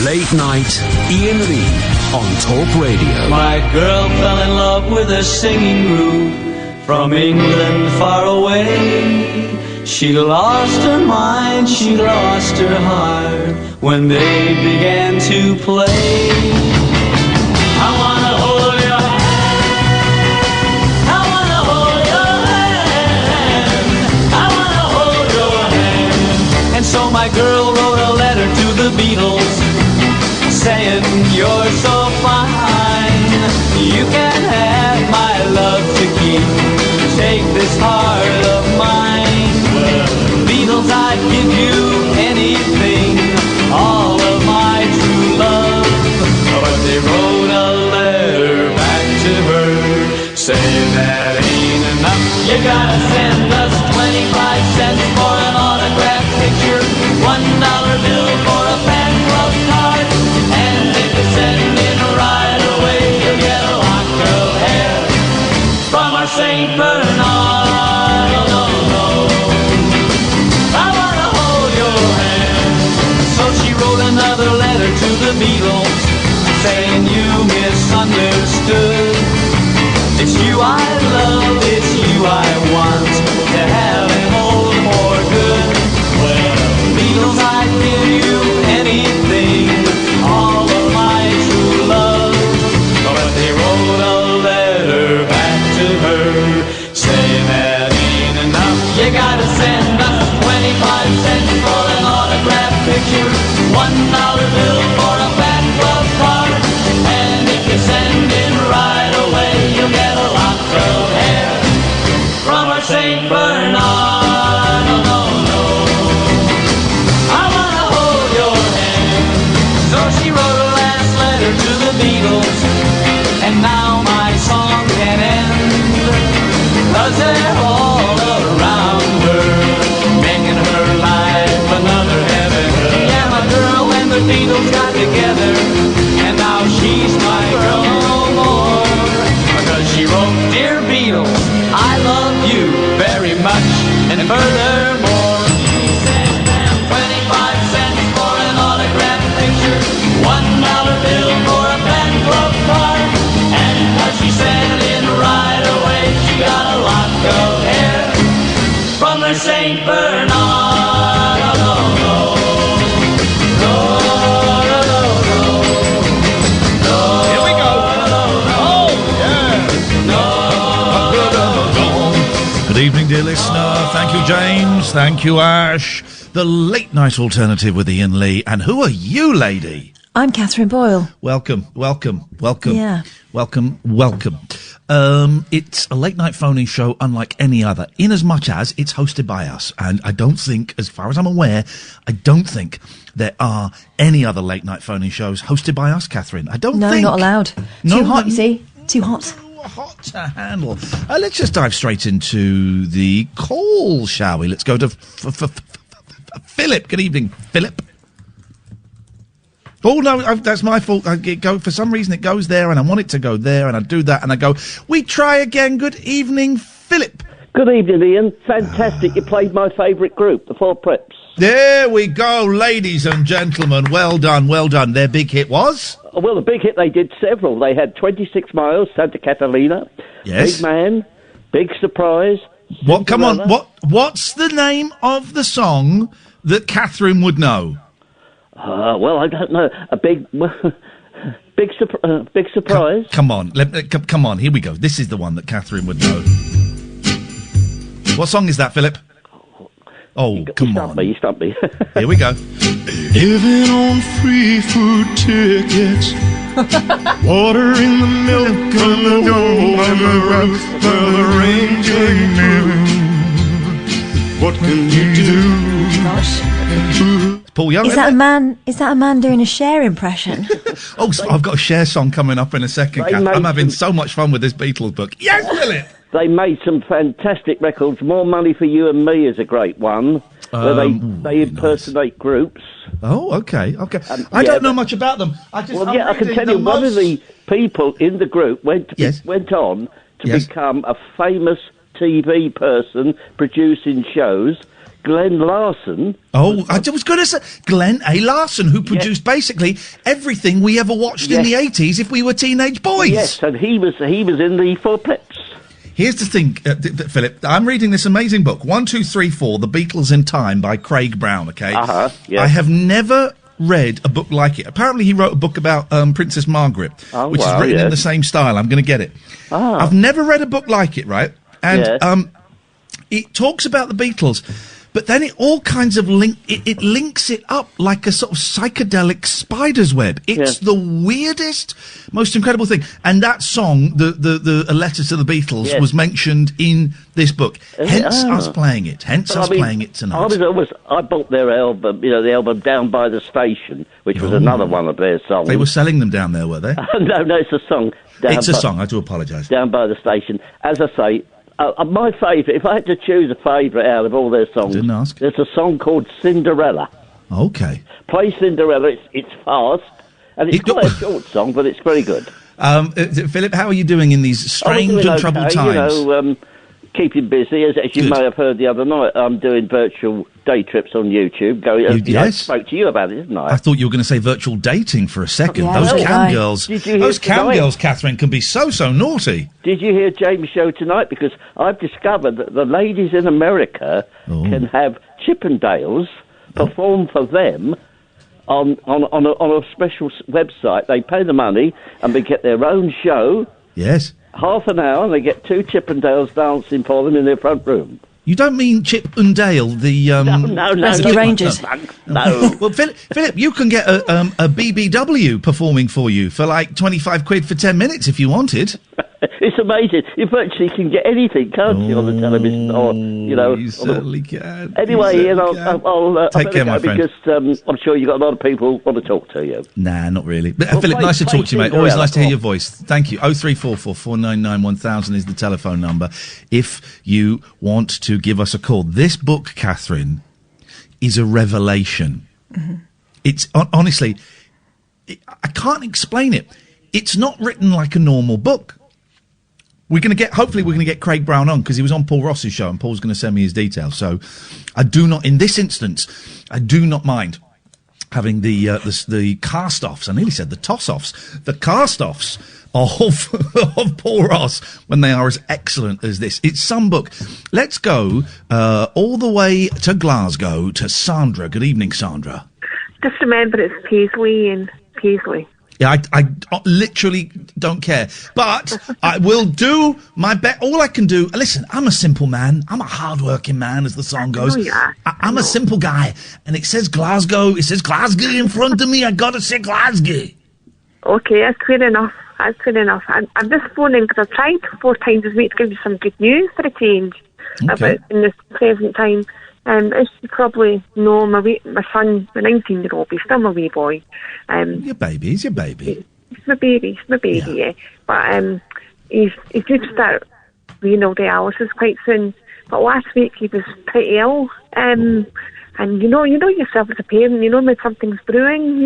Late Night, Iain Lee on Talk Radio. My girl fell in love with a singing group from England far away. She lost her mind, she lost her heart when they began to play. I wanna hold your hand, I wanna hold your hand, I wanna hold your hand. And so my girl wrote a letter to the Beatles saying, you're so fine, you can have my love to keep, take this heart of mine. Beatles, I'd give you anything, all of my true love. But they wrote a letter back to her, saying that ain't enough. You gotta send us 25 cents for an autographed picture, $1 bill for a fan club card, and if you send it right away, you'll get a lock of hair from our St. Bernard. Another letter to the Beatles saying you misunderstood. It's you I love, it's you I want to have and hold for good. Well, Beatles, I'd give you anything, all of my true love. But they wrote a letter back to her saying that ain't enough. You gotta send us 25 cents for an autographed picture, $1 bill for a fan club card, and if you send it right away, you'll get a lock of hair from our St. Bernard. No, no, no, I wanna hold your hand. So she wrote a last letter to the Beatles, and now my song can end, 'cause they're all around her, making her life another heaven. Yeah, my girl and the Beatles got together, and now she's my girl no more, because she wrote, Dear Beatles, I love you very much, and furthermore, she sent them 25 cents for an autographed picture, $1 bill for a fan club card, and because she sent it right away, she got a lock of hair from her St. Bernard. Oh, no, no. Good evening, dear listener. Thank you, James. Thank you, Ash. The Late Night Alternative with Iain Lee. And who are you, lady? I'm Catherine Boyle. Welcome. Yeah. Welcome. It's a late night phoning show unlike any other, in as much as it's hosted by us. And I don't think, as far as I'm aware, there are any other late night phoning shows hosted by us, Catherine. I don't think. No, not allowed. No, Too hot, you see. Too hot. Hot to handle. Let's just dive straight into the call, shall we? Let's go to Philip. Good evening, Philip. Oh, no, that's my fault. For some reason, it goes there, and I want it to go there, and I do that, and I go, we try again. Good evening, Philip. Good evening, Iain. Fantastic. You played my favourite group, the Four Preps. There we go, ladies and gentlemen. Well done, well done. Their big hit was? Well, the big hit, they did several. They had 26 Miles, Santa Catalina. Yes. Big Man, Big Surprise. What? Come on. What's the name of the song that Catherine would know? Well, I don't know. A big... Big Surprise. Come on. Come on. Here we go. This is the one that Catherine would know. What song is that, Philip? Oh, come on. You stumped me. Here we go. Living on free food tickets. Water in the milk and the dough and the roof for the rain came in. What can you do? Gosh. Paul Young. Is that a man doing a Cher impression? Oh, I've got a Cher song coming up in a second, Kath. I'm having so much fun with this Beatles book. Yes, Philip! They made some fantastic records. More Money for You and Me is a great one, where they impersonate groups. Oh, okay. I don't know much about them. I can tell you, one of the people in the group went on to become a famous TV person producing shows, Glenn Larson. Oh, I was going to say Glenn A. Larson, who produced basically everything we ever watched in the 80s if we were teenage boys. Yes, and he was in the Four Pets. Here's the thing, Philip. I'm reading this amazing book, 1, 2, 3, 4, The Beatles in Time by Craig Brown, okay? Yes. I have never read a book like it. Apparently he wrote a book about Princess Margaret, which is written in the same style. I'm going to get it. I've never read a book like it, right? And it talks about the Beatles, but then it all kinds of it links it up like a sort of psychedelic spider's web. It's the weirdest, most incredible thing. And that song, the Letter to the Beatles, was mentioned in this book. Hence us playing it. Hence us playing it tonight. I bought their album, the album Down by the Station, which was another one of their songs. They were selling them down there, were they? No, it's a song. It's a song. I do apologise. Down by the Station. As I say, my favourite, if I had to choose a favourite out of all their songs, didn't ask. There's a song called Cinderella. Okay. Play Cinderella. It's fast, and it's quite a short song, but it's very good. Philip, how are you doing in these strange and troubled times? Keeping busy, as you may have heard the other night. I'm doing virtual day trips on YouTube. I spoke to you about it, didn't I? I thought you were going to say virtual dating for a second. Yeah, those cam girls, girls, Catherine, can be so naughty. Did you hear James' show tonight? Because I've discovered that the ladies in America can have Chippendales perform for them on a special website. They pay the money and they get their own show. Yes. Half an hour, and they get 2 Chippendales dancing for them in their front room. You don't mean Chip and Dale, the... No. Rescue Rangers. No. Well, Philip, you can get a BBW performing for you for like 25 quid for 10 minutes if you wanted. It's amazing. You virtually can get anything, can't you, on the television? Or, You certainly can. Anyway, Iain, I'll take care, my friend. Because I'm sure you've got a lot of people want to talk to you. Nah, not really. But Philip, nice to talk to you, mate. Always nice to hear your voice. Thank you. 0344 499 1000 is the telephone number if you want to give us a call. This book, Catherine, is a revelation. Mm-hmm. It's honestly, I can't explain it. It's not written like a normal book. Hopefully we're going to get Craig Brown on because he was on Paul Ross's show and Paul's going to send me his details. So in this instance, I do not mind having the cast-offs. I nearly said the toss-offs. The cast-offs of Paul Ross when they are as excellent as this. It's some book. Let's go all the way to Glasgow to Sandra. Good evening, Sandra. Just remember it's Paisley and Paisley. Yeah, I literally don't care. But I will do my best. All I can do... Listen, I'm a simple man. I'm a hard-working man, as the song goes. I'm a simple guy. And it says Glasgow. It says Glasgow in front of me. I got to say Glasgow. Okay, that's fair enough. I'm just phoning because I've tried 4 times this week to give you some good news for a change about in this present time. As you probably know, my son, my 19-year-old, he's still my wee boy. He's your baby. He's my baby, yeah. But he's due to start renal dialysis quite soon. But last week he was pretty ill. And you know yourself as a parent, when something's brewing,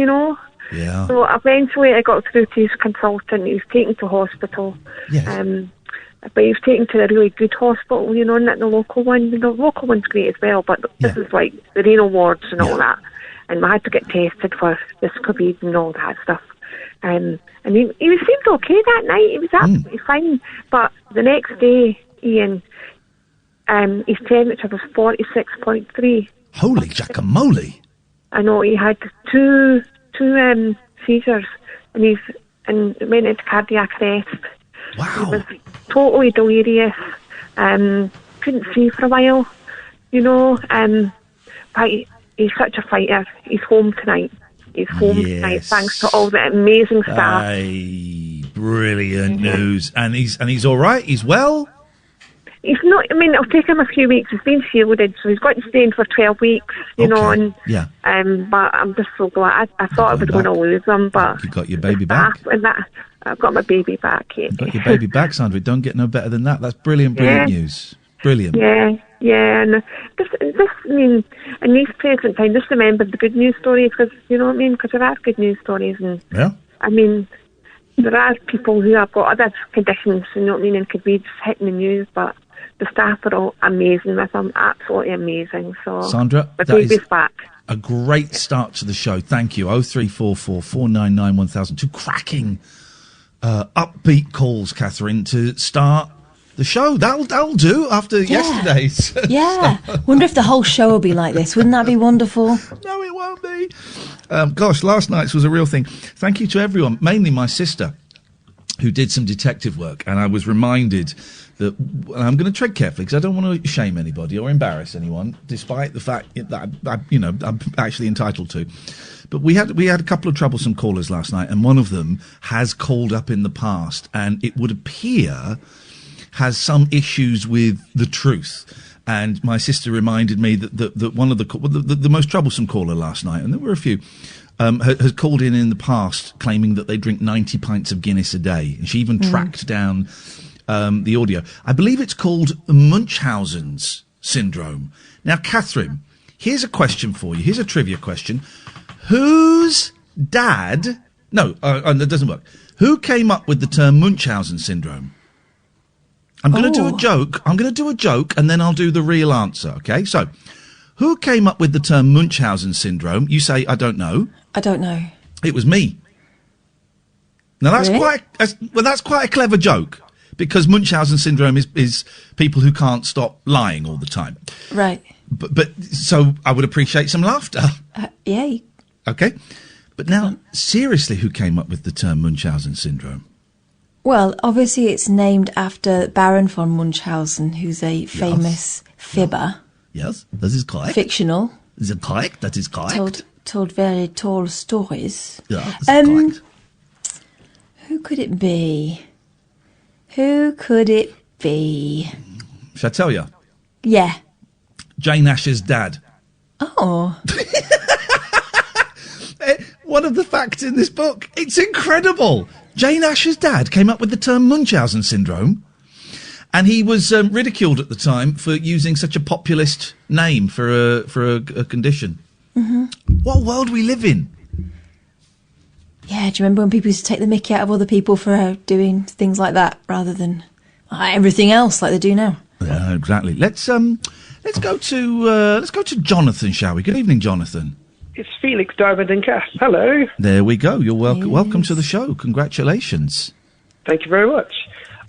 Yeah. So eventually I got through to his consultant. He was taken to hospital. Yes. But he was taken to a really good hospital, not the local one. The local one's great as well, but this is like the renal wards and all that. And I had to get tested for this COVID and all that stuff. And he seemed okay that night. He was absolutely fine. But the next day, Iain, his temperature was 46.3. Holy jackamole! I know, he had two seizures, and went into cardiac arrest. Wow. He was totally delirious. Couldn't see for a while, but he's such a fighter. He's home tonight. Tonight, thanks to all the amazing staff. Brilliant news. And he's all right? He's well? He's not, it'll take him a few weeks. He's been shielded, so he's got to stay in for 12 weeks, but I'm just so glad. I thought I was going to lose him, but... You got your baby back? I've got my baby back, yeah. You got your baby back, Sandra. Don't get no better than that. That's brilliant news. Brilliant. Yeah, and in these present time, just remember the good news stories, because, because there are good news stories, and... Yeah. There are people who have got other conditions, and could be just hitting the news, but the staff are all amazing with him, absolutely amazing. So, Sandra, the that baby's is back. a great start to the show. Thank you. 0344 499 1000. Two cracking, upbeat calls, Catherine, to start the show. That'll do after yesterday's. Yeah. Wonder if the whole show will be like this. Wouldn't that be wonderful? No, it won't be. Gosh, last night's was a real thing. Thank you to everyone, mainly my sister, who did some detective work, and I was reminded that, and I'm going to tread carefully because I don't want to shame anybody or embarrass anyone, despite the fact that I'm actually entitled to. But we had a couple of troublesome callers last night, and one of them has called up in the past, and it would appear has some issues with the truth. And my sister reminded me that one of the most troublesome caller last night, and there were a few, has called in the past claiming that they drink 90 pints of Guinness a day. And she even tracked down the audio. I believe it's called Munchausen's syndrome. Now, Catherine, here's a question for you. Here's a trivia question. Whose dad... No, that doesn't work. Who came up with the term Munchausen syndrome? I'm going to do a joke. I'm going to do a joke, and then I'll do the real answer, okay? So, who came up with the term Munchausen syndrome? You say, I don't know. I don't know. It was me. Now, that's Really? that's quite a clever joke, because Munchausen syndrome is people who can't stop lying all the time. Right. But so I would appreciate some laughter. Yeah. Okay? But now, seriously, who came up with the term Munchausen syndrome? Well, obviously it's named after Baron von Munchausen, who's a famous fibber. Yes, that is correct. Fictional. Is it correct? That is correct. Told very tall stories. Yeah, that's correct. Who could it be? Who could it be? Shall I tell you? Yeah. Jane Ash's dad. Oh. One of the facts in this book. It's incredible. Jane Ash's dad came up with the term Munchausen syndrome, and he was ridiculed at the time for using such a populist name for a condition. Mm-hmm. What world we live in? Yeah, do you remember when people used to take the mickey out of other people for doing things like that rather than everything else like they do now? Yeah, exactly. Let's go to Jonathan, shall we? Good evening, Jonathan. It's Felix Diamond and Cass. Hello. There we go. You're welcome. Welcome to the show. Congratulations. Thank you very much.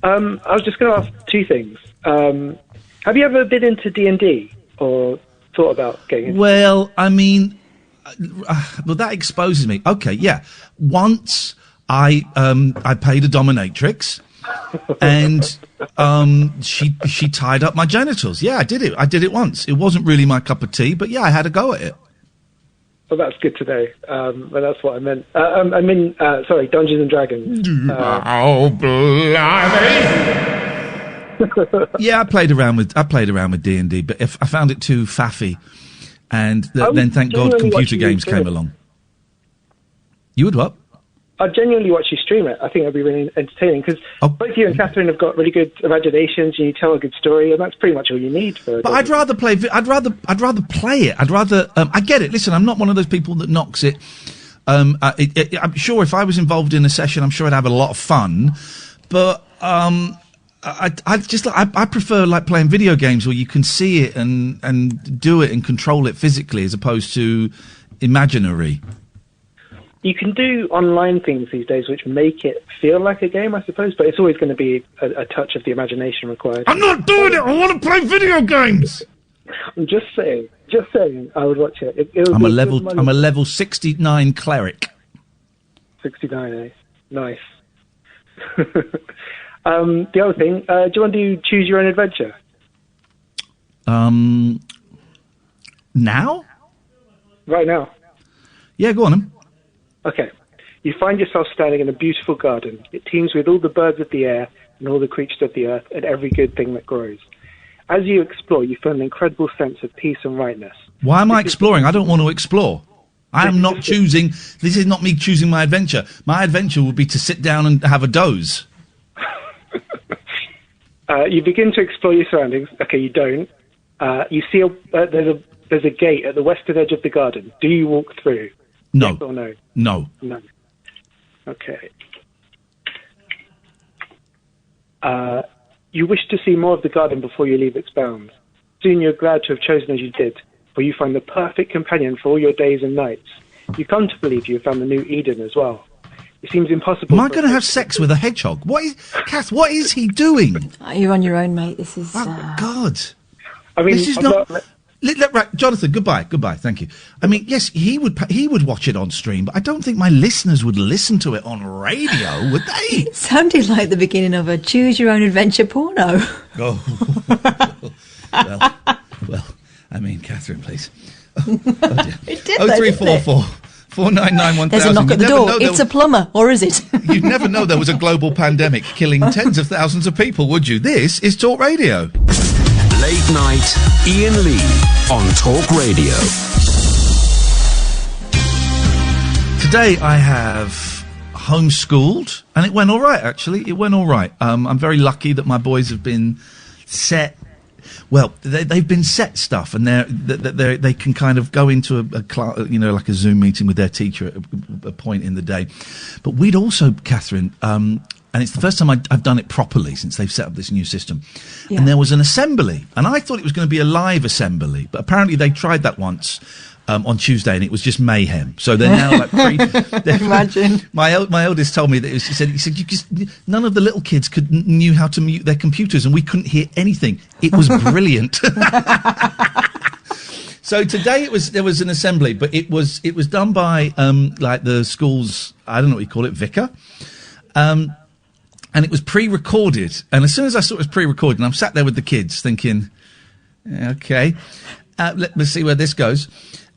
I was just going to ask two things. Have you ever been into D&D or thought about getting into? Well, I mean, well, that exposes me. Okay, yeah. Once I paid a dominatrix, and she tied up my genitals. Yeah, I did it. I did it once. It wasn't really my cup of tea, but yeah, I had a go at it. Well, that's good to know. But that's what I meant. I mean, sorry, Dungeons and Dragons. Oh, blimey! Yeah, I played around with D&D, but I found it too faffy, and then thank God computer games came along. You would what? I'd genuinely watch you stream it. I think it'd be really entertaining because both you and Catherine have got really good imaginations, and you tell a good story, and that's pretty much all you need for. But I'd rather play it. I'd rather play it. I get it. Listen, I'm not one of those people that knocks it. I'm sure if I was involved in a session, I'm sure I'd have a lot of fun. But I prefer like playing video games where you can see it and do it and control it physically as opposed to imaginary. You can do online things these days which make it feel like a game, I suppose, but it's always going to be a touch of the imagination required. I'm not doing it! I want to play video games! I'm just saying, I would watch it. I'm a level 69 cleric. 69, eh? Nice. The other thing, do you want to choose your own adventure? Now? Right now. Yeah, go on then. Okay. You find yourself standing in a beautiful garden. It teems with all the birds of the air and all the creatures of the earth and every good thing that grows. As you explore, you feel an incredible sense of peace and rightness. Why am I exploring? I don't want to explore. I am not choosing. This is not me choosing my adventure. My adventure would be to sit down and have a doze. You begin to explore your surroundings. Okay, you don't. You see there's a gate at the western edge of the garden. Do you walk through? No. Yes or no? No. No. Okay. You wish to see more of the garden before you leave its bounds. Soon you're glad to have chosen as you did, for you find the perfect companion for all your days and nights. You come to believe you have found the new Eden as well. It seems impossible. Am I going to have sex with a hedgehog? Kath, what is he doing? You're on your own, mate. This is... God. I mean, this is right, Jonathan, goodbye, thank you. I mean, yes, he would watch it on stream, but I don't think my listeners would listen to it on radio, would they? It sounded like the beginning of a choose-your-own-adventure porno. Oh. well, I mean, Catherine, please. Oh dear. It did, 0344 499 1000. There's a knock at the door. It's a plumber, or is it? You'd never know there was a global pandemic killing tens of thousands of people, would you? This is Talk Radio. Late night, Iain Lee on Talk Radio. Today I have homeschooled, and it went all right, actually. It went all right. I'm very lucky that my boys have been set. Well, they've been set stuff, and they can kind of go into a class, like a Zoom meeting with their teacher at a point in the day. But we'd also, Catherine, and it's the first time I've done it properly since they've set up this new system. Yeah. And there was an assembly, and I thought it was going to be a live assembly, but apparently they tried that once. On Tuesday, and it was just mayhem. So they're now like Imagine. My eldest told me that he said none of the little kids knew how to mute their computers, and we couldn't hear anything. It was brilliant. So today there was an assembly, but it was done by like the school's, I don't know what you call it, vicar. And it was pre-recorded. And as soon as I saw it was pre-recorded, and I'm sat there with the kids thinking, okay, let's see where this goes.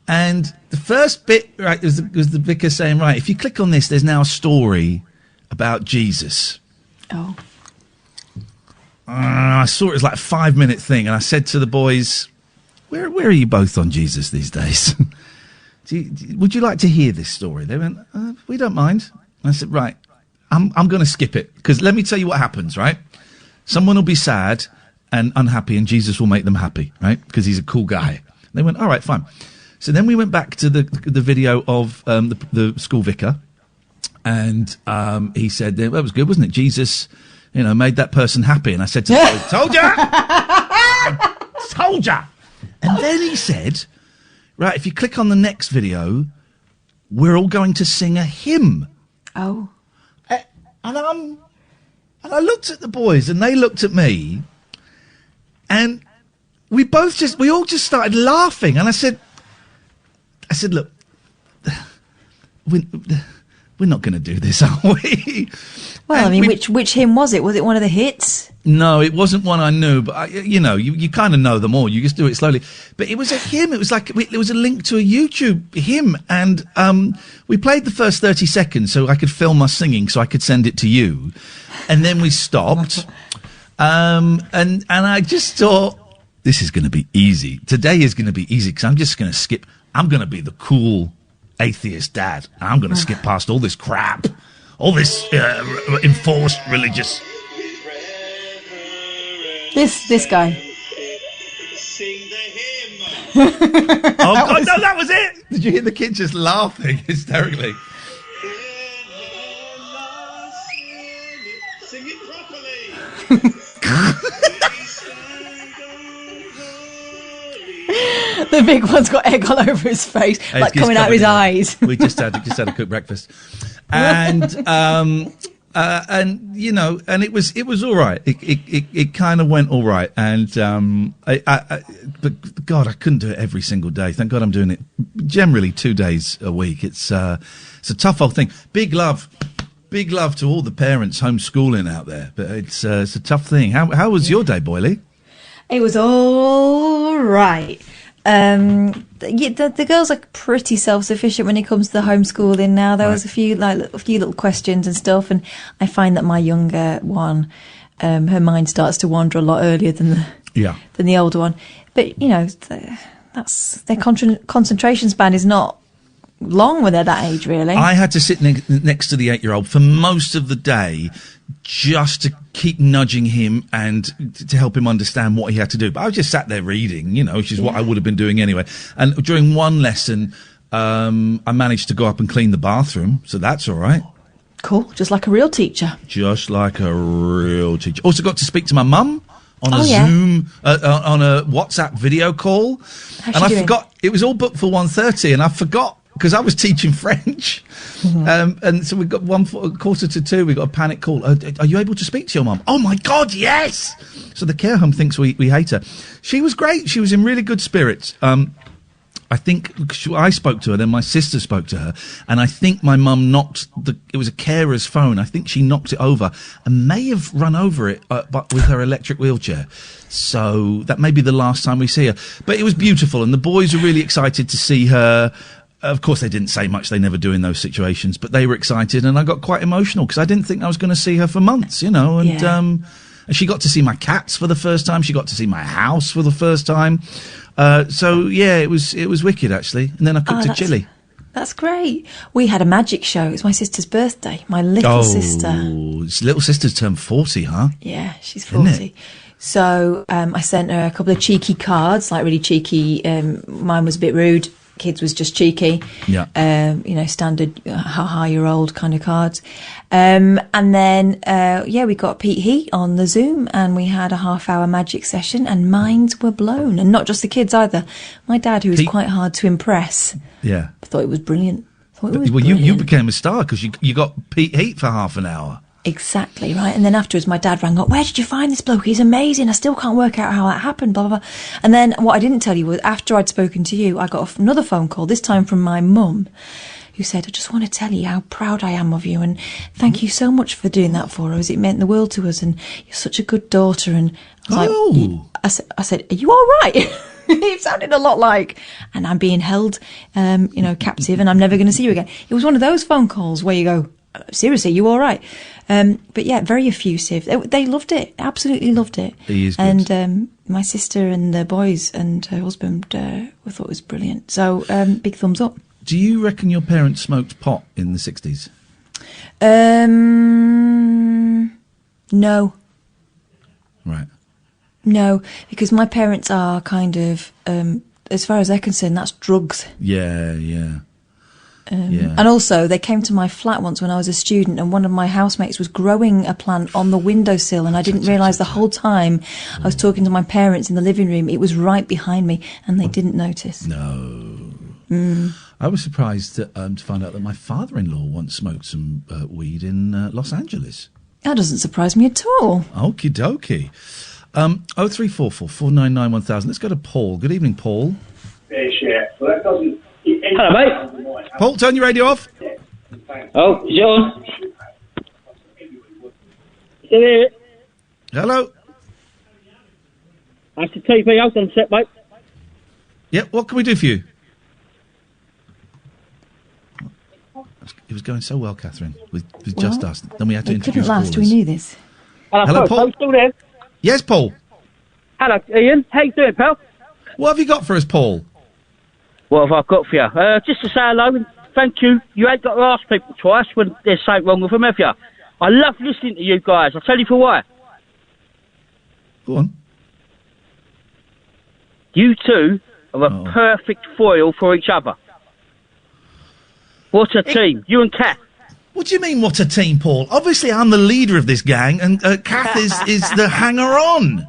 And the first bit, right, was the vicar saying, right, if you click on this, there's now a story about Jesus. Oh. I saw it as like a 5-minute thing, and I said to the boys, where are you both on Jesus these days? Would you like to hear this story? They went, we don't mind. And I said, right, I'm going to skip it, because let me tell you what happens, right? Someone will be sad and unhappy, and Jesus will make them happy, right? Because he's a cool guy. They went, all right, fine. So then we went back to the video of the school vicar, and he said, that was good, wasn't it? Jesus, made that person happy. And I said to the boys, told ya! Told ya! And then he said, right, if you click on the next video, we're all going to sing a hymn. Oh. And I looked at the boys, and they looked at me, and we all just started laughing. And I said, look, we're not going to do this, are we? Well, and I mean, which hymn was it? Was it one of the hits? No, it wasn't one I knew, but you kind of know them all. You just do it slowly. But it was a hymn. It was like, it was a link to a YouTube hymn. And we played the first 30 seconds so I could film us singing so I could send it to you. And then we stopped. And I just thought, this is going to be easy. Today is going to be easy because I'm just going to skip. I'm going to be the cool atheist dad. And I'm going to skip past all this crap, all this enforced religious. This guy. Sing the hymn. Oh God, no, that was it. Did you hear the kid just laughing hysterically? Sing it properly. The big one's got egg all over his face, like coming out of his eyes. We just had a cooked breakfast, and and it was all right. It kind of went all right, and but God, I couldn't do it every single day. Thank God I'm doing it generally 2 days a week. It's a tough old thing. Big love to all the parents homeschooling out there, but it's a tough thing. How was your day, Boyley? It was all right. The girls are pretty self-sufficient when it comes to the homeschooling now. There was a few little questions and stuff, and I find that my younger one, her mind starts to wander a lot earlier than the older one. But that's their concentration span is not long when they're that age, really. I had to sit next to the 8-year-old for most of the day just to keep nudging him and to help him understand what he had to do. But I was just sat there reading, which is what I would have been doing anyway. And during one lesson, I managed to go up and clean the bathroom, so that's all right. Cool, just like a real teacher. Just like a real teacher. Also got to speak to my mum on a Zoom, on a WhatsApp video call. How's and I she doing? forgot, it was all booked for 1:30 and I forgot, because I was teaching French. And so we got 1:45, we got a panic call. Are you able to speak to your mum? Oh my God, yes! So the care home thinks we hate her. She was great. She was in really good spirits. I think I spoke to her, then my sister spoke to her, and I think my mum knocked it was a carer's phone. I think she knocked it over and may have run over it but with her electric wheelchair. So that may be the last time we see her. But it was beautiful, and the boys were really excited to see her. Of course, they didn't say much. They never do in those situations, but they were excited, and I got quite emotional because I didn't think I was going to see her for months, you know, and she got to see my cats for the first time. She got to see my house for the first time. So yeah, it was wicked actually. And then I cooked a chili. That's great. We had a magic show. It was my sister's birthday. My little sister. Little sister's turned 40, huh? Yeah, she's 40. So I sent her a couple of cheeky cards, like really cheeky. Mine was a bit rude. Kids was just cheeky. Yeah. Standard how high you're old kind of cards. And then, we got Pete Heat on the Zoom and we had a half-hour magic session and minds were blown. And not just the kids either. My dad, who was quite hard to impress, thought it was brilliant. You became a star because you got Pete Heat for half an hour. Exactly, right. And then afterwards, my dad rang up, where did you find this bloke? He's amazing. I still can't work out how that happened, blah, blah, blah. And then what I didn't tell you was after I'd spoken to you, I got another phone call, this time from my mum, who said, I just want to tell you how proud I am of you and thank you so much for doing that for us. It meant the world to us and you're such a good daughter. And I was I said, are you all right? It sounded a lot like, and I'm being held, captive and I'm never going to see you again. It was one of those phone calls where you go, seriously, you all right? But yeah, very effusive. They loved it, absolutely loved it. He is good. And my sister and the boys and her husband thought it was brilliant. So big thumbs up. Do you reckon your parents smoked pot in the 60s? No. Right. No, because my parents are kind of, as far as they're concerned, that's drugs. Yeah. And also, they came to my flat once when I was a student, and one of my housemates was growing a plant on the windowsill, and I didn't realise the whole time I was talking to my parents in the living room, it was right behind me, and they didn't notice. No. I was surprised to find out that my father-in-law once smoked some weed in Los Angeles. That doesn't surprise me at all. Okie dokie. 0344 499 1000. Let's go to Paul. Good evening, Paul. Hello, mate. Paul, turn your radio off. Oh, is it on? Still hear it? Hello. That's the TV. Hold on a sec, mate. Yeah, what can we do for you? It was going so well, Catherine, with just us. Then we had to introduce couldn't last, callers. we knew this. Hello, Paul. Still there? Yes, Paul. Hello, Ian. How you doing, pal? What have you got for us, Paul? What have I got for you? Just to say hello and thank you. You ain't got to ask people twice when there's something wrong with them, have you? I love listening to you guys. I'll tell you for why. Go on. You two are a perfect foil for each other. What a team. You and Kath. What do you mean, what a team, Paul? Obviously, I'm the leader of this gang, and Kath is the hanger-on.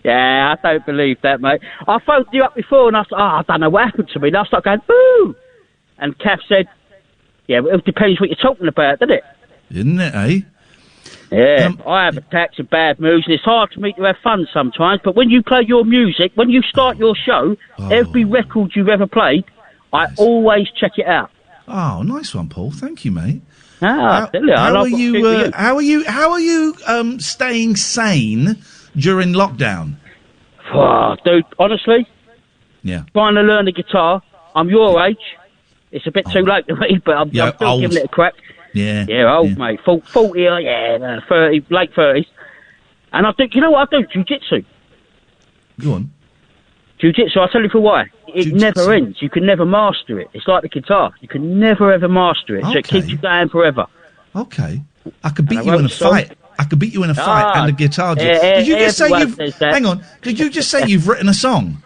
Yeah, I don't believe that, mate. I phoned you up before, and I said, I don't know what happened to me. And I started going, boo! And Kath said, yeah, well, it depends what you're talking about, doesn't it? Isn't it, eh? Yeah, I have attacks and bad moods, and it's hard for me to have fun sometimes, but when you play your music, when you start your show, every record you've ever played, I always check it out. Oh, nice one, Paul. Thank you, mate. How are you staying sane during lockdown? Oh, dude, honestly, trying to learn the guitar. I'm your age. It's a bit too late to me, but I'm still old. giving it a crack. Yeah, old, mate. 40, 30, late 30s. And I think, you know what I do? Jiu-jitsu. Go on. Jiu-jitsu, I'll tell you for why. It never ends. You can never master it. It's like the guitar. You can never, ever master it. So it keeps you going forever. Okay. I could beat you in a fight. I could beat you in a fight and a guitar. Did you just say you've... Hang on. Did you just say you've written a song?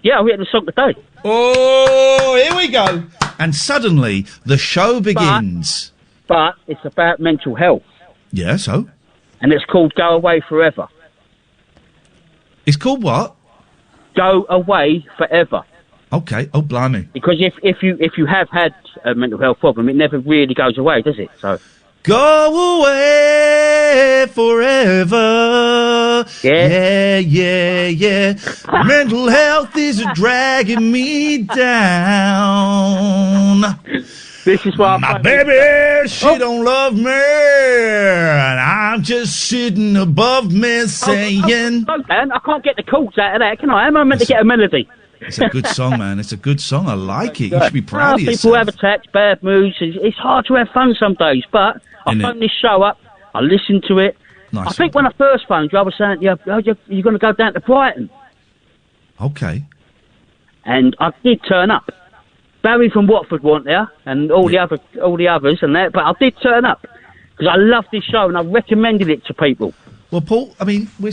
Yeah, I've written a song today. Oh, here we go. And suddenly, the show begins. but it's about mental health. Yeah, so? And it's called Go Away Forever. It's called what? Go Away Forever. Okay. Oh, blimey. Because if you have had a mental health problem, it never really goes away, does it? So. Go away forever. Yeah. Mental health is dragging me down. This is why my baby, she don't love me, and I'm just sitting above me saying... Oh, man, I can't get the chords out of that, can I? Am I meant to get a melody? It's a good song, man. It's a good song. I like it. You should be proud of yourself. People have attacks, bad moods. It's hard to have fun some days, but I phoned this show up. I listened to it. Nice. I think when I first phoned you, I was saying, you're going to go down to Brighton. Okay. And I did turn up. Barry from Watford weren't there, and all the others and that, but I did turn up because I love this show and I recommended it to people. Well, Paul, I mean, we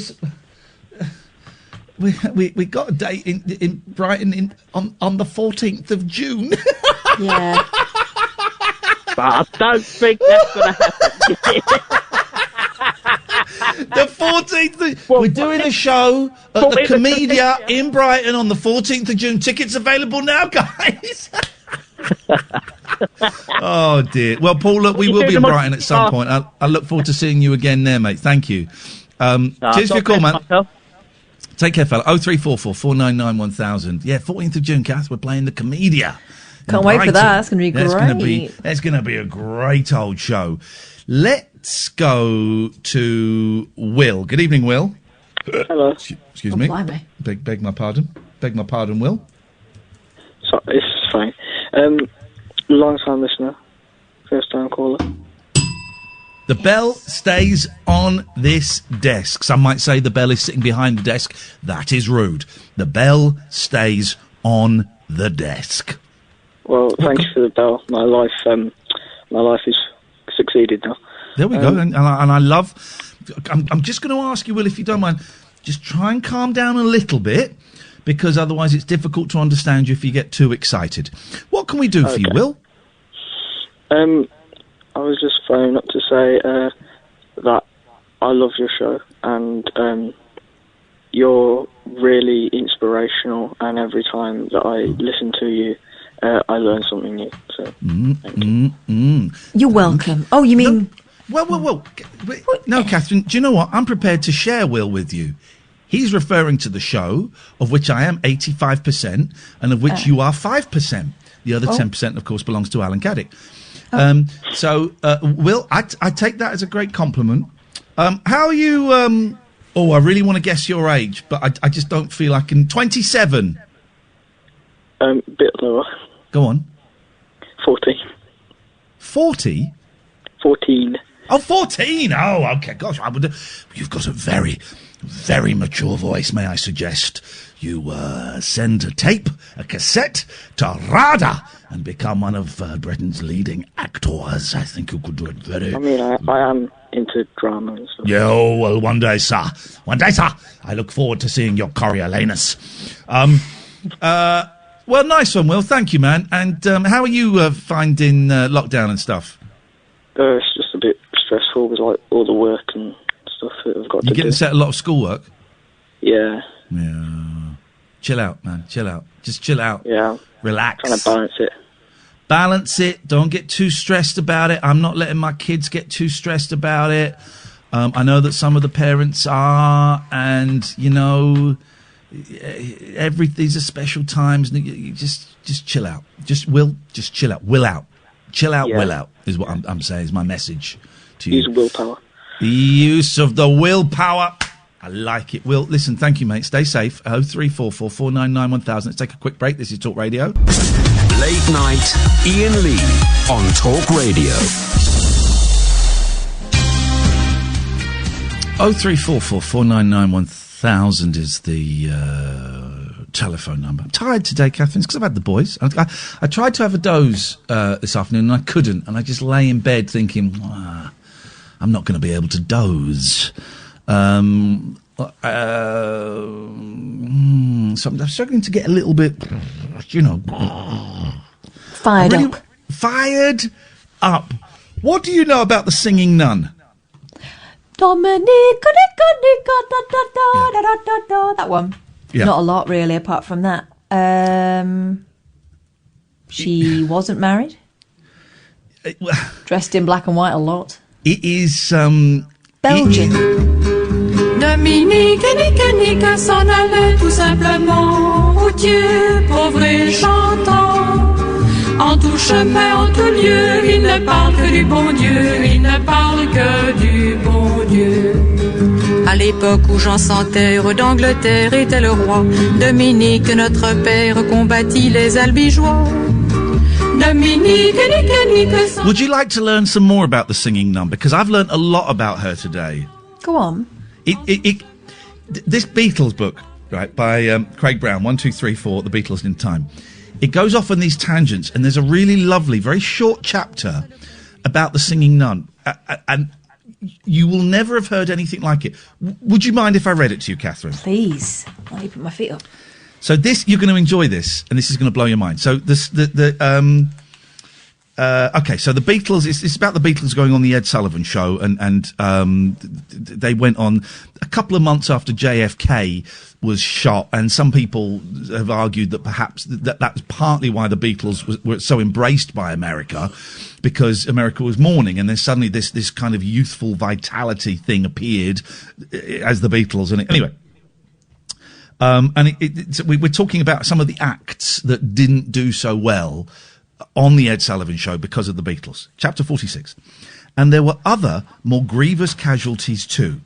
got a date in Brighton on the 14th of June. Yeah. But I don't think that's going to happen. The 14th. We're doing a show at the Comedia in Brighton on the 14th of June. Tickets available now, guys. Oh, dear. Well, Paul, look, we will be in Brighton at some point. I look forward to seeing you again there, mate. Thank you. Cheers for your call, man. Take care, fella. 0344 499 1000. Yeah, 14th of June, Kath. We're playing the Comedia. Can't wait for that. That's going to be great. That's going to be a great old show. Let's go to Will. Good evening, Will. Hello. Excuse me. Beg my pardon. Beg my pardon, Will. Sorry, it's fine. Long time listener, first time caller. The bell stays on this desk. Some might say the bell is sitting behind the desk. That is rude. The bell stays on the desk. Well, thank you for the bell. My life is succeeded now. There we go. And I love... I'm just going to ask you, Will, if you don't mind, just try and calm down a little bit, because otherwise it's difficult to understand you if you get too excited. What can we do for you, Will? I was just phoning up to say that I love your show, and you're really inspirational, and every time that I listen to you, I learn something new. So, thank you. You're welcome. Oh, you mean... Well. No, Catherine, do you know what? I'm prepared to share Will with you. He's referring to the show, of which I am 85%, and of which you are 5%. The other 10%, of course, belongs to Alan Caddick. So, Will, I take that as a great compliment. How are you... I really want to guess your age, but I just don't feel I can... 27? Bit lower. Go on. 40. 40? 14. Oh, 14! Oh, okay. Gosh, you've got a very, very mature voice, may I suggest. You send a cassette to RADA and become one of Britain's leading actors. I think you could do it very... I mean, I am into drama and stuff. Yeah, well, one day, sir. I look forward to seeing your Coriolanus. Well, nice one, Will. Thank you, man. And how are you finding lockdown and stuff? It's just a bit stressful with like all the work and stuff that I've got to do. You getting set a lot of schoolwork? Yeah. Yeah. Chill out, man. Chill out. Just chill out. Yeah. Relax. Trying to balance it. Balance it. Don't get too stressed about it. I'm not letting my kids get too stressed about it. I know that some of the parents are, and you know, these are special times. You just chill out. Just chill out. Will out. Chill out, Will out, is what I'm saying, is my message to you. Use willpower. The use of the willpower. I like it. Will, listen, thank you, mate. Stay safe. 0344 499 1000. Let's take a quick break. This is Talk Radio. Late night, Iain Lee on Talk Radio. 0344 499 1000 is the telephone number. I'm tired today, Catherine, because I've had the boys. I tried to have a doze this afternoon and I couldn't, and I just lay in bed thinking, I'm not going to be able to doze. So I'm struggling to get a little bit, fired up. Fired up. What do you know about the Singing Nun? Dominique, that one. Yeah. Not a lot, really, apart from that. She wasn't married. Dressed in black and white a lot. It is Belgian. Dominique, Nique s'en allait tout simplement. Oh Dieu, pauvre et chantant. En tout chemin, en tout lieu, il ne parle que du bon Dieu. Il ne parle que du bon Dieu. À l'époque où Jean sans terre d'Angleterre était le roi, Dominique, notre père, combattit les albigeois. Dominique, Nique. Would you like to learn some more about the Singing Nun? Because I've learnt a lot about her today. Go on. This Beatles book, right, by Craig Brown, 1, 2, 3, 4, The Beatles in Time. It goes off on these tangents, and there's a really lovely, very short chapter about the Singing Nun. And you will never have heard anything like it. Would you mind if I read it to you, Catherine? Please. Let me put my feet up. So this, you're going to enjoy this, and this is going to blow your mind. So okay, so the Beatles, it's about the Beatles going on the Ed Sullivan Show, and they went on a couple of months after JFK was shot, and some people have argued that perhaps that's partly why the Beatles were so embraced by America, because America was mourning, and then suddenly this kind of youthful vitality thing appeared as the Beatles, and anyway. We're talking about some of the acts that didn't do so well on the Ed Sullivan Show because of the Beatles. Chapter 46. And there were other, more grievous casualties too.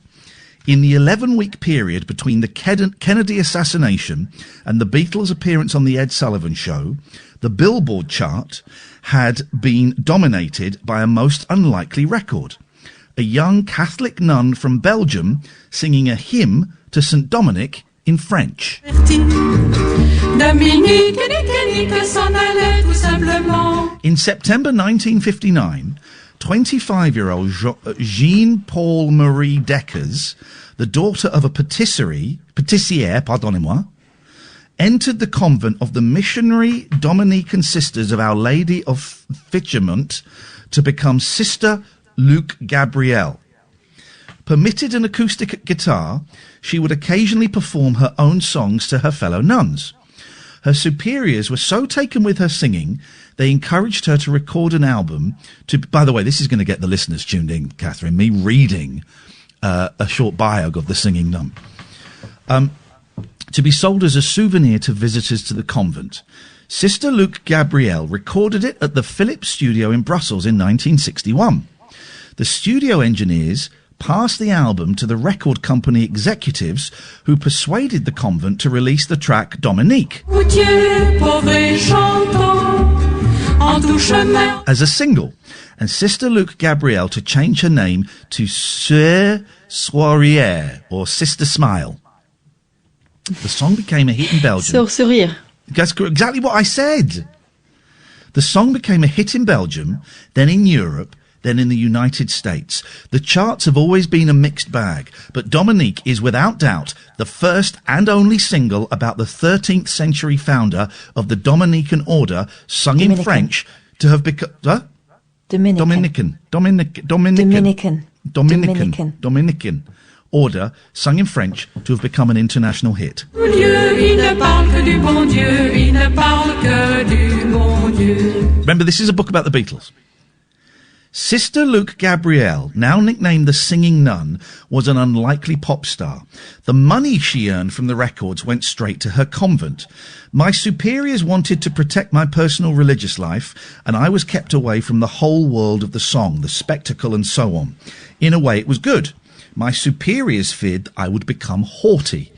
In the 11-week period between the Kennedy assassination and the Beatles' appearance on the Ed Sullivan Show, the Billboard chart had been dominated by a most unlikely record. A young Catholic nun from Belgium singing a hymn to St. Dominic in French. In September 1959, 25-year-old Jean-Paul Marie Deckers, the daughter of a patissier, entered the convent of the missionary Dominican Sisters of Our Lady of Fitchemont to become Sister Luc Gabriel. Permitted an acoustic guitar, she would occasionally perform her own songs to her fellow nuns. Her superiors were so taken with her singing, they encouraged her to record an album by the way, this is going to get the listeners tuned in, Catherine, me reading a short biog of the Singing Nun. To be sold as a souvenir to visitors to the convent. Sister Luc Gabriel recorded it at the Philips studio in Brussels in 1961. The studio engineers passed the album to the record company executives who persuaded the convent to release the track Dominique as a single, and Sister Luc Gabriel to change her name to Sœur Sourire, or Sister Smile. The song became a hit in Belgium. Sœur Sourire. That's exactly what I said. The song became a hit in Belgium, then in Europe, then in the United States. The charts have always been a mixed bag, but Dominique is without doubt the first and only single about the 13th century founder of the Dominican order, sung in French, to have become... Dominican order, sung in French, to have become an international hit. Remember, this is a book about the Beatles. Sister Luc Gabriel, now nicknamed the Singing Nun, was an unlikely pop star. The money she earned from the records went straight to her convent. My superiors wanted to protect my personal religious life, and I was kept away from the whole world of the song, the spectacle, and so on. In a way, it was good. My superiors feared I would become haughty.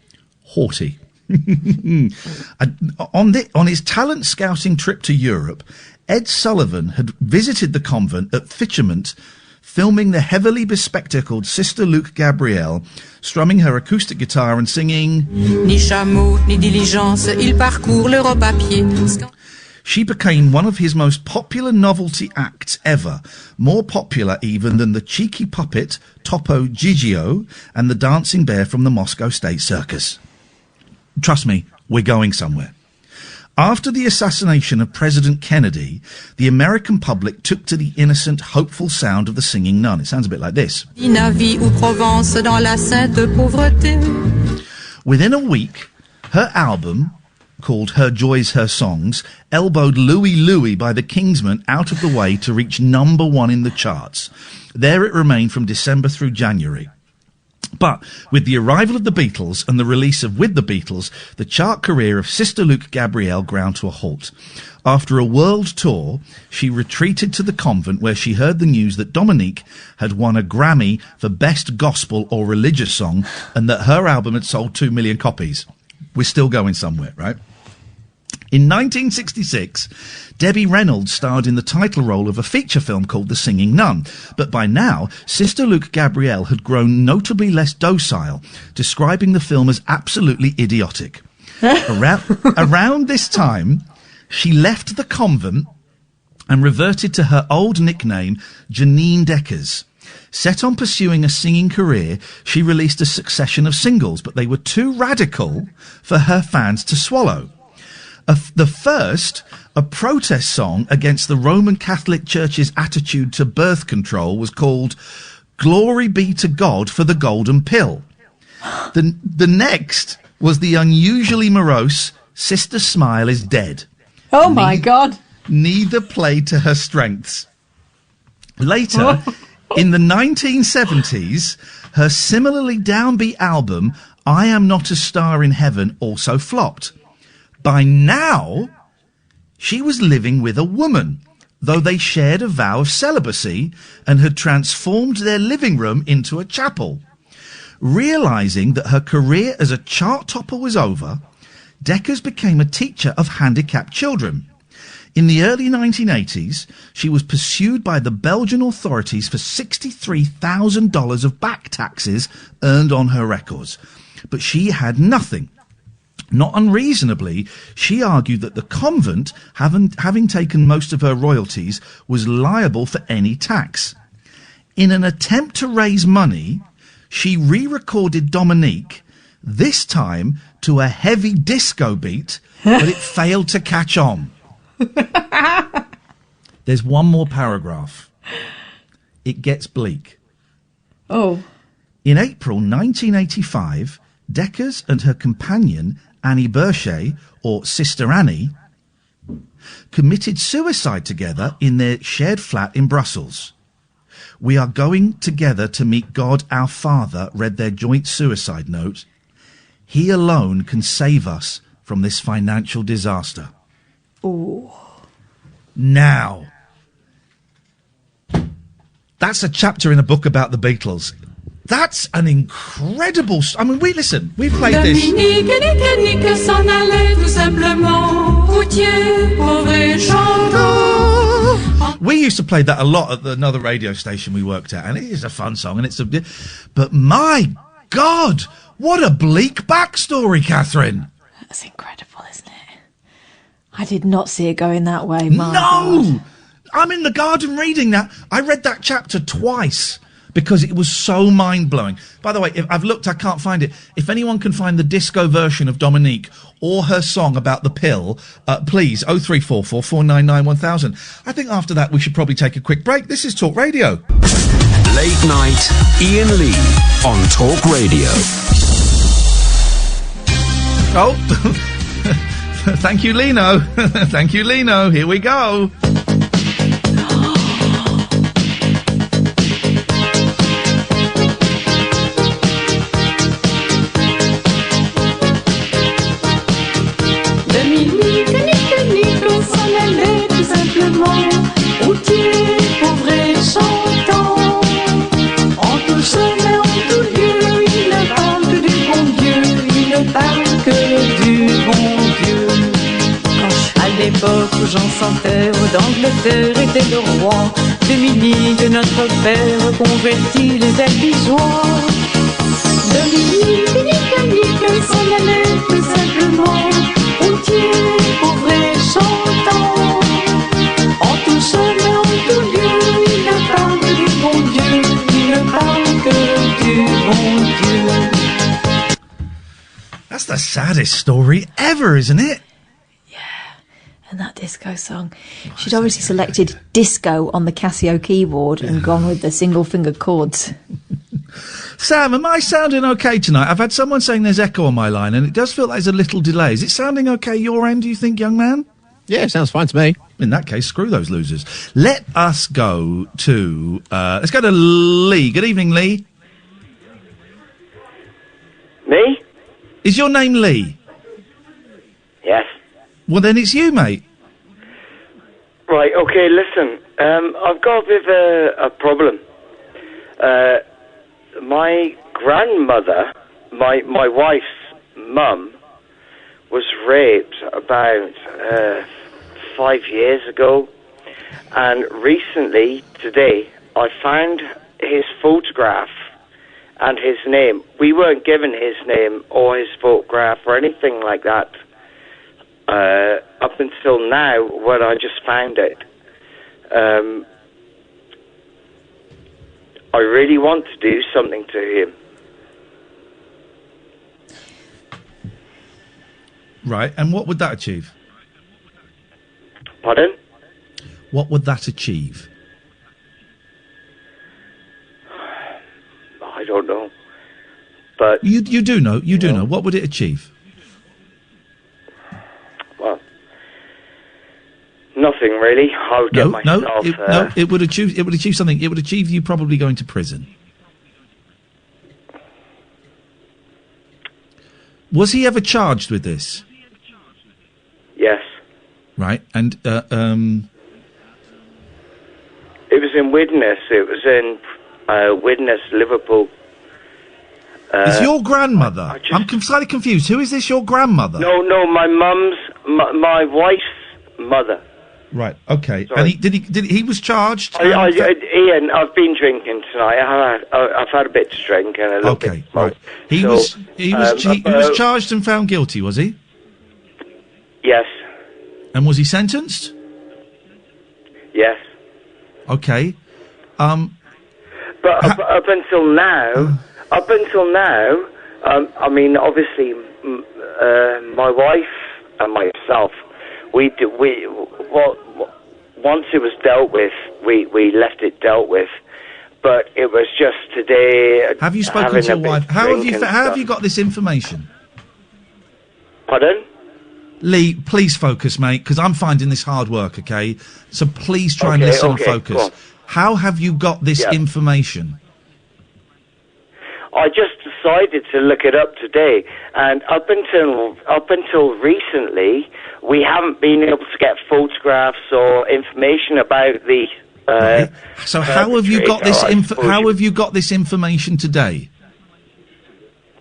On his talent scouting trip to Europe, Ed Sullivan had visited the convent at Fitchemont, filming the heavily bespectacled Sister Luc Gabriel, strumming her acoustic guitar and singing... Ni chameau, ni diligence, il parcourt l'Europe à pied. She became one of his most popular novelty acts ever, more popular even than the cheeky puppet Topo Gigio and the dancing bear from the Moscow State Circus. Trust me, we're going somewhere. After the assassination of President Kennedy, the American public took to the innocent, hopeful sound of the Singing Nun. It sounds a bit like this. Within a week, her album, called Her Joys, Her Songs, elbowed Louie Louie by the Kingsmen out of the way to reach number 1 in the charts. There it remained from December through January. But with the arrival of the Beatles and the release of With the Beatles, the chart career of Sister Luke Gabrielle ground to a halt. After a world tour, she retreated to the convent where she heard the news that Dominique had won a Grammy for Best Gospel or Religious Song and that her album had sold 2 million copies. We're still going somewhere, right? In 1966, Debbie Reynolds starred in the title role of a feature film called The Singing Nun, but by now, Sister Luke Gabrielle had grown notably less docile, describing the film as absolutely idiotic. Around this time, she left the convent and reverted to her old nickname, Janine Deckers. Set on pursuing a singing career, she released a succession of singles, but they were too radical for her fans to swallow. The first, a protest song against the Roman Catholic Church's attitude to birth control, was called Glory Be to God for the Golden Pill. The next was the unusually morose Sister Smile is Dead. Oh my God. Neither played to her strengths. Later, in the 1970s, her similarly downbeat album, I Am Not a Star in Heaven, also flopped. By now, she was living with a woman, though they shared a vow of celibacy and had transformed their living room into a chapel. Realising that her career as a chart topper was over, Deckers became a teacher of handicapped children. In the early 1980s, she was pursued by the Belgian authorities for $63,000 of back taxes earned on her records. But she had nothing. Not unreasonably, she argued that the convent, having taken most of her royalties, was liable for any tax. In an attempt to raise money, she re-recorded Dominique, this time to a heavy disco beat, but it failed to catch on. There's one more paragraph. It gets bleak. Oh. In April 1985, Deckers and her companion Annie Berchet, or Sister Annie, committed suicide together in their shared flat in Brussels. We are going together to meet God our Father, read their joint suicide note. He alone can save us from this financial disaster. Ooh. Now, that's a chapter in a book about the Beatles. That's an incredible... I mean, we played this. We used to play that a lot at another radio station we worked at, and it is a fun song, and but my God, what a bleak backstory, Catherine. That's incredible, isn't it? I did not see it going that way, my No! God. I'm in the garden reading that. I read that chapter twice. Because it was so mind-blowing. By the way, if I've looked, I can't find it. If anyone can find the disco version of Dominique or her song about the pill, please, 0344 499 1000. I think after that we should probably take a quick break. This is Talk Radio. Late night, Iain Lee on Talk Radio. Oh, thank you, Lino. Thank you, Lino. Here we go. L'époque où Jean sans terre d'Angleterre était le roi, Dominique de notre père convertit les Albigeois. Dominique, Nique, s'en allait tout simplement, routier, pauvre et chantant. En tout chemin, en tout lieu, il ne parle que du bon Dieu, il ne parle que du bon Dieu. That's the saddest story ever, isn't it? Yeah. And that disco song. She'd obviously selected disco on the Casio keyboard and gone with the single-fingered chords. Sam, am I sounding okay tonight? I've had someone saying there's echo on my line, and it does feel like there's a little delay. Is it sounding okay your end, do you think, young man? Yeah, it sounds fine to me. In that case, screw those losers. Let us go to... let's go to Lee. Good evening, Lee. Me? Is your name Lee? Yes. Well, then it's you, mate. Right, okay, listen. I've got a bit of a problem. My grandmother, my wife's mum, was raped about 5 years ago. And recently, today, I found his photograph and his name. We weren't given his name or his photograph or anything like that up until now when I just found it. I really want to do something to him. Right, and what would that achieve? Pardon? What would that achieve? I don't know. But you do know. You do know. What would it achieve? Well, nothing really. I would get myself. It would achieve. It would achieve something. It would achieve you probably going to prison. Was he ever charged with this? Yes. Right, and it was in Widnes. It was in Widnes, Liverpool. Is your grandmother? I'm slightly confused. Who is this? Your grandmother? No, my wife's mother. Right. Okay. Sorry. And he was charged. Iain, I've been drinking tonight. I've had a bit to drink and a little bit of smoke. Right. He was charged and found guilty, was he? Yes. And was he sentenced? Yes. Okay. But up until now, I mean, obviously, my wife and myself, once it was dealt with, we left it dealt with. But it was just today. Have you spoken to your wife? How have you got this information? Pardon? Lee, please focus, mate, because I'm finding this hard work, okay? So please try and listen and focus. How have you got this information? I just decided to look it up today, and up until recently, we haven't been able to get photographs or information about the. Right. So how have you got this? How have you got this information today?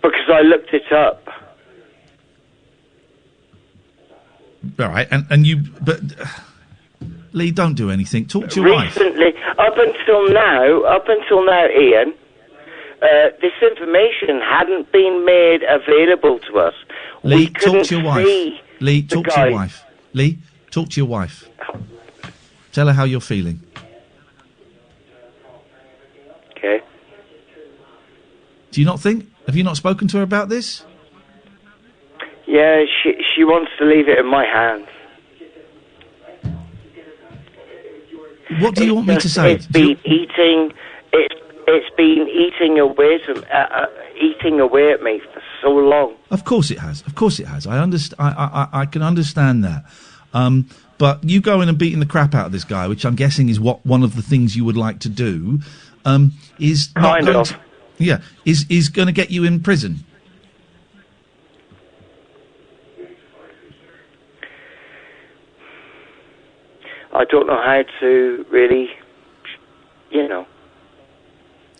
Because I looked it up. All right, but Lee, don't do anything. Talk to your wife. Recently, up until now, Iain, this information hadn't been made available to us. Lee, talk to your wife. Lee, talk to your wife. Lee, talk to your wife. Tell her how you're feeling. Okay. Do you not think? Have you not spoken to her about this? Yeah, she wants to leave it in my hands. What do you want me to say? It's been eating. It's been eating away at me for so long. Of course it has. Of course it has. I understand. I can understand that. But you going and beating the crap out of this guy, which I'm guessing is one of the things you would like to do, is not going to, yeah, is going to get you in prison. I don't know how to really,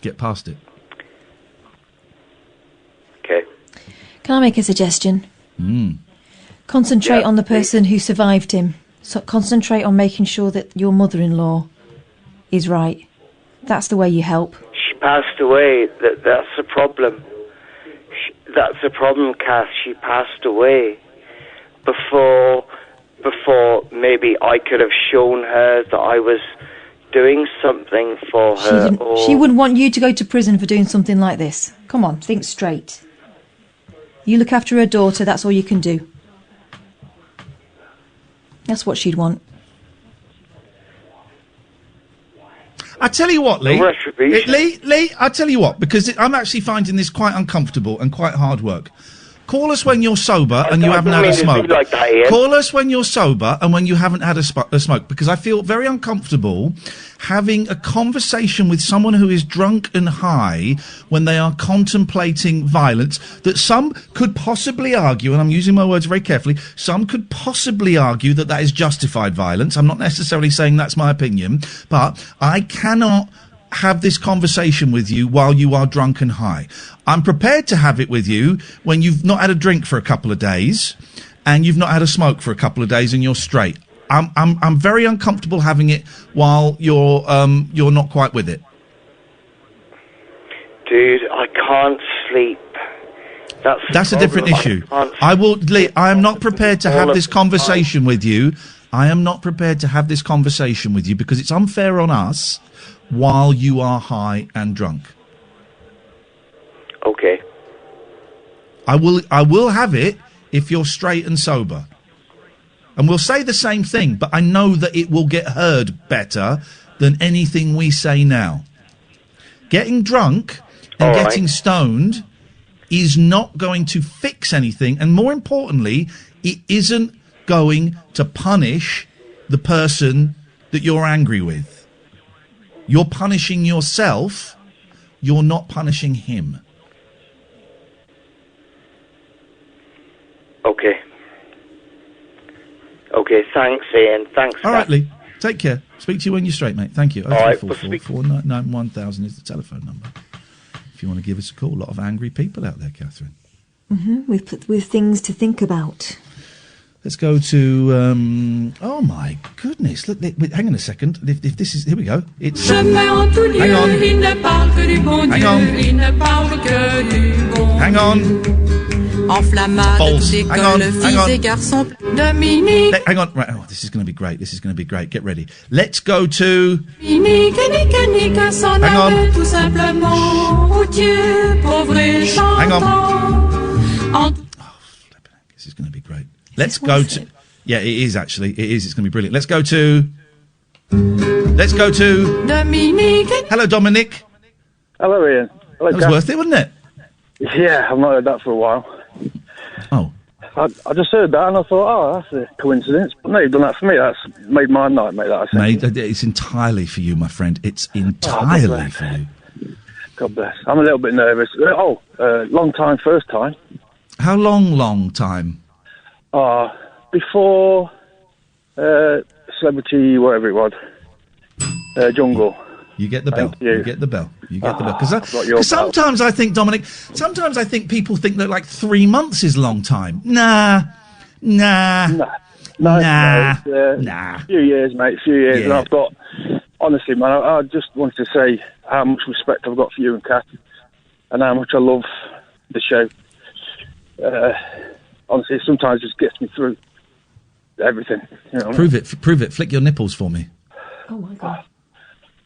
get past it. Okay. Can I make a suggestion? Concentrate on the person who survived him. So concentrate on making sure that your mother-in-law is right. That's the way you help. She passed away. That's a problem. That's a problem, Kath. She passed away before maybe I could have shown her that I was doing something for her. She wouldn't want you to go to prison for doing something like this. Come on, think straight. You look after her daughter, that's all you can do. That's what she'd want. I tell you what, Lee. Lee, I tell you what, because I'm actually finding this quite uncomfortable and quite hard work. Call us when you're sober and you haven't had a smoke. Like that, Iain. Call us when you're sober and when you haven't had a smoke, because I feel very uncomfortable having a conversation with someone who is drunk and high when they are contemplating violence that some could possibly argue, and I'm using my words very carefully, some could possibly argue that that is justified violence. I'm not necessarily saying that's my opinion, but I cannot have this conversation with you while you are drunk and high. I'm prepared to have it with you when you've not had a drink for a couple of days and you've not had a smoke for a couple of days and you're straight. I'm very uncomfortable having it while you're not quite with it. Dude, I can't sleep. That's a different issue. Lee, I am not prepared to have this conversation with you. I am not prepared to have this conversation with you because it's unfair on us while you are high and drunk. Okay. I will have it if you're straight and sober. And we'll say the same thing, but I know that it will get heard better than anything we say now. Getting drunk and getting stoned is not going to fix anything, and more importantly, it isn't going to punish the person that you're angry with. You're punishing yourself, you're not punishing him. Okay. Okay, thanks, Iain. Thanks. All right, Lee. Take care. Speak to you when you're straight, mate. Thank you. All right, 499 is the telephone number. If you want to give us a call. A lot of angry people out there, Catherine. With things to think about. Let's go to. Oh my goodness! Look, wait, hang on a second. If this is, here we go. It's. Hang on. Hang on. Balls. Hang on. Hang on. Right. Oh, this is going to be great. This is going to be great. Get ready. Let's go to. Hang on. Hang on. This is going to be great. Let's go to. Yeah, it is actually. It is. It's going to be brilliant. Let's go to. Dominique. Hello, Dominic. Hello, Iain. Hello, that was worth it, wasn't it? Yeah, I've not heard that for a while. Oh. I just heard that and I thought, oh, that's a coincidence. But no, you've done that for me. That's made my night, mate. That, I think. Mate, it's entirely for you, my friend. It's entirely for you. God bless. I'm a little bit nervous. Long time, first time. How long time? Before Celebrity, whatever it was, Jungle. You get the bell. You get the bell. You get the bell. Because your sometimes I think, Dominic, sometimes I think people think that like 3 months is a long time. Nah. A few years, mate, a few years. Yeah. And I've got, honestly, man, I just wanted to say how much respect I've got for you and Kath and how much I love the show. Honestly, sometimes it just gets me through everything. You know Prove it. Flick your nipples for me. Oh, my God.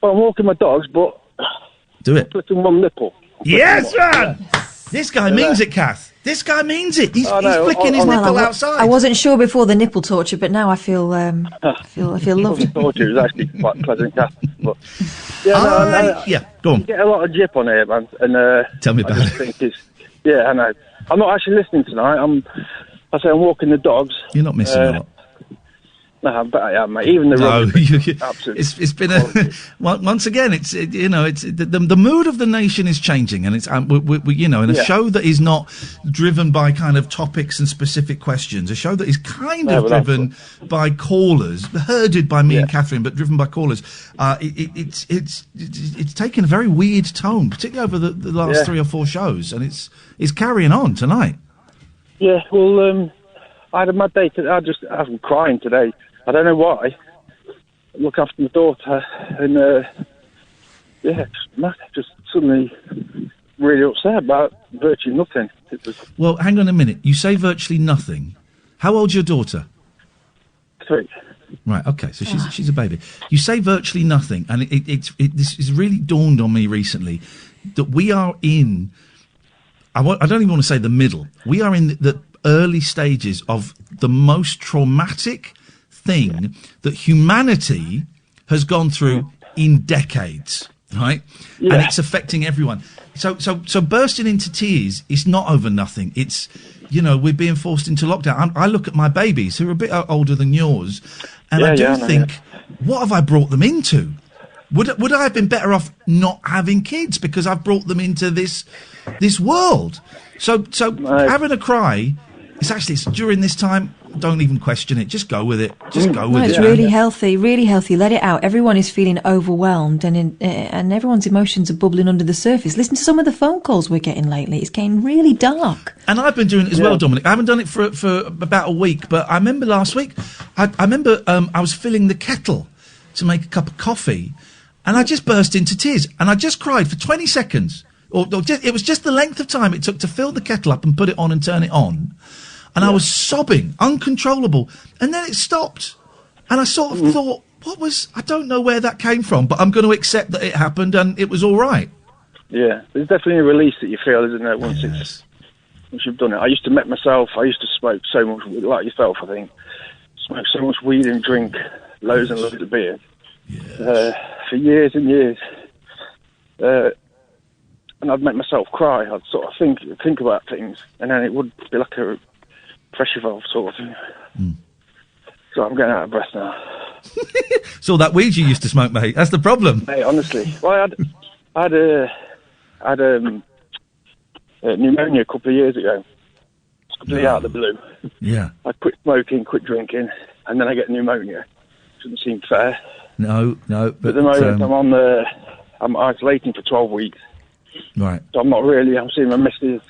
Well, I'm walking my dogs, but... Do it. Flicking one nipple. Yes, man! Yes. This guy means it, Kath. This guy means it. He's flicking his nipple outside. I wasn't sure before the nipple torture, but now I feel loved. The torture is actually quite pleasant, Kath. But, yeah, go on. You get a lot of jip on here, man. And, tell me about it. Yeah, I know. I'm not actually listening tonight. I'm walking the dogs. You're not missing a lot. No, I bet I am, mate. Even the absolutely. It's been once again. It's the mood of the nation is changing, and it's in a show that is not driven by kind of topics and specific questions. A show that is kind of driven by callers, herded by me and Catherine, but driven by callers. It's taken a very weird tone, particularly over the last 3 or 4 shows, and it's carrying on tonight. Yeah, well, I had a mad day today. I'm crying today. I don't know why. I look after my daughter, and just suddenly really upset about virtually nothing. Well, hang on a minute. You say virtually nothing. How old's your daughter? 3. Right. Okay. So she's a baby. You say virtually nothing, and this has really dawned on me recently that we are in. I don't even want to say the middle. We are in the early stages of the most traumatic thing that humanity has gone through in decades, right? Yeah. And it's affecting everyone. So bursting into tears is not over nothing. It's, we're being forced into lockdown. I look at my babies who are a bit older than yours, and I do think, what have I brought them into? Would I have been better off not having kids because I've brought them into this world? So having a cry, it's during this time. Don't even question it. Just go with it. Just go with it. It's really healthy. Really healthy. Let it out. Everyone is feeling overwhelmed, and everyone's emotions are bubbling under the surface. Listen to some of the phone calls we're getting lately. It's getting really dark. And I've been doing it as well, Dominic. I haven't done it for about a week, but I remember last week. I remember I was filling the kettle to make a cup of coffee, and I just burst into tears, and I just cried for 20 seconds. It was just the length of time it took to fill the kettle up and put it on and turn it on. And I was sobbing, uncontrollable. And then it stopped. And I sort of thought, I don't know where that came from, but I'm going to accept that it happened and it was all right. Yeah, there's definitely a release that you feel, isn't there, once you've done it. I used to smoke so much, like yourself, I think. Smoke so much weed and drink loads and loads of beer. For years and years. And I'd make myself cry. I'd sort of think about things, and then it would be like a pressure valve sort of thing. So I'm getting out of breath now. So that weed you used to smoke, mate, that's the problem. Mate, honestly. Well, I had pneumonia a couple of years ago. It's completely out of the blue. Yeah. I quit smoking, quit drinking, and then I get pneumonia. Doesn't seem fair. No. But at the moment, I'm isolating for 12 weeks. Right. So I'm seeing my missus,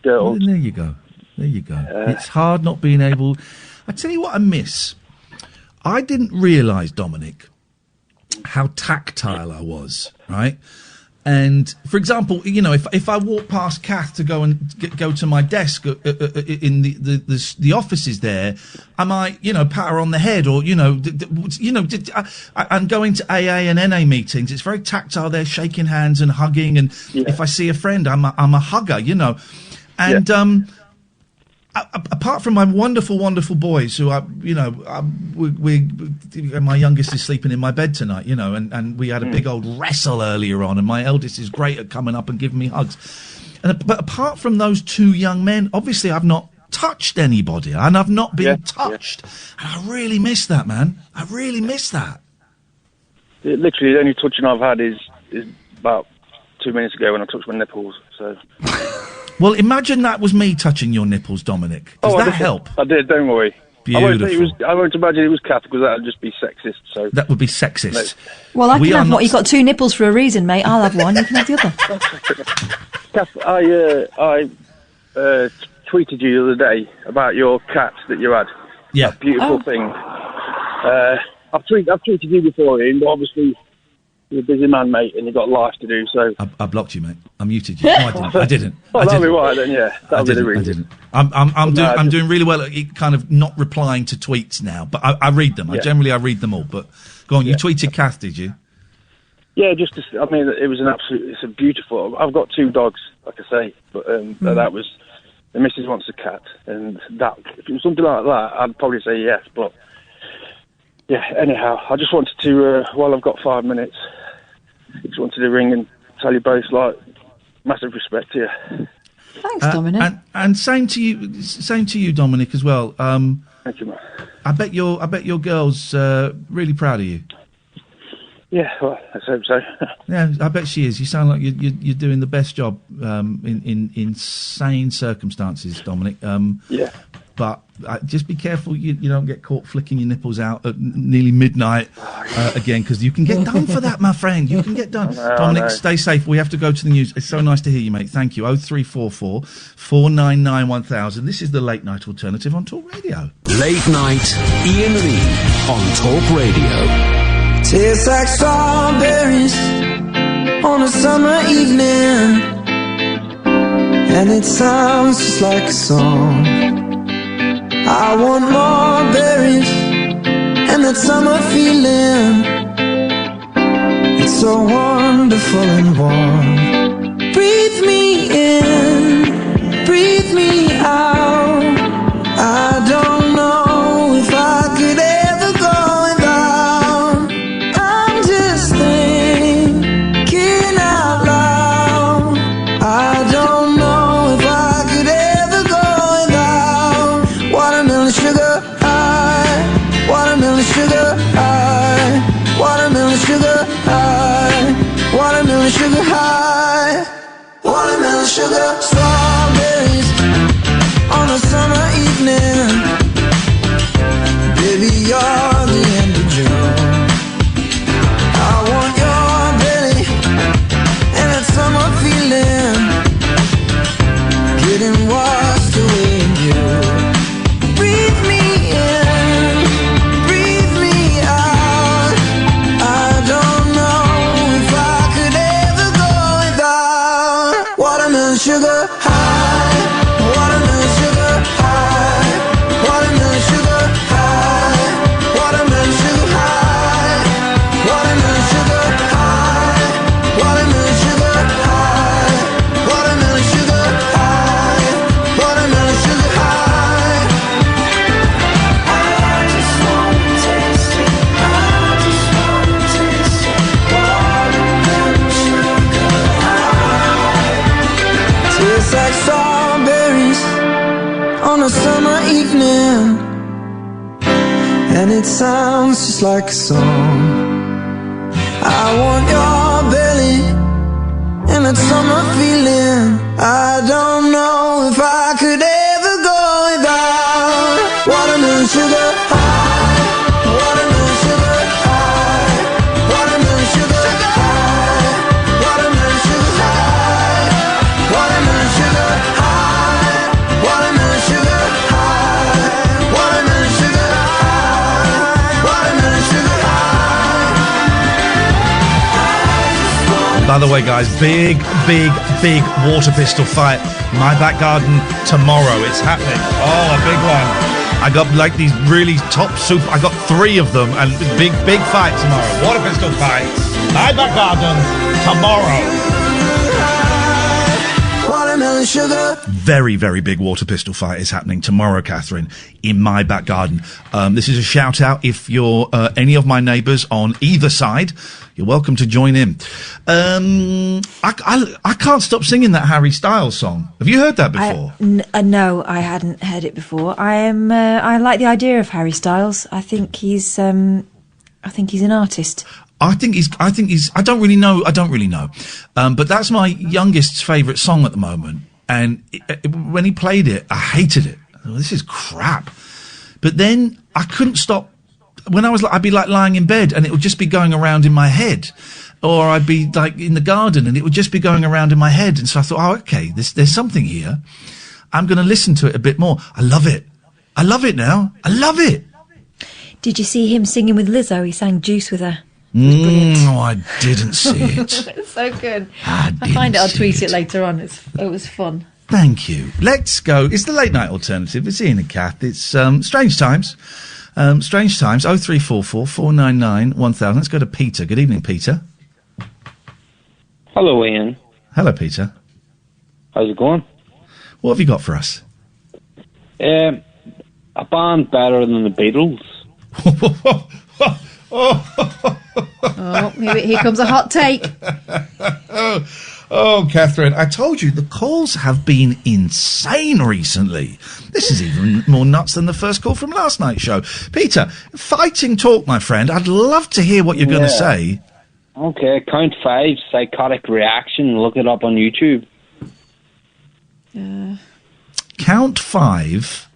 girls. Well, there you go. It's hard not being able... I tell you what I miss. I didn't realise, Dominic, how tactile I was, right? And, for example, if I walk past Kath to go to my desk in the offices there, I might, pat her on the head, or, I'm going to AA and NA meetings. It's very tactile there, shaking hands and hugging. And if I see a friend, I'm a hugger, And, apart from my wonderful, wonderful boys who my youngest is sleeping in my bed tonight, and we had a big old wrestle earlier on, and my eldest is great at coming up and giving me hugs. But apart from those two young men, obviously I've not touched anybody, and I've not been touched. And I really miss that, man. I really miss that. Literally, the only touching I've had is about 2 minutes ago when I touched my nipples, so... Well, imagine that was me touching your nipples, Dominic. Does that help? I did, don't worry. Beautiful. I won't imagine it was Kath, because that would just be sexist. So that would be sexist. Well, I can have what? You've got two nipples for a reason, mate. I'll have one, you can have the other. Kath, I tweeted you the other day about your cat that you had. Yeah. That beautiful thing. I've tweeted you before, Ian, but obviously... You're a busy man, mate, and you've got life to do, so... I blocked you, mate. I muted you. No, I didn't. Well, that'll be right, then, yeah. That'll be the reason. I didn't. I'm doing really well at kind of not replying to tweets now, but I read them. Yeah. I read them all, but... Go on, you tweeted Kath, did you? Yeah, it was it's a beautiful... I've got two dogs, like I say, but that was... The missus wants a cat, and that... If it was something like that, I'd probably say yes, but... Yeah, anyhow, I just wanted to, while I've got 5 minutes, just wanted to ring and tell you both, massive respect to you. Thanks, Dominic. And same to you, Dominic, as well. Thank you, man. I bet your girl's really proud of you. Yeah, well, let's hope so. Yeah, I bet she is. You sound like you're doing the best job in insane circumstances, Dominic. Yeah. But just be careful you don't get caught flicking your nipples out at nearly midnight again, because you can get done for that, my friend. You can get done. Dominic, stay safe. We have to go to the news. It's so nice to hear you, mate. Thank you. 0344 499 1000. This is the Late Night Alternative on Talk Radio. Late Night Iain Lee on Talk Radio. Tastes like strawberries on a summer evening, and it sounds just like a song. I want more berries and that summer feeling. It's so wonderful and warm. Breathe me in, breathe me out. I don't know if I could ever sugar, strawberries on a summer evening. Baby, you're the end of June. I want your belly and that summer feeling, getting washed away in you. Breathe me in, breathe me out. I don't know if I could ever go without watermelon sugar high, watermelon sugar high, watermelon sugar high, watermelon sugar high, watermelon sugar high, watermelon sugar high, watermelon sugar high, watermelon sugar high. I just wanna taste it, I just wanna taste it, watermelon sugar high. Tastes like strawberries on a summer evening, and it sounds just like a song. I want your belly and that summer feeling. I don't know if I could ever go without watermelon sugar high, watermelon sugar high, watermelon sugar high, watermelon sugar high, watermelon sugar high, watermelon sugar high, watermelon sugar high, watermelon sugar high. By the way, guys, big water pistol fight. My back garden tomorrow. It's happening. Oh, a big one. I got like these really top super. I got 3 of them, and big fight tomorrow. Water pistol fight. My back garden tomorrow. Watermelon sugar. Very big water pistol fight is happening tomorrow, Catherine, in my back garden. This is a shout out. If you're any of my neighbours on either side, you're welcome to join in. I can't stop singing that Harry Styles song. Have you heard that before? No, I hadn't heard it before. I like the idea of Harry Styles. I think he's an artist. I think he's. I don't really know. But that's my youngest's favourite song at the moment. And when he played it, I hated it. Oh, this is crap. But then I couldn't stop. When I'd be like lying in bed, and it would just be going around in my head, or I'd be like in the garden, and it would just be going around in my head. And so I thought, oh, okay, there's something here. I'm going to listen to it a bit more. I love it. I love it now. I love it. Did you see him singing with Lizzo? He sang Juice with her. No, I didn't see it. It's so good. I find it. I'll tweet it later on. It was fun. Thank you. Let's go. It's the late night alternative. It's Iain and Kath. It's Strange Times. Strange Times. 0344 499 1000. Let's go to Peter. Good evening, Peter. Hello, Iain. Hello, Peter. How's it going? What have you got for us? A band better than the Beatles. Oh, here comes a hot take. Oh, Catherine, I told you the calls have been insane recently. This is even more nuts than the first call from last night's show. Peter, fighting talk, my friend. I'd love to hear what you're going to say. Okay, count 5, psychotic reaction. Look it up on YouTube. Count 5,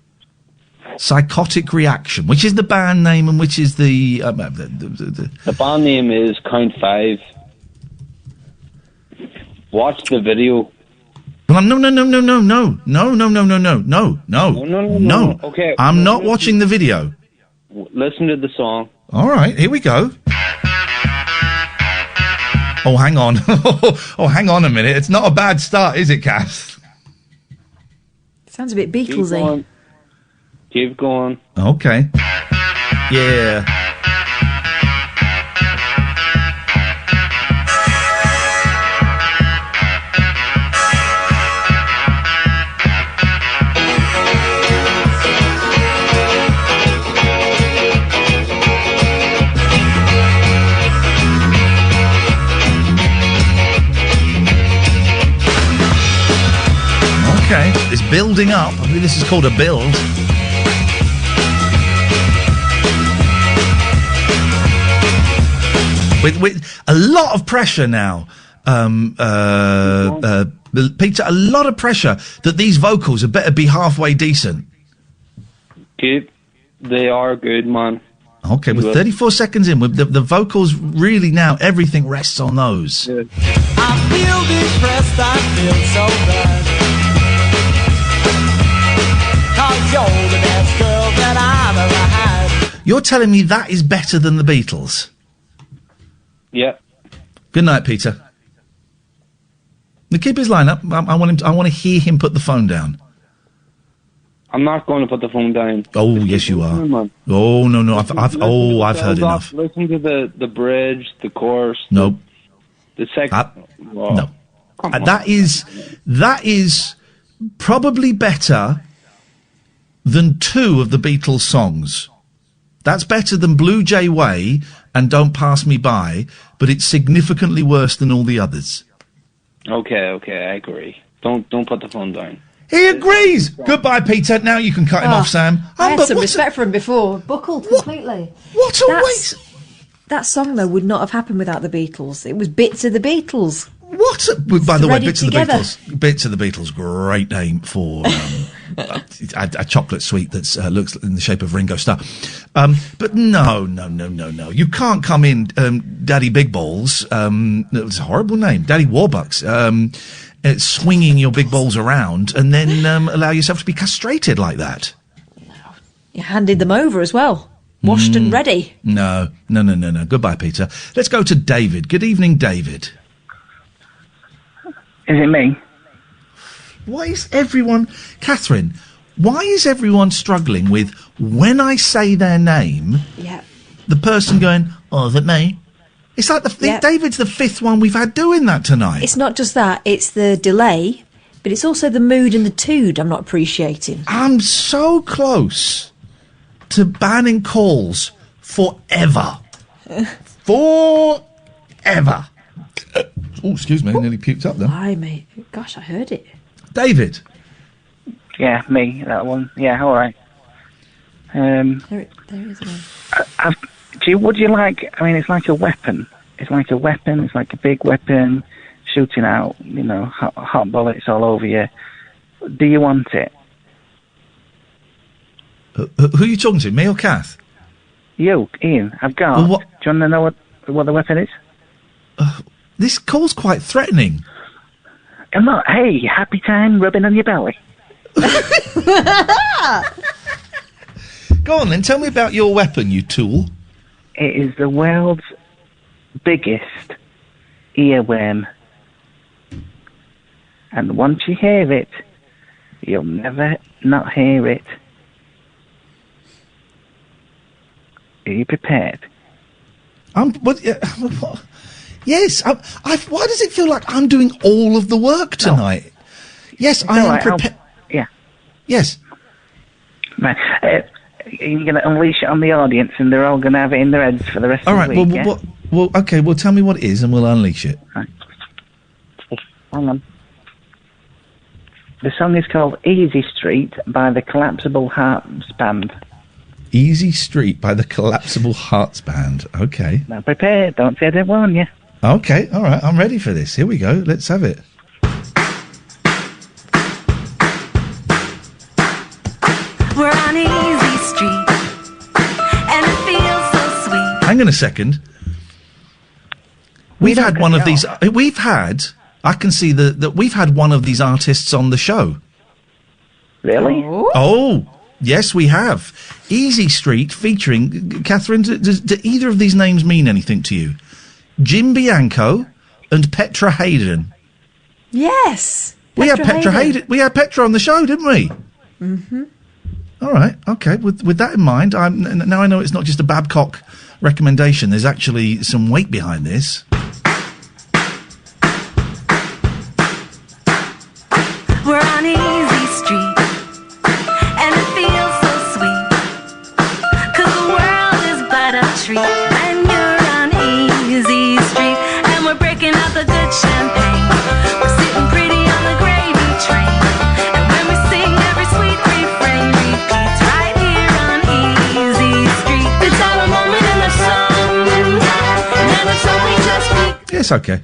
psychotic reaction. Which is the band name and which is the... The band name is Count 5. Watch the video. No. Okay. I'm not watching the video. Listen to the song. All right, here we go. Oh, hang on. Hang on a minute. It's not a bad start, is it, Kath? Sounds a bit Beatlesy. Keep going. Okay. Yeah. Okay, it's building up. I mean, this is called a build. With a lot of pressure now, Peter, a lot of pressure that these vocals had better be halfway decent. Good. They are good, man. Okay, with 34 seconds in, with the vocals really now, everything rests on those. I feel depressed, I feel so bad. 'Cause you're the best girl that I've ever had. You're telling me that is better than the Beatles? Yeah. Good night, Peter. Now keep his line up. I want to hear him put the phone down. I'm not going to put the phone down. Oh, yes, you are. Oh, no. I've heard enough. Listen to the bridge, the chorus. No. The second. No. That is probably better than 2 of the Beatles songs. That's better than Blue Jay Way and Don't Pass Me By, but it's significantly worse than all the others. Okay, I agree. Don't put the phone down. He agrees! Goodbye, Peter. Now you can cut him off, Sam. I had some respect for him before. Buckled completely. What a waste! That song, though, would not have happened without the Beatles. It was bits of the Beatles. By the way, Bits together. of the Beatles. Bits of the Beatles, great name for a chocolate sweet that looks in the shape of Ringo Starr. But no. You can't come in, Daddy Big Balls. It's a horrible name. Daddy Warbucks. Swinging your big balls around and then allow yourself to be castrated like that. You handed them over as well. Washed and ready. No. Goodbye, Peter. Let's go to David. Good evening, David. Is it me? Why is everyone... Catherine, why is everyone struggling with, when I say their name, the person going, oh, is it me? It's like David's the 5th one we've had doing that tonight. It's not just that, it's the delay, but it's also the mood and the tood I'm not appreciating. I'm so close to banning calls forever. Forever. Oh, excuse me, I nearly puked up then. Why, mate? Gosh, I heard it. David. Yeah, me, that one. Yeah, all right. There is one. Would you like, I mean, it's like a weapon. It's like a big weapon shooting out, hot bullets all over you. Do you want it? Who are you talking to, me or Kath? You, Ian, I've got. Well, do you want to know what the weapon is? This call's quite threatening. I'm not. Hey, happy time rubbing on your belly. Go on then, tell me about your weapon, you tool. It is the world's biggest earworm. And once you hear it, you'll never not hear it. Are you prepared? Yes. Why does it feel like I'm doing all of the work tonight? No. Yes, I am prepared. Yeah. Yes. Right. You're going to unleash it on the audience, and they're all going to have it in their heads for the rest of the week. Well, okay. Well, tell me what it is, and we'll unleash it. Right. Hang on. The song is called "Easy Street" by the Collapsible Hearts Band. Easy Street by the Collapsible Hearts Band. Okay. Now prepare. Don't say I didn't warn you. Okay. All right. I'm ready for this. Here we go. Let's have it. We're on Easy Street, and it feels so sweet. Hang on a second. We've had one of these. I can see that we've had one of these artists on the show. Really? Oh, yes, we have. Easy Street featuring Catherine. Do either of these names mean anything to you? Jim Bianco and Petra Hayden. Yes. We had Petra Hayden. We had Petra on the show, didn't we? Mm-hmm. All right. Okay. With that in mind, now I know it's not just a Babcock recommendation. There's actually some weight behind this. We're on Easy Street, and it feels so sweet, 'cause the world is but a treat when you're on Easy Street, and we're breaking out the good champagne. We're sitting pretty on the gravy train, and when we sing, every sweet refrain repeats right here on Easy Street. It's our moment in the sun, and it's only just Yes, okay.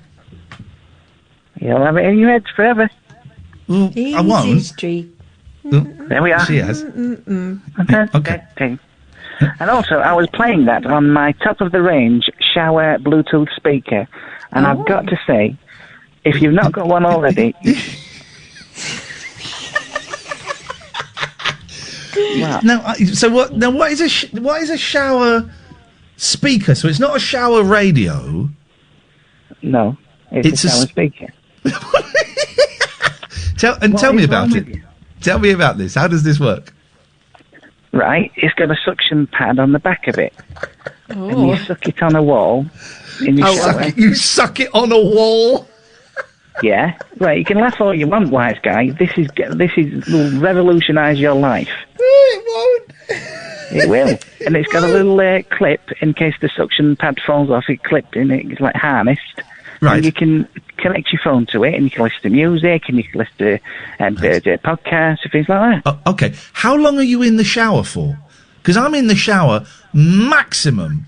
You'll have it in your head forever. Well, I won't. Street. There we are. She has. Okay. And also, I was playing that on my top-of-the-range shower Bluetooth speaker, and I've got to say, if you've not got one already... Wow. Now, so what? Now, what is a shower speaker? So it's not a shower radio. No, it's a shower speaker. Tell me about it. Tell me about this. How does this work? Right, it's got a suction pad on the back of it, and you suck it on a wall. In your shower. You suck it on a wall. Yeah, right. You can laugh all you want, wise guy. This will revolutionise your life. It won't. It will, and it's got a little clip in case the suction pad falls off. It clipped in it. It's like harnessed. Right. And you can connect your phone to it, and you can listen to music, and you can listen to podcasts and things like that. Okay. How long are you in the shower for? Because I'm in the shower maximum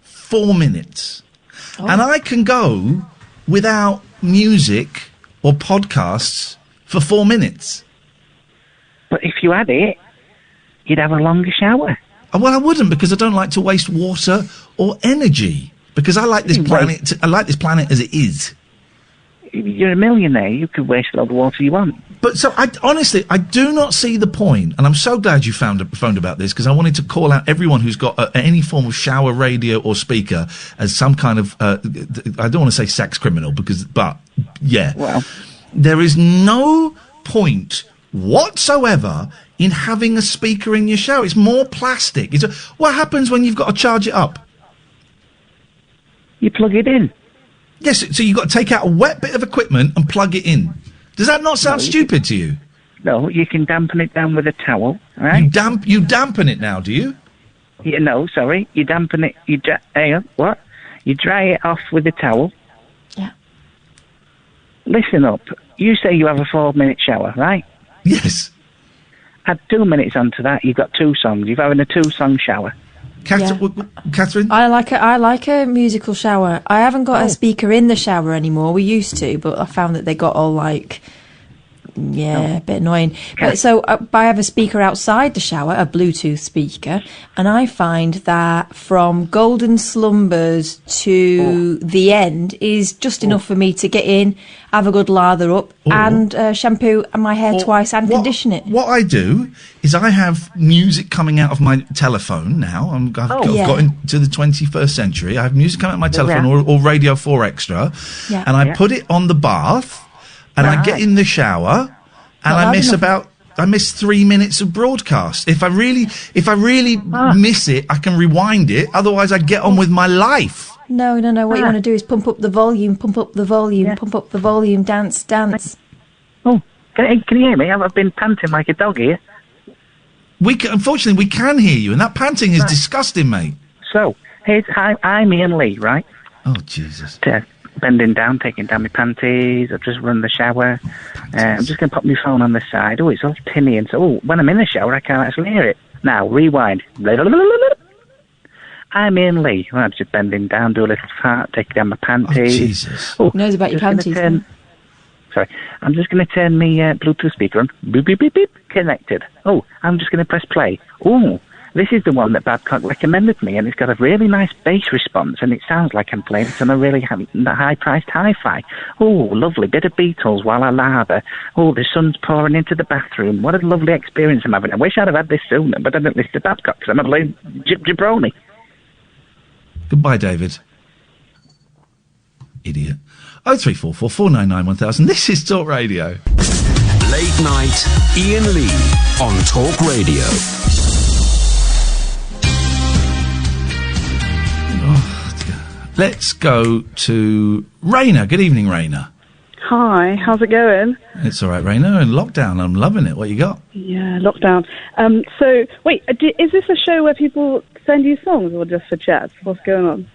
4 minutes, and I can go without music or podcasts for 4 minutes. But if you had it, you'd have a longer shower. Well, I wouldn't, because I don't like to waste water or energy. Because I like this planet. I like this planet as it is. You're a millionaire. You could waste all the water you want. But so, honestly, I do not see the point, and I'm so glad you phoned about this, because I wanted to call out everyone who's got any form of shower radio or speaker as some kind of, I don't want to say sex criminal, but yeah. Well, there is no point whatsoever in having a speaker in your shower. It's more plastic. What happens when you've got to charge it up? You plug it in. Yes, so you've got to take out a wet bit of equipment and plug it in. Does that not sound stupid to you? No, you can dampen it down with a towel, right? You dampen it now, do you? Yeah, no, sorry. You dampen it. What? You dry it off with a towel. Yeah. Listen up. You say you have a 4-minute shower, right? Yes. Add 2 minutes onto that, you've got 2 songs. You're having a 2-song shower. Catherine? I like a musical shower. I haven't got a speaker in the shower anymore. We used to, but I found that they got all a bit annoying. But so I have a speaker outside the shower, a Bluetooth speaker, and I find that from golden slumbers to the end is just enough for me to get in, have a good lather up, and shampoo my hair twice and condition it. What I do is I have music coming out of my telephone now. I've got into the 21st century. I have music coming out of my telephone or Radio 4 Extra, and I put it on the bath. And I get in the shower, and I miss 3 minutes of broadcast. If I really miss it, I can rewind it. Otherwise, I get on with my life. No. What you want to do is pump up the volume, pump up the volume, dance. Oh, can you hear me? I've been panting like a dog here. Unfortunately, we can hear you, and that panting is disgusting, mate. So, I'm Iain Lee, right? Oh, Jesus. Bending down, taking down my panties. I've just run the shower. I'm just going to pop my phone on the side. Oh, it's all tinny. And so, when I'm in the shower, I can't actually hear it. Now, rewind. I'm Iain Lee. I'm just bending down, do a little fart, taking down my panties. Oh, Jesus. Who knows about your panties? Sorry. I'm just going to turn my Bluetooth speaker on. Beep, beep, beep, beep. Connected. Oh, I'm just going to press play. Oh, this is the one that Babcock recommended me, and it's got a really nice bass response, and it sounds like I'm playing it on a really high-priced hi-fi. Oh, lovely bit of Beatles while I lather. Oh, the sun's pouring into the bathroom. What a lovely experience I'm having. I wish I'd have had this sooner, but I didn't listen to Babcock because I'm a bloody jabroni. Goodbye, David. Idiot. 0344 499 1000. This is Talk Radio. Late night, Iain Lee on Talk Radio. Let's go to Raina. Good evening, Raina. Hi, how's it going? It's all right, Raina. In lockdown, I'm loving it. What you got? Yeah, lockdown. So, wait, is this a show where people send you songs or just for chats? What's going on?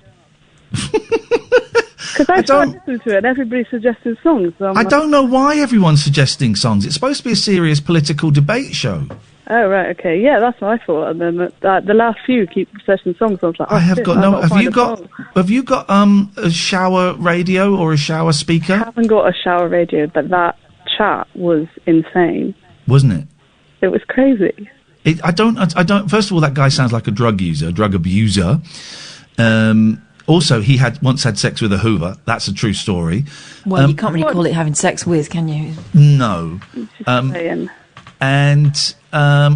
Because I started listening to it and everybody's suggesting songs. So I don't know why everyone's suggesting songs. It's supposed to be a serious political debate show. Oh, right, okay. Yeah, that's what I thought. And then the last few keep session songs. I was like, I have shit, got I've no. got to Have find you a got? song. Have you got a shower radio or a shower speaker? I haven't got a shower radio, but that chat was insane. Wasn't it? It was crazy. I don't. First of all, that guy sounds like a drug user, drug abuser. Also, he once had sex with a Hoover. That's a true story. Well, you can't really call it having sex with, can you? No. Saying. And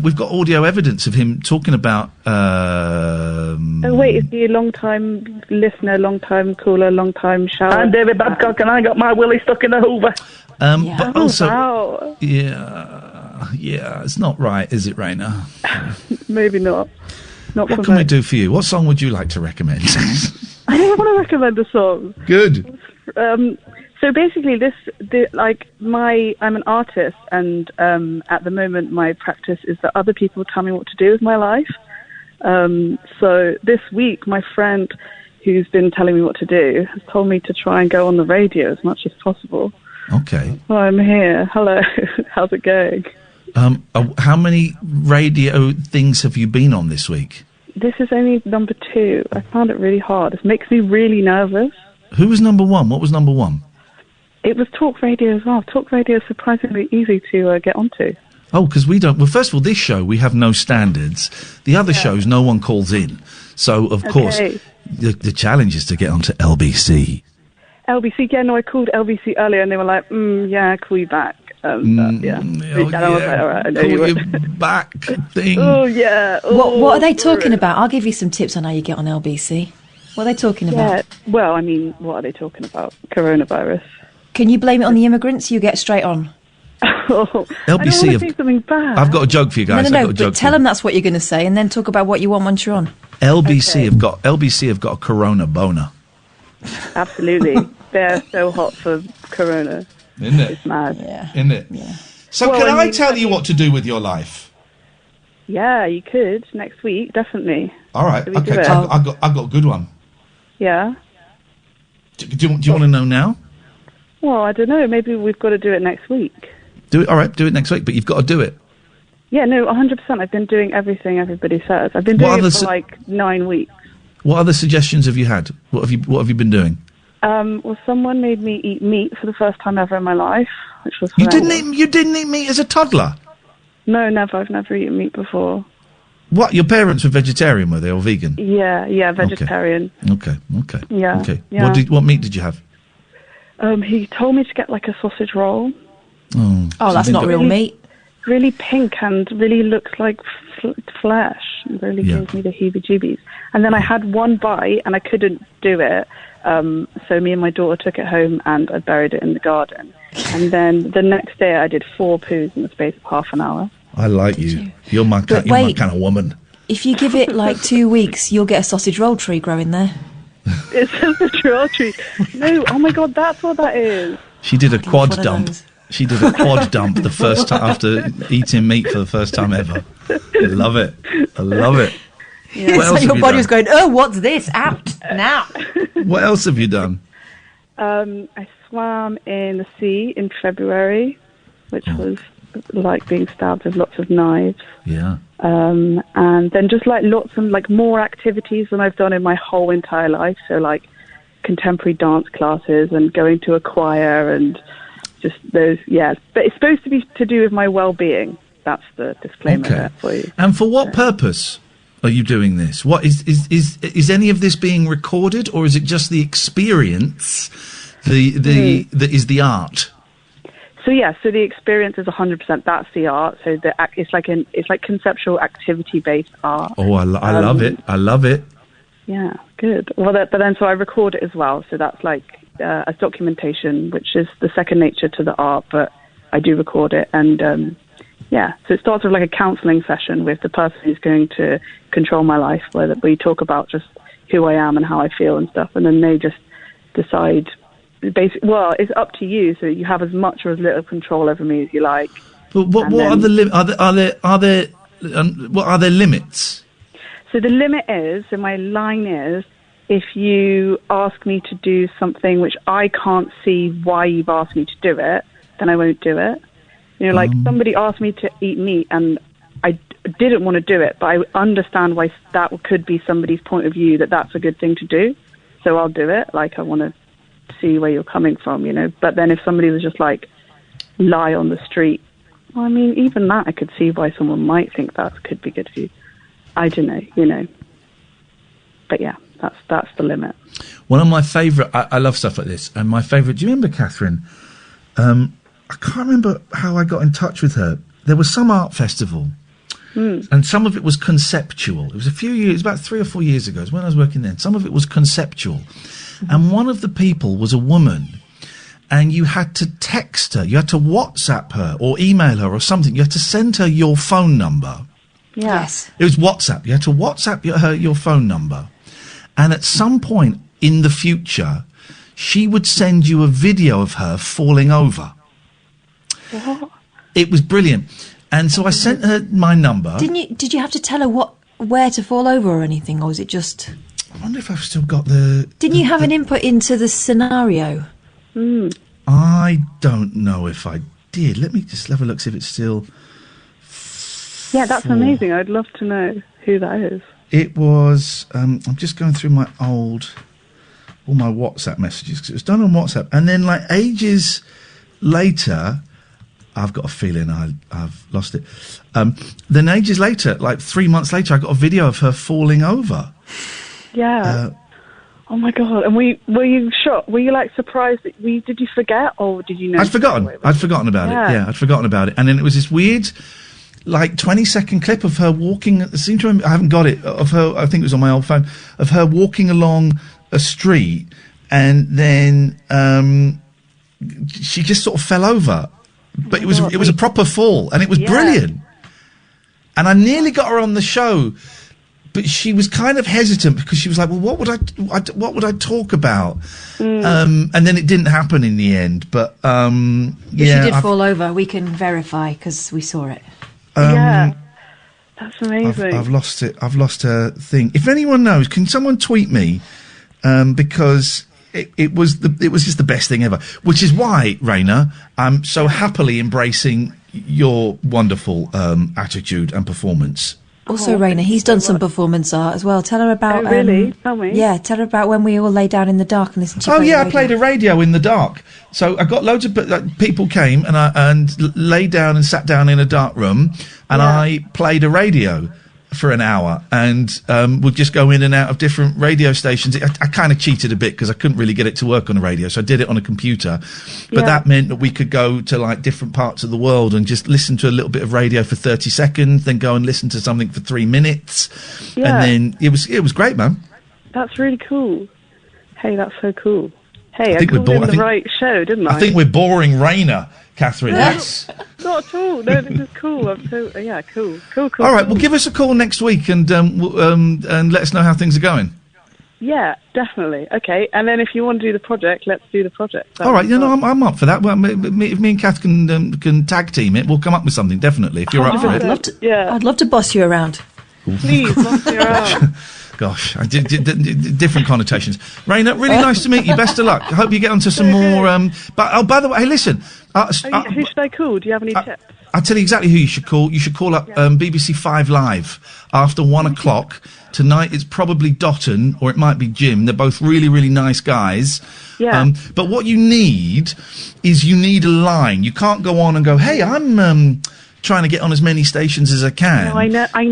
we've got audio evidence of him talking about. Oh wait, is he a long-time listener, long-time caller, long-time shower? I'm David Babcock, and I got my willy stuck in a Hoover. But also, wow. yeah, it's not right, is it, Raina? Maybe not. Not What for can me. we do for you? What song would you like to recommend? I don't want to recommend a song. Good. So basically, I'm an artist, and at the moment, my practice is that other people tell me what to do with my life. So this week, my friend, who's been telling me what to do, has told me to try and go on the radio as much as possible. Okay. Well, I'm here. Hello. How's it going? How many radio things have you been on this week? This is only number 2. I found it really hard. It makes me really nervous. Who was number 1? What was number 1? It was talk radio as well. Talk radio is surprisingly easy to get onto. Oh, because we don't. Well, first of all, this show we have no standards. The other shows, no one calls in. So of course, the challenge is to get onto LBC. LBC, yeah, no, I called LBC earlier and they were like, yeah, call you back. Yeah. And I was like, all right, I know Call you you would. back thing. Oh, yeah. What are they talking about? I'll give you some tips on how you get on LBC. What are they talking about? Yeah, well, I mean, what are they talking about? Coronavirus. Can you blame it on the immigrants? You get straight on. LBC, I don't want to say something bad. I've got a joke for you guys. No, but tell them that's what you're going to say and then talk about what you want once you're on. LBC have got a Corona boner. Absolutely. They're so hot for Corona. Isn't it? It's mad. Yeah. Isn't it? Yeah. So Well, can I I mean, tell you what to do with your life? Yeah, you could next week, definitely. All right. Should we do Okay. it? I've got a good one. Yeah. Do you want to know now? Well, I don't know. Maybe we've got to do it next week. Do it. All right. Do it next week. But you've got to do it. Yeah, no, 100%. I've been doing everything everybody says. I've been doing it for like 9 weeks. What other suggestions have you had? What have you been doing? Well, someone made me eat meat for the first time ever in my life, which was You horrendous. didn't eat meat as a toddler? No, never. I've never eaten meat before. What? Your parents were vegetarian, were they, or vegan? Yeah, vegetarian. Okay. Yeah. Okay. Yeah. What meat did you have? He told me to get like a sausage roll. Oh, that's not real meat. Really pink and really looks like flesh. It really gives me the heebie-jeebies. And then I had one bite and I couldn't do it. So me and my daughter took it home and I buried it in the garden. And then the next day I did 4 poos in the space of half an hour. I like you. You're my kind of woman. If you give it like 2 weeks, you'll get a sausage roll tree growing there. It's just a trail tree. No, oh my God, that's what that is. She did a quad dump. She did a quad dump the first time after eating meat for the first time ever. I love it. Yeah. What So else your have you body done? was going, oh, what's this? Out now. What else have you done? I swam in the sea in February, which was like being stabbed with lots of knives. Yeah. And then just like lots and like more activities than I've done in my whole entire life. So like contemporary dance classes and going to a choir and just those, yeah. But it's supposed to be to do with my well-being. That's the disclaimer there for you. And for what purpose are you doing this? What is any of this being recorded, or is it just the experience? That is the art. So the experience is 100%. That's the art. So it's like conceptual activity-based art. Oh, I love it. I love it. Yeah, good. Well, but then so I record it as well. So that's like a documentation, which is the second nature to the art. But I do record it, and so it starts with like a counselling session with the person who's going to control my life, where we talk about just who I am and how I feel and stuff, and then they just decide. Well, it's up to you, so you have as much or as little control over me as you like. But what are there limits? So the limit is, so my line is, if you ask me to do something which I can't see why you've asked me to do it, then I won't do it. You know, like somebody asked me to eat meat and I didn't want to do it, but I understand why that could be somebody's point of view, that's a good thing to do. So I'll do it. Like, I want to see where you're coming from, you know. But then if somebody was just like, lie on the street, well, I mean, even that I could see why someone might think that could be good for you. I don't know, you know. But yeah, that's the limit. One of my favourite, I love stuff like this, and my favourite, do you remember, Catherine? I can't remember how I got in touch with her. There was some art festival, and some of it was conceptual. It was a few years, about 3 or 4 years ago, it was when I was working there. Some of it was conceptual. And one of the people was a woman, and you had to text her, you had to WhatsApp her or email her or something. You had to send her your phone number. Yes. It was WhatsApp. You had to WhatsApp her your phone number. And at some point in the future, she would send you a video of her falling over. What? It was brilliant. And so I sent her my number. Did you have to tell her where to fall over or anything, or was it just... I wonder if I've still got the... Didn't you have an input into the scenario? I don't know if I did. Let me just have a look, see if it's still... Yeah, that's amazing. I'd love to know who that is. It was... I'm just going through all my WhatsApp messages, because it was done on WhatsApp. And then, like, ages later... I've got a feeling I've lost it. Then ages later, like 3 months later, I got a video of her falling over. Yeah. Oh my God! And were you shocked? Were you like surprised that did you forget, or did you know? I'd forgotten about it. Yeah, I'd forgotten about it. And then it was this weird, like 20-second clip of her walking. I seem to remember, I haven't got it, of her. I think it was on my old phone, of her walking along a street, and then she just sort of fell over. But it was a proper fall, and it was brilliant. And I nearly got her on the show, but she was kind of hesitant because she was like, "Well, what would I talk about?" And then it didn't happen in the end. But She did fall over. We can verify because we saw it. Yeah, that's amazing. I've lost it. I've lost her thing. If anyone knows, can someone tweet me? Because. It was just the best thing ever, which is why, Raina, I'm so happily embracing your wonderful attitude and performance. Also, Raina, he's done some performance art as well. Tell her about... Oh, really? Tell me. Yeah, tell her about when we all lay down in the dark and listened to you play I played a radio in the dark. So I got loads of people came and laid down and sat down in a dark room, and I played a radio for an hour, and would just go in and out of different radio stations. I kind of cheated a bit because I couldn't really get it to work on a radio, so I did it on a computer. But that meant that we could go to like different parts of the world and just listen to a little bit of radio for 30 seconds, then go and listen to something for 3 minutes, and then it was great, man. That's really cool. Hey, that's so cool. Hey, I called in the right show, didn't I? I think we're boring Raina, Catherine. Yes. Not at all. No, this is cool. Cool. All right, well, give us a call next week and let us know how things are going. Yeah, definitely. Okay, and then if you want to do the project, let's do the project. All right, I'm up for that. Well, if me and Kath can tag team it, we'll come up with something, definitely, if you're up for it. I'd love to boss you around. Please, boss me around. Gosh, different connotations. Raina, really nice to meet you. Best of luck. I hope you get onto some more... by the way, hey, listen... who should I call? Do you have any tips? I'll tell you exactly who you should call. You should call up BBC 5 Live after 1 o'clock. Tonight it's probably Dotton, or it might be Jim. They're both really, really nice guys. Yeah. But what you need is a line. You can't go on and go, hey, I'm... trying to get on as many stations as I can. No, I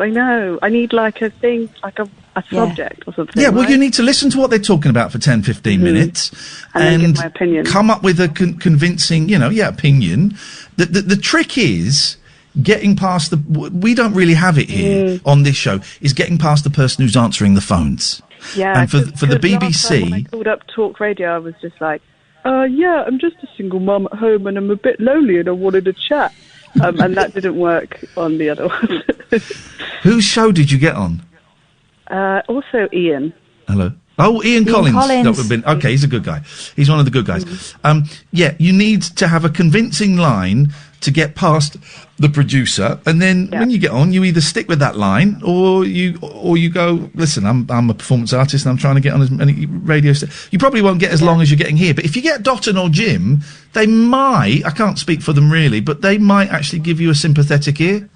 know. I need like a thing, like a subject or something. Yeah, well, right? you need to listen to what they're talking about for 10, 15 minutes. And give my opinion. Come up with a convincing, opinion. The trick is getting past we don't really have it here on this show, is getting past the person who's answering the phones. Yeah. And for the BBC... When I called up Talk Radio, I was just like, I'm just a single mum at home and I'm a bit lonely and I wanted to chat. And that didn't work on the other one. Whose show did you get on? Also Iain. Hello. Oh, Iain Collins. That would have been, okay, he's a good guy. He's one of the good guys. You need to have a convincing line to get past the producer, and then when you get on, you either stick with that line or you go, listen, I'm a performance artist and I'm trying to get on as many radio stations. You probably won't get as long as you're getting here, but if you get Dotton or Jim, they might, I can't speak for them really, but they might actually give you a sympathetic ear.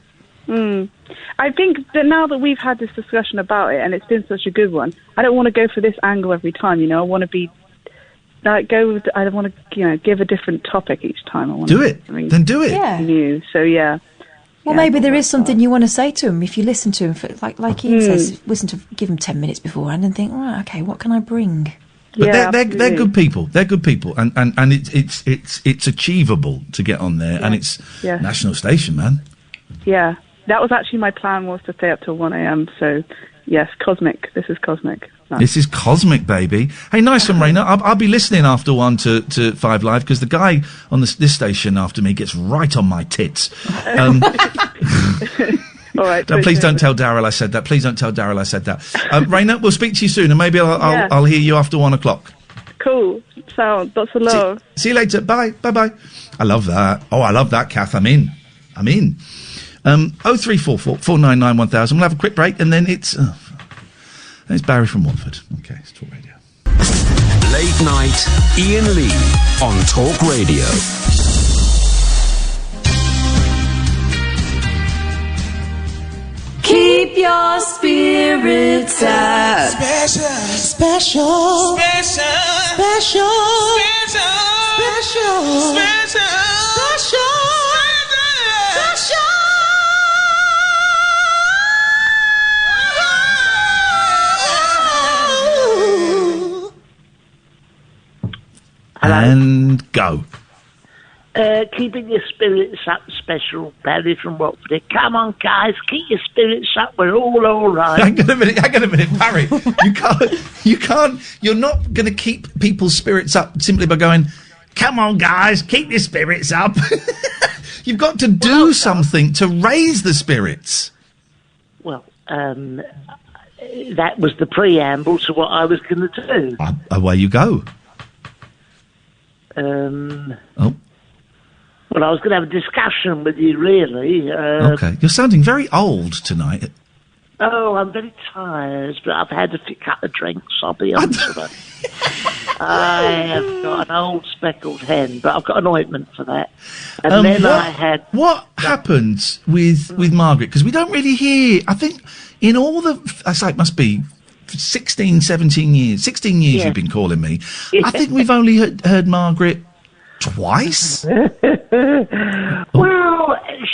I think that now that we've had this discussion about it and it's been such a good one, I don't want to go for this angle every time. I want to be I want to give a different topic each time. I want do it. Then do it. Yeah. New. So yeah. Well, maybe there is something you want to say to him if you listen to him. Like Iain says, give him 10 minutes beforehand and think, right, okay, what can I bring? But they're good people. They're good people, and it's achievable to get on there, and it's national station, man. Yeah, that was actually my plan, was to stay up till 1 a.m. So yes, cosmic. This is cosmic. Nice. This is cosmic, baby. Hey, nice one, Raina. I'll be listening after 1 to 5 Live, because the guy on this station after me gets right on my tits. All right. No, please don't tell Daryl I said that. Please don't tell Daryl I said that. Raina, we'll speak to you soon, and maybe I'll hear you after 1 o'clock. Cool. Sound. Lots of love. See you later. Bye. Bye. I love that. Oh, I love that, Kath. I'm in. 0344 499 1000. We'll have a quick break, and then it's Barry from Watford. Okay, it's Talk Radio. Late night, Iain Lee on Talk Radio. Keep your spirits up. Special. And go. Keeping your spirits up, special. Barry from Watford. Come on, guys, keep your spirits up. We're all right. Hang on a minute, Barry. You can't. You're not going to keep people's spirits up simply by going, "Come on, guys, keep your spirits up." You've got to do something to raise the spirits. Well, that was the preamble to what I was going to do. Away you go. Well, I was going to have a discussion with you, really. Okay. You're sounding very old tonight. Oh, I'm very tired, but I've had a couple of drinks, I'll be honest with you. I have got an old speckled hen, but I've got an ointment for that. And then I had... What happened with Margaret? Because we don't really hear... I think in all the... I say it must be 16 years you've been calling me. Yeah. I think we've only heard Margaret twice. Well,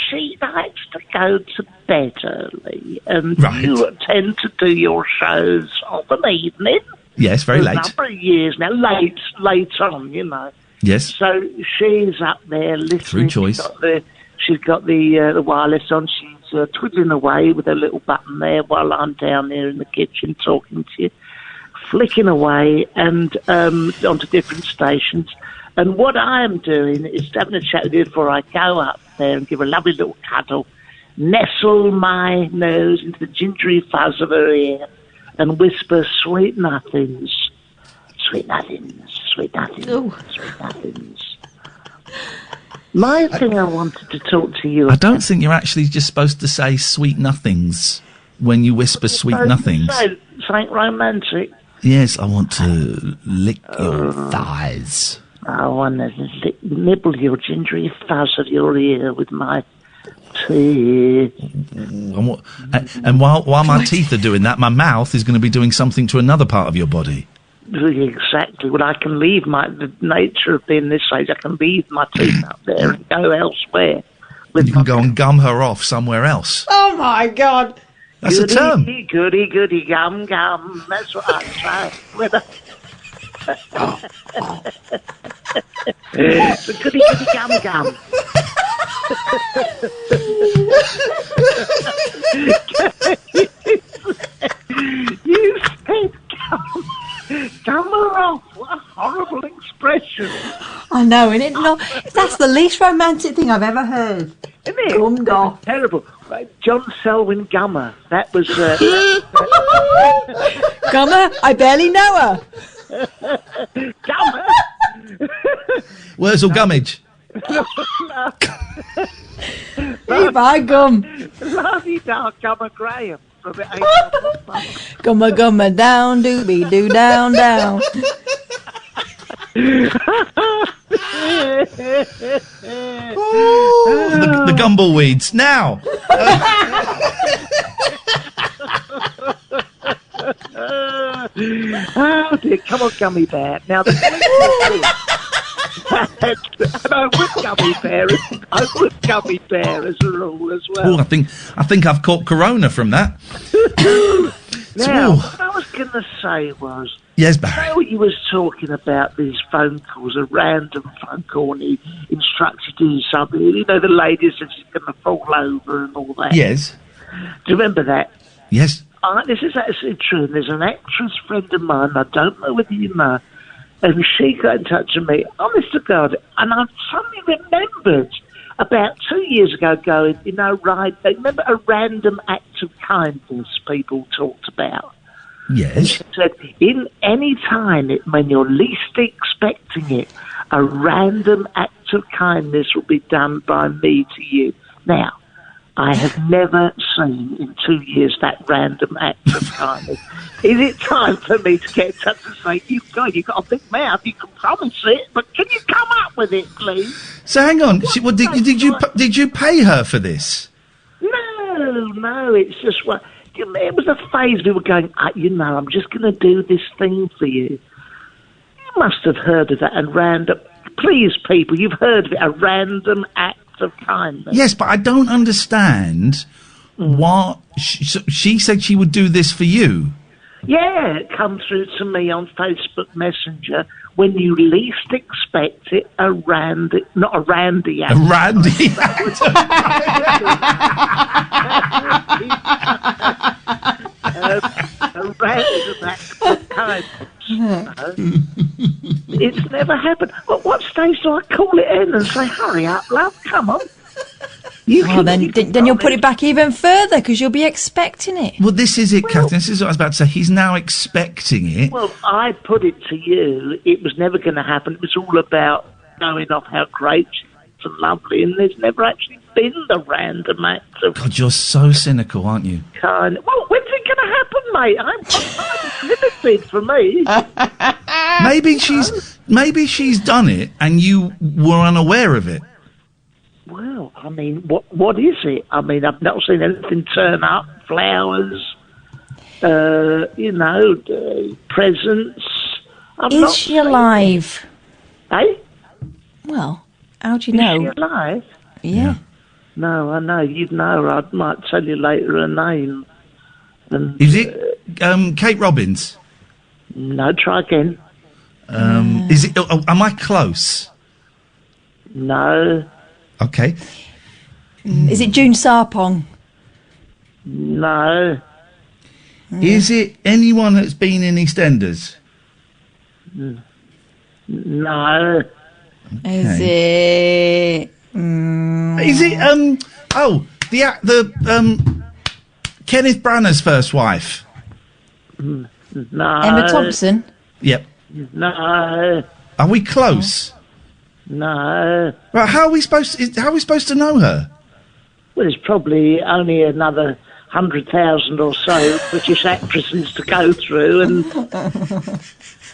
she likes to go to bed early, and you tend to do your shows of an evening. Yes, very late. A number of years now, late on, Yes. So she's up there listening. Through choice. She's got the wireless on. She's twiddling away with her little button there while I'm down there in the kitchen talking to you, flicking away and onto different stations. And what I am doing is having a chat with you before I go up there and give a lovely little cuddle, nestle my nose into the gingery fuzz of her ear and whisper sweet nothings. Sweet nothings, sweet nothings, sweet nothings. My thing I wanted to talk to you about... I don't think you're actually just supposed to say sweet nothings when you whisper sweet nothings. Something romantic. Yes, I want to lick your thighs. I want to nibble your gingery fuzz of your ear with my teeth. And while my teeth are doing that, my mouth is going to be doing something to another part of your body. Exactly. Well, I can leave the nature of being this age, I can leave my teeth up there and go elsewhere. You can go and gum her off somewhere else. Oh, my God. That's a term. Goody, gum. That's what I try. The goody, gum. You said gum. Gum her off. What a horrible expression. I know, and that's the least romantic thing I've ever heard. Isn't it? Gummed off. Terrible. John Selwyn Gummer. That was... Gummer? I barely know her. Gummer? Wurzel Gummidge. By gum. Bloody dark Gummer Graham. Gummer, down, doobie, doo, down. the gumbleweeds. Now. Oh dear, come on, Gummy Bear. Now, the and I would Gummy Bear as a rule as well. Oh, I think I've caught corona from that. Now, what I was going to say was, yes, Barry. You know, you was talking about these phone calls, a random phone call, and he instructs you to do something. You know, the lady says she's going to fall over and all that. Yes. Do you remember that? Yes. This is actually true. There's an actress friend of mine, I don't know whether you know, and she got in touch with me, honest to God, and I suddenly remembered about 2 years ago going, you know, right, remember a random act of kindness people talked about? Yes. And she said, in any time when you're least expecting it, a random act of kindness will be done by me to you. Now, I have never seen in 2 years that random act of kindness. Is it time for me to get in touch and say, you've got a big mouth, you can promise it, but can you come up with it, please? So hang on, did you pay her for this? No, it's just it was a phase we were going, you know, I'm just going to do this thing for you. You must have heard of that, and random, please people, you've heard of it, a random act of kindness. Yes, but I don't understand what she said she would do this for you. Yeah, it come through to me on Facebook Messenger when you least expect it. A randy act. A randy act. A random act of kindness. It's never happened. Well, what stage do I call it in and say, hurry up, love, come on? Then you'll put it back even further because you'll be expecting it. Well, this is it, Catherine. This is what I was about to say. He's now expecting it. Well, I put it to you, it was never going to happen. It was all about showing off how great she is and lovely, and there's never actually been the random act of... God, you're so cynical, aren't you? Kind. Well, when's it going to happen, mate? I'm limited for me. Maybe she's done it and you were unaware of it. Well, I mean, what is it? I mean, I've not seen anything turn up. Flowers, presents. Is she alive? Eh? Well, how do you know? Is she alive? Yeah. No, I know. You'd know her. I might tell you later her name. And, is it Kate Robbins? No, try again. Is it? Am I close? No. Okay. Is it June Sarpong? No. Is it anyone that's been in EastEnders? No. Okay. Is it? Is it? The Kenneth Branagh's first wife. No. Emma Thompson. Yep. No. Are we close? No. Right, how are we supposed to know her? Well, there's probably only another 100,000 or so British actresses to go through, and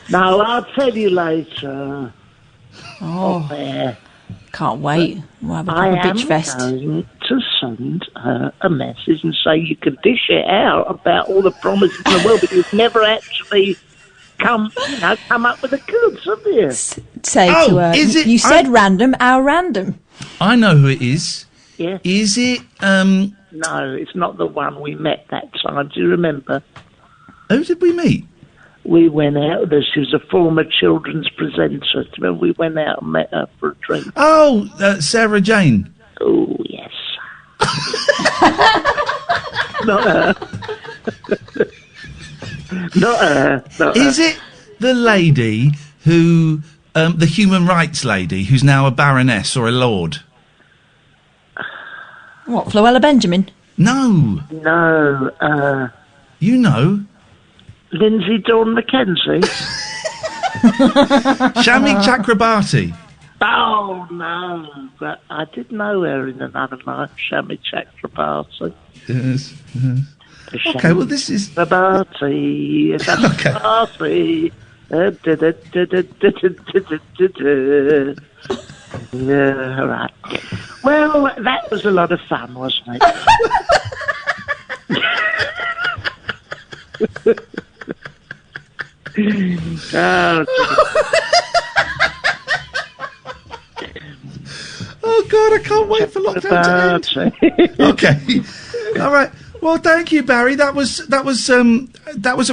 no, I'll tell you later. Oh, there. Can't wait. We'll have a proper bitch fest. I am going to send her a message and say you can dish it out about all the promises in the world, but you've never actually come up with the goods, have you? Say to her, you said random, our random. I know who it is. Yeah. Is it, No, it's not the one we met that time. Do you remember? Who did we meet? We went out. She was a former children's presenter. Remember, we went out and met her for a drink. Oh, Sarah Jane. Oh, yes. Not her. Not her. Is it the lady who, the human rights lady, who's now a baroness or a lord? What, Floella Benjamin? No. No. You know. Lindsay Dawn McKenzie. Shamik Chakrabarti. Oh, no. But I did know her in another life, Shamik Chakrabarti. Yes. Okay, well, this is... Chakrabarti. Chakrabarti. Yeah, all right. Well, that was a lot of fun, wasn't it? Oh God, I can't wait for lockdown to end. Okay, all right. Well, thank you, Barry. That was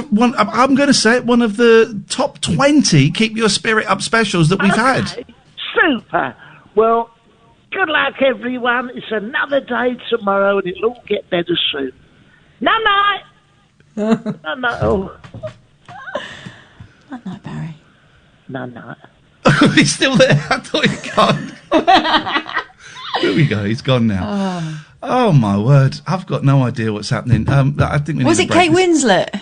one. I'm going to say it, one of the top 20 Keep Your Spirit Up specials that we've had. Super. Well, good luck, everyone. It's another day tomorrow, and it'll all get better soon. Night night. Night night. Oh. Night night, Barry. Night night. He's still there. I thought he'd gone. There we go. He's gone now. Oh my word! I've got no idea what's happening. I think we Was need it to break Kate this. Winslet?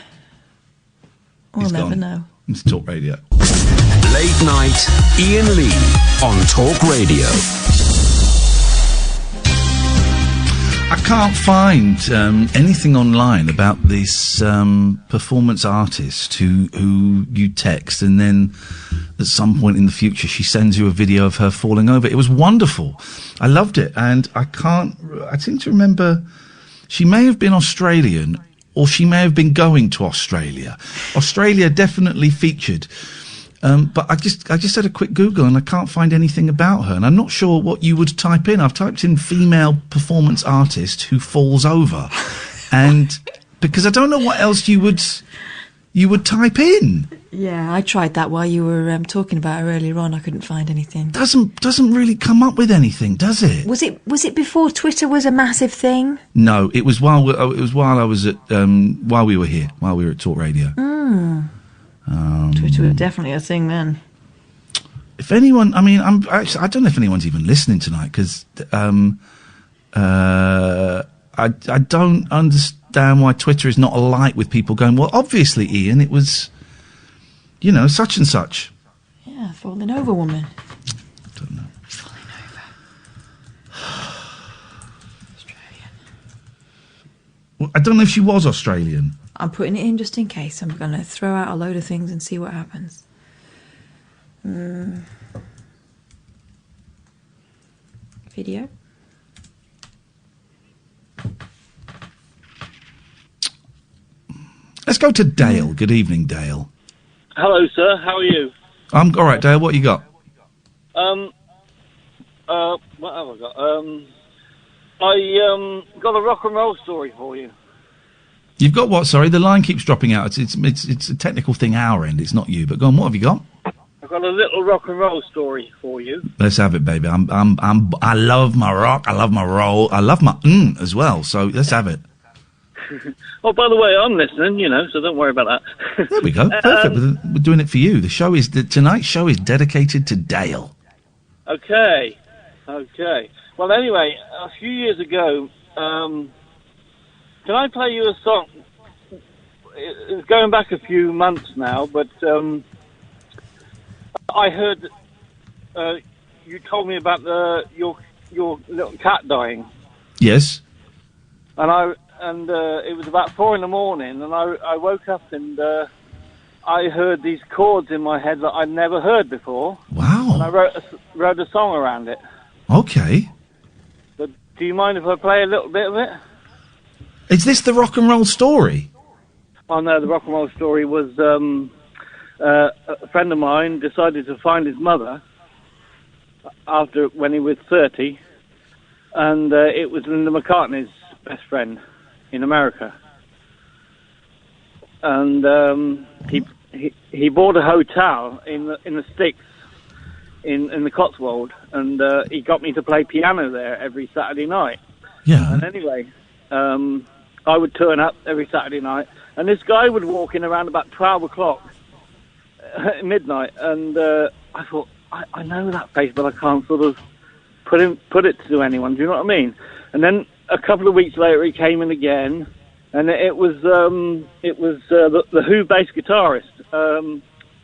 We'll He's never gone. know. It's Talk Radio. Late night, Iain Lee on Talk Radio. I can't find anything online about this performance artist who you text and then at some point in the future she sends you a video of her falling over. It was wonderful. I loved it, and I seem to remember she may have been Australian or she may have been going to Australia. Australia definitely featured. But I just had a quick Google and I can't find anything about her, and I'm not sure what you would type in. I've typed in female performance artist who falls over, and because I don't know what else you would type in. Yeah, I tried that while you were talking about her earlier on. I couldn't find anything. Doesn't really come up with anything, does it? Was it before Twitter was a massive thing? No, it was while I was at while we were here, while we were at Talk Radio. Twitter was definitely a thing then. If anyone, I mean, I don't know if anyone's even listening tonight because I don't understand why Twitter is not alight with people going, well, obviously, Iain, it was, such and such. Yeah, falling over woman. I don't know. Falling over. Australian. Well, I don't know if she was Australian. I'm putting it in just in case. I'm going to throw out a load of things and see what happens. Video. Let's go to Dale. Good evening, Dale. Hello, sir. How are you? I'm all right, Dale. What you got? What have I got? I got a rock and roll story for you. You've got what? Sorry, the line keeps dropping out. It's a technical thing our end. It's not you. But go on. What have you got? I've got a little rock and roll story for you. Let's have it, baby. I love my rock. I love my roll. I love my as well. So let's have it. Oh, by the way, I'm listening. So don't worry about that. There we go. Perfect. We're doing it for you. Tonight's show is dedicated to Dale. Okay. Well, anyway, a few years ago, can I play you a song? It's going back a few months now, but I heard you told me about your little cat dying. Yes. And it was about 4 a.m, and I woke up and I heard these chords in my head that I'd never heard before. Wow. And I wrote a song around it. Okay. But do you mind if I play a little bit of it? Is this the rock and roll story? Oh no, the rock and roll story was a friend of mine decided to find his mother when he was 30, and it was Linda McCartney's best friend in America, and he bought a hotel in the sticks in the Cotswold, and he got me to play piano there every Saturday night. Yeah. And anyway, I would turn up every Saturday night, and this guy would walk in around about 12 o'clock at midnight, and I thought, I know that face, but I can't sort of put it to anyone. Do you know what I mean? And then a couple of weeks later, he came in again, and it was the Who bass guitarist,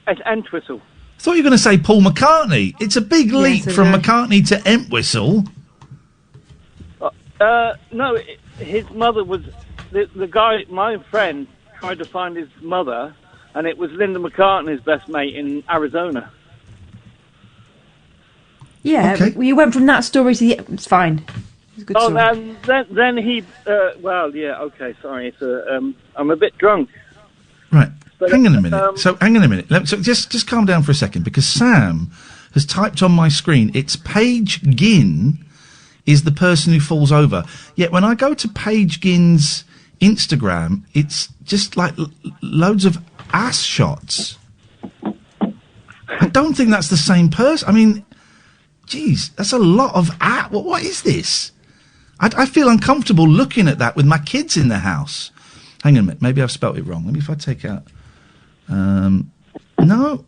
Entwistle. I thought you were going to say Paul McCartney. It's a big leap Yes, from okay. McCartney to Entwistle. No, his mother was the guy. My friend tried to find his mother, and it was Linda McCartney's best mate in Arizona. Yeah, Okay. you went from that story to the... It's fine. It's a good story. Then he. Well, yeah. Okay, sorry. It's I'm a bit drunk. Right. But, hang on a minute. Hang on a minute. So just calm down for a second, because Sam has typed on my screen, it's Paige Ginn is the person who falls over. Yet when I go to Paige Ginn's Instagram, it's just like loads of ass shots. I don't think that's the same person. I mean, geez, that's a lot of ass. What is this? I feel uncomfortable looking at that with my kids in the house. Hang on a minute. Maybe I've spelt it wrong. Let me if I take out... No.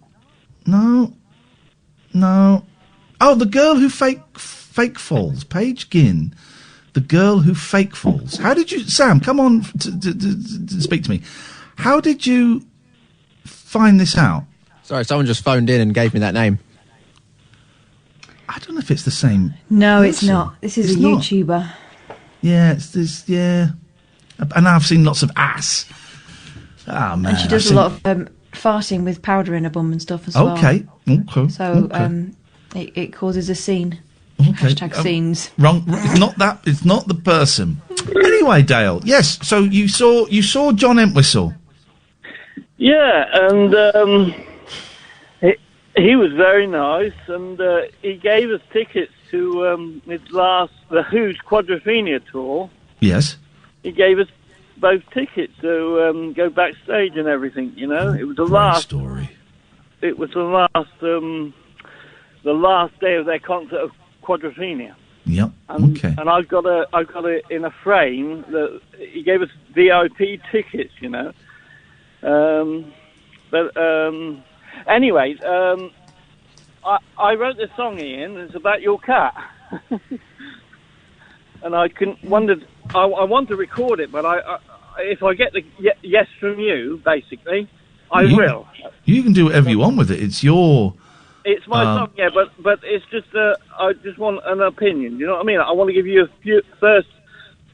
Oh, the girl who fake falls. Paige Ginn. The girl who fake falls. How did you... Sam, come on to speak to me. How did you find this out? Sorry, someone just phoned in and gave me that name. I don't know if it's the same. No, person. it's not. This is It's a not. YouTuber. Yeah, it's this... Yeah. And I've seen lots of ass. Oh, man. And she does a lot of farting with powder in her bum and stuff as well. Okay. So it causes a scene. Okay. Hashtag scenes. Wrong. It's not that. It's not the person. Anyway, Dale. Yes. So you saw John Entwistle. Yeah, and he was very nice, and he gave us tickets to the Who's Quadrophenia tour. Yes. He gave us both tickets to go backstage and everything. You know, it was the last story. It was the last day of their concert of Quadrophenia. Yep. And, Okay. And I've got it in a frame that he gave us VIP tickets. You know. Anyway, I wrote this song, Ian. It's about your cat, and I wondered. I want to record it, but if I get the yes from you, basically, I will. You can do whatever you want with it. It's your. It's my song, yeah, but it's just I just want an opinion. You know what I mean? I want to give you first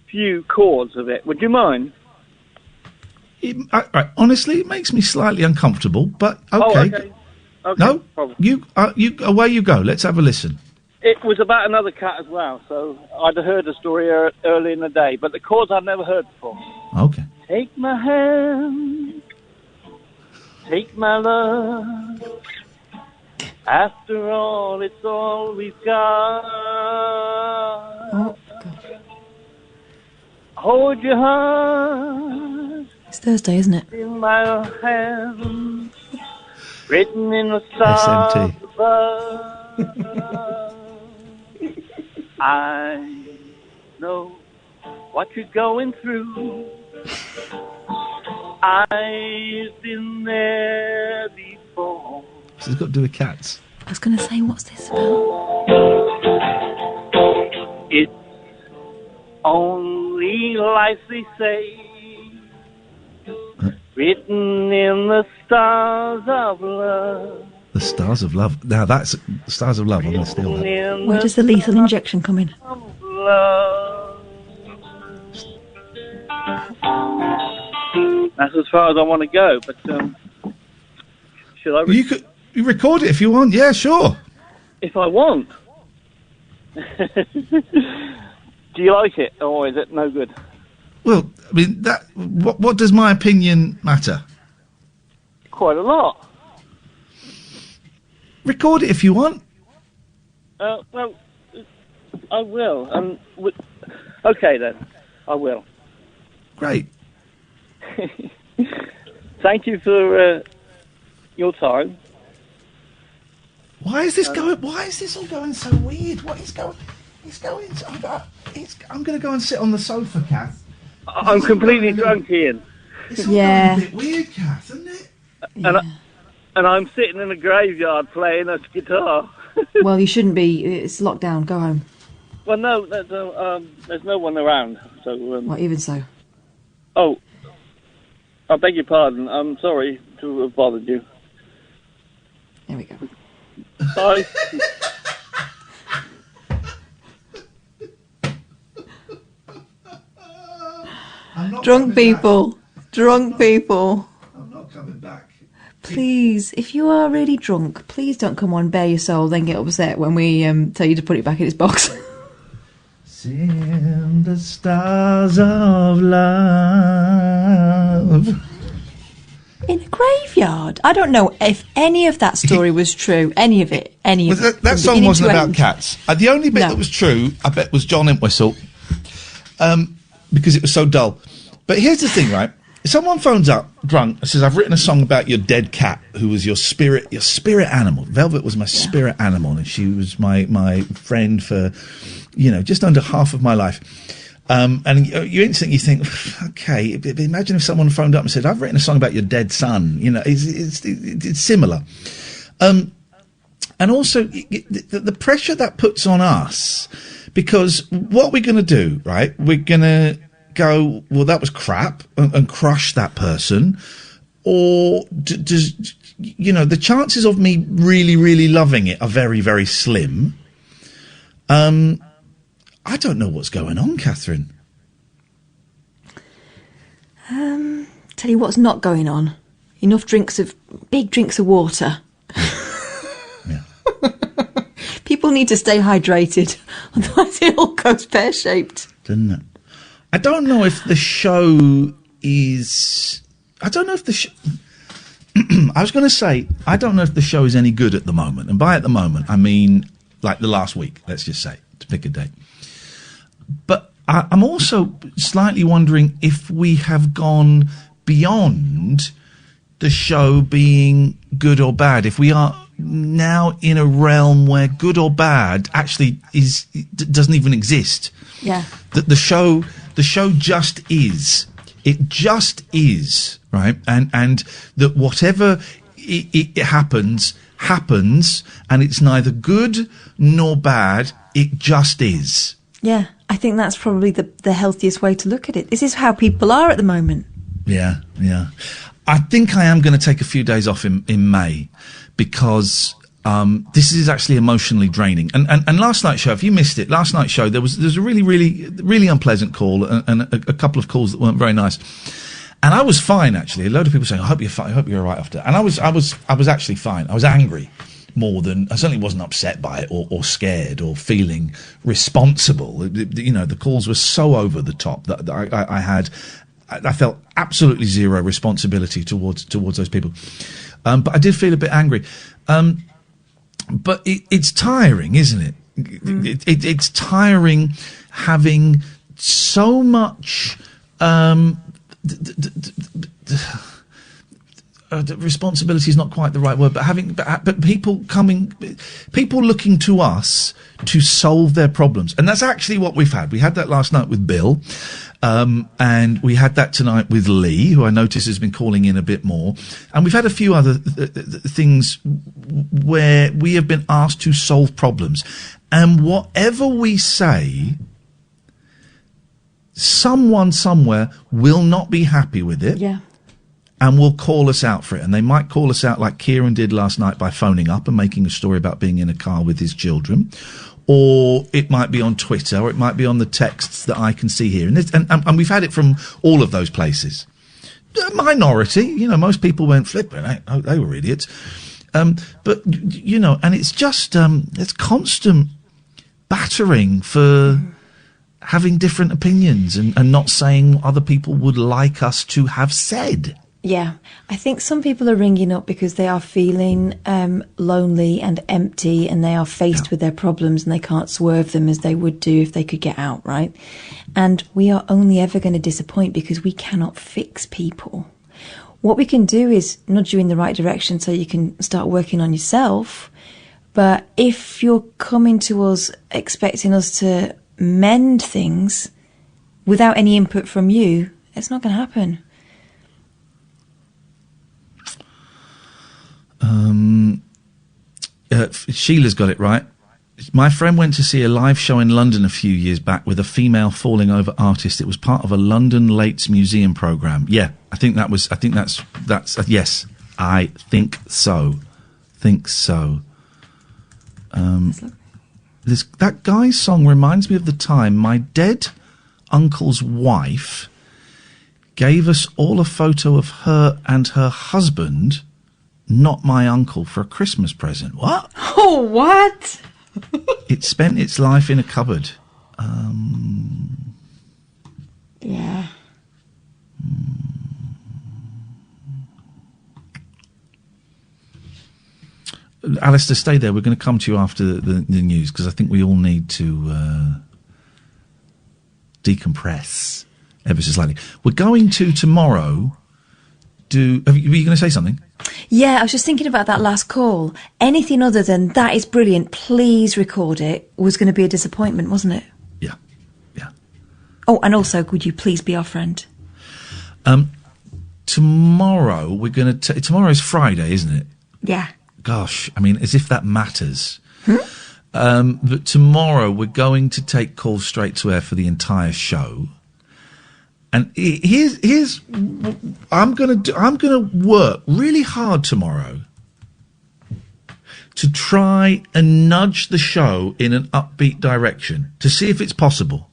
few chords of it. Would you mind? Honestly, it makes me slightly uncomfortable, but okay. Okay. No, problem. you away you go. Let's have a listen. It was about another cat as well, so I'd heard the story early in the day, but the chords I'd never heard before. Okay. Take my hand, take my love. After all, it's all we've got. Oh, Hold your heart. It's Thursday, isn't it? In my hand, written in the stars above. I know what you're going through. I've been there before. This has got to do with cats. I was going to say, what's this about? It's only life, they say, written in the stars of love. The Stars of Love. Now that's Stars of Love. I'm going to steal that. Where does the lethal injection come in? Love. That's as far as I want to go, but should I? You record it if you want. Yeah, sure. If I want. Do you like it, or is it no good? Well, I mean, what does my opinion matter? Quite a lot. Record it if you want. Well, I will. Okay then, I will. Great. Thank you for your time. Why is this going? Why is this all going so weird? What is going? It's going. I'm going to go and sit on the sofa, Kath. I'm completely drunk, Ian. It's all going a bit weird, Kath, isn't it? And I'm sitting in a graveyard playing a guitar. Well, you shouldn't be. It's locked down. Go home. Well, no, there's no one around. So. Well, even so. Oh, I beg your pardon. I'm sorry to have bothered you. There we go. Bye. Drunk people. I'm not coming back. please, if you are really drunk, please don't come on Bare Your Soul, then get upset when we tell you to put it back in its box. In the stars of love. In a graveyard. I don't know if any of that story was true. Any of it. Any of it. That song beginning wasn't to about end. cats. The only bit that was true, I bet, was John Entwistle, because it was so dull. But here's the thing, right? If someone phones up drunk and says, "I've written a song about your dead cat, who was your spirit animal." Velvet was my spirit animal, and she was my friend for, just under half of my life. And you instantly think, okay, imagine if someone phoned up and said, "I've written a song about your dead son." It's similar. And also the pressure that puts on us, because what we're going to do, right? We're going to go, well, that was crap, and crush that person. Or does, the chances of me really, really loving it are very, very slim. I don't know what's going on, Catherine. Tell you what's not going on. Big drinks of water. People need to stay hydrated, otherwise it all goes pear-shaped. Doesn't it? I don't know if the show is... I don't know if the show... I was going to say, I don't know if the show is any good at the moment. And by at the moment, I mean, like the last week, let's just say, to pick a date. But I'm also slightly wondering if we have gone beyond the show being good or bad. If we are now in a realm where good or bad actually doesn't even exist. Yeah. The show just is. It just is, right? And that whatever it happens, and it's neither good nor bad. It just is. Yeah, I think that's probably the healthiest way to look at it. This is how people are at the moment. Yeah. I think I am going to take a few days off in May, because this is actually emotionally draining. And last night's show, if you missed it, last night's show, there was a really, really, really unpleasant call and a couple of calls that weren't very nice. And I was fine, actually. A load of people saying, "I hope you're fine. I hope you're all right after." And I was actually fine. I was angry more than, I certainly wasn't upset by it or scared or feeling responsible. The calls were so over the top that I felt absolutely zero responsibility towards those people. But I did feel a bit angry. But it's tiring, isn't it? It's tiring having so much responsibility is not quite the right word, but people looking to us to solve their problems, and that's actually what we've had. We had that last night with Bill, and we had that tonight with Lee, who I notice has been calling in a bit more, and we've had a few other things where we have been asked to solve problems, and whatever we say, someone somewhere will not be happy with it. Yeah. And will call us out for it. And they might call us out like Kieran did last night by phoning up and making a story about being in a car with his children. Or it might be on Twitter, or it might be on the texts that I can see here. And we've had it from all of those places. A minority, most people went flipping. They were idiots. But, and it's just, it's constant battering for having different opinions and not saying what other people would like us to have said. Yeah, I think some people are ringing up because they are feeling lonely and empty, and they are faced with their problems and they can't swerve them as they would do if they could get out, right? And we are only ever going to disappoint because we cannot fix people. What we can do is nudge you in the right direction so you can start working on yourself. But if you're coming to us expecting us to mend things without any input from you, it's not going to happen. Sheila's got it right. My friend went to see a live show in London a few years back with a female falling over artist. It was part of a London Lates Museum programme. Yeah, yes, I think so. That guy's song reminds me of the time my dead uncle's wife gave us all a photo of her and her husband not my uncle for a Christmas present. What? Oh, what? It spent its life in a cupboard. Yeah. Alistair, stay there. We're going to come to you after the news, because I think we all need to decompress ever so slightly. We're going to tomorrow were you going to say something? Yeah, I was just thinking about that last call. Anything other than that is brilliant, please record it, was going to be a disappointment, wasn't it? Yeah. Oh, and also, would you please be our friend? Tomorrow we're going to... tomorrow's Friday, isn't it? Yeah. Gosh, I mean, as if that matters. But tomorrow we're going to take calls straight to air for the entire show. And here's I'm gonna work really hard tomorrow to try and nudge the show in an upbeat direction, to see if it's possible.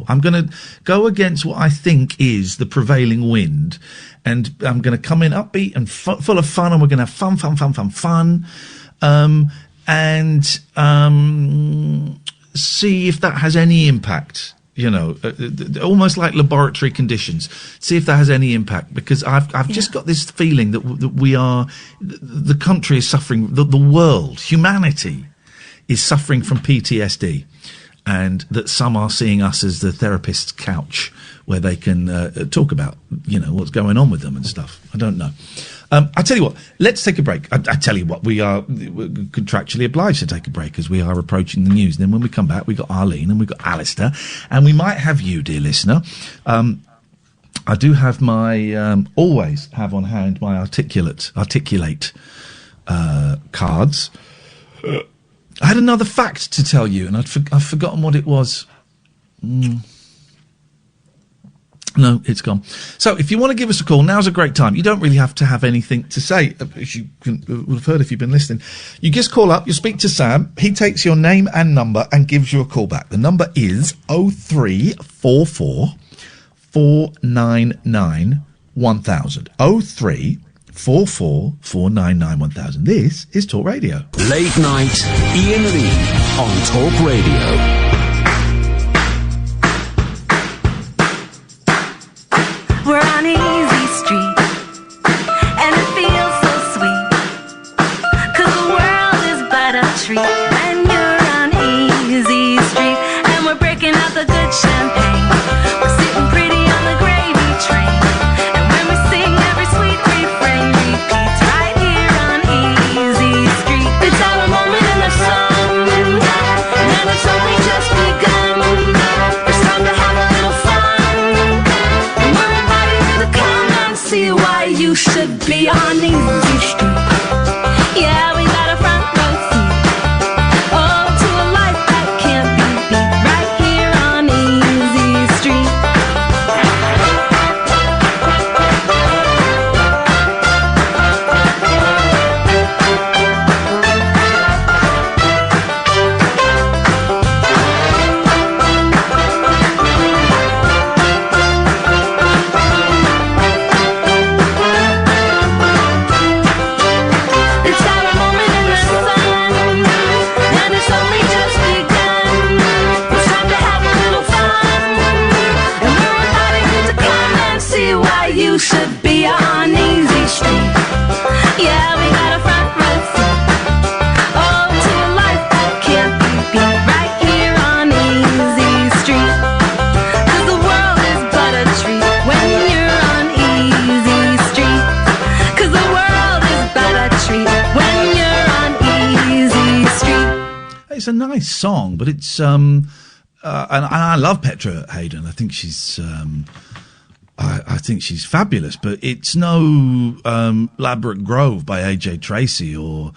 I'm going to go against what I think is the prevailing wind, and I'm going to come in upbeat and full of fun, and we're going to have fun, and see if that has any impact. You know, almost like laboratory conditions. See if that has any impact, because I've just got this feeling that we are, the country is suffering, the world, humanity is suffering from PTSD, and that some are seeing us as the therapist's couch where they can talk about, you know, what's going on with them and stuff. I don't know. I tell you what, let's take a break. I tell you what, we're contractually obliged to take a break as we are approaching the news. Then when we come back, we've got Arlene and we've got Alistair, and we might have you, dear listener. I do have my, always have on hand my articulate cards. I had another fact to tell you, and I've forgotten what it was. No, it's gone. So if you want to give us a call, now's a great time. You don't really have to have anything to say, as you would have heard if you've been listening. You just call up, you speak to Sam, he takes your name and number and gives you a call back. The number is 0344 499 1000. 0344 499 1000. This is Talk Radio. Late night, Iain Lee on Talk Radio. We're on Easy Street, and it feels so sweet, 'cause the world is but a treat when you're on Easy Street, and we're breaking out the good champagne, we're sitting pretty on the gravy train, and when we sing every sweet refrain repeats right here on Easy Street. It's our moment in the sun, and it's only just begun. It's time to have a little fun. See why you should be on Easy Street. Yeah, we got a front row seat. Oh, to a life that can't be beat. Right here on Easy Street. You should be on Easy Street. Yeah, we got a front row seat. Oh, to a life that can't be beat. Right here on Easy Street. 'Cause the world is but a treat when you're on Easy Street. 'Cause the world is but a treat when you're on Easy Street. It's a nice song, but it's and I love Petra Hayden. I think she's I think she's fabulous, but it's no Ladbroke Grove by AJ Tracy or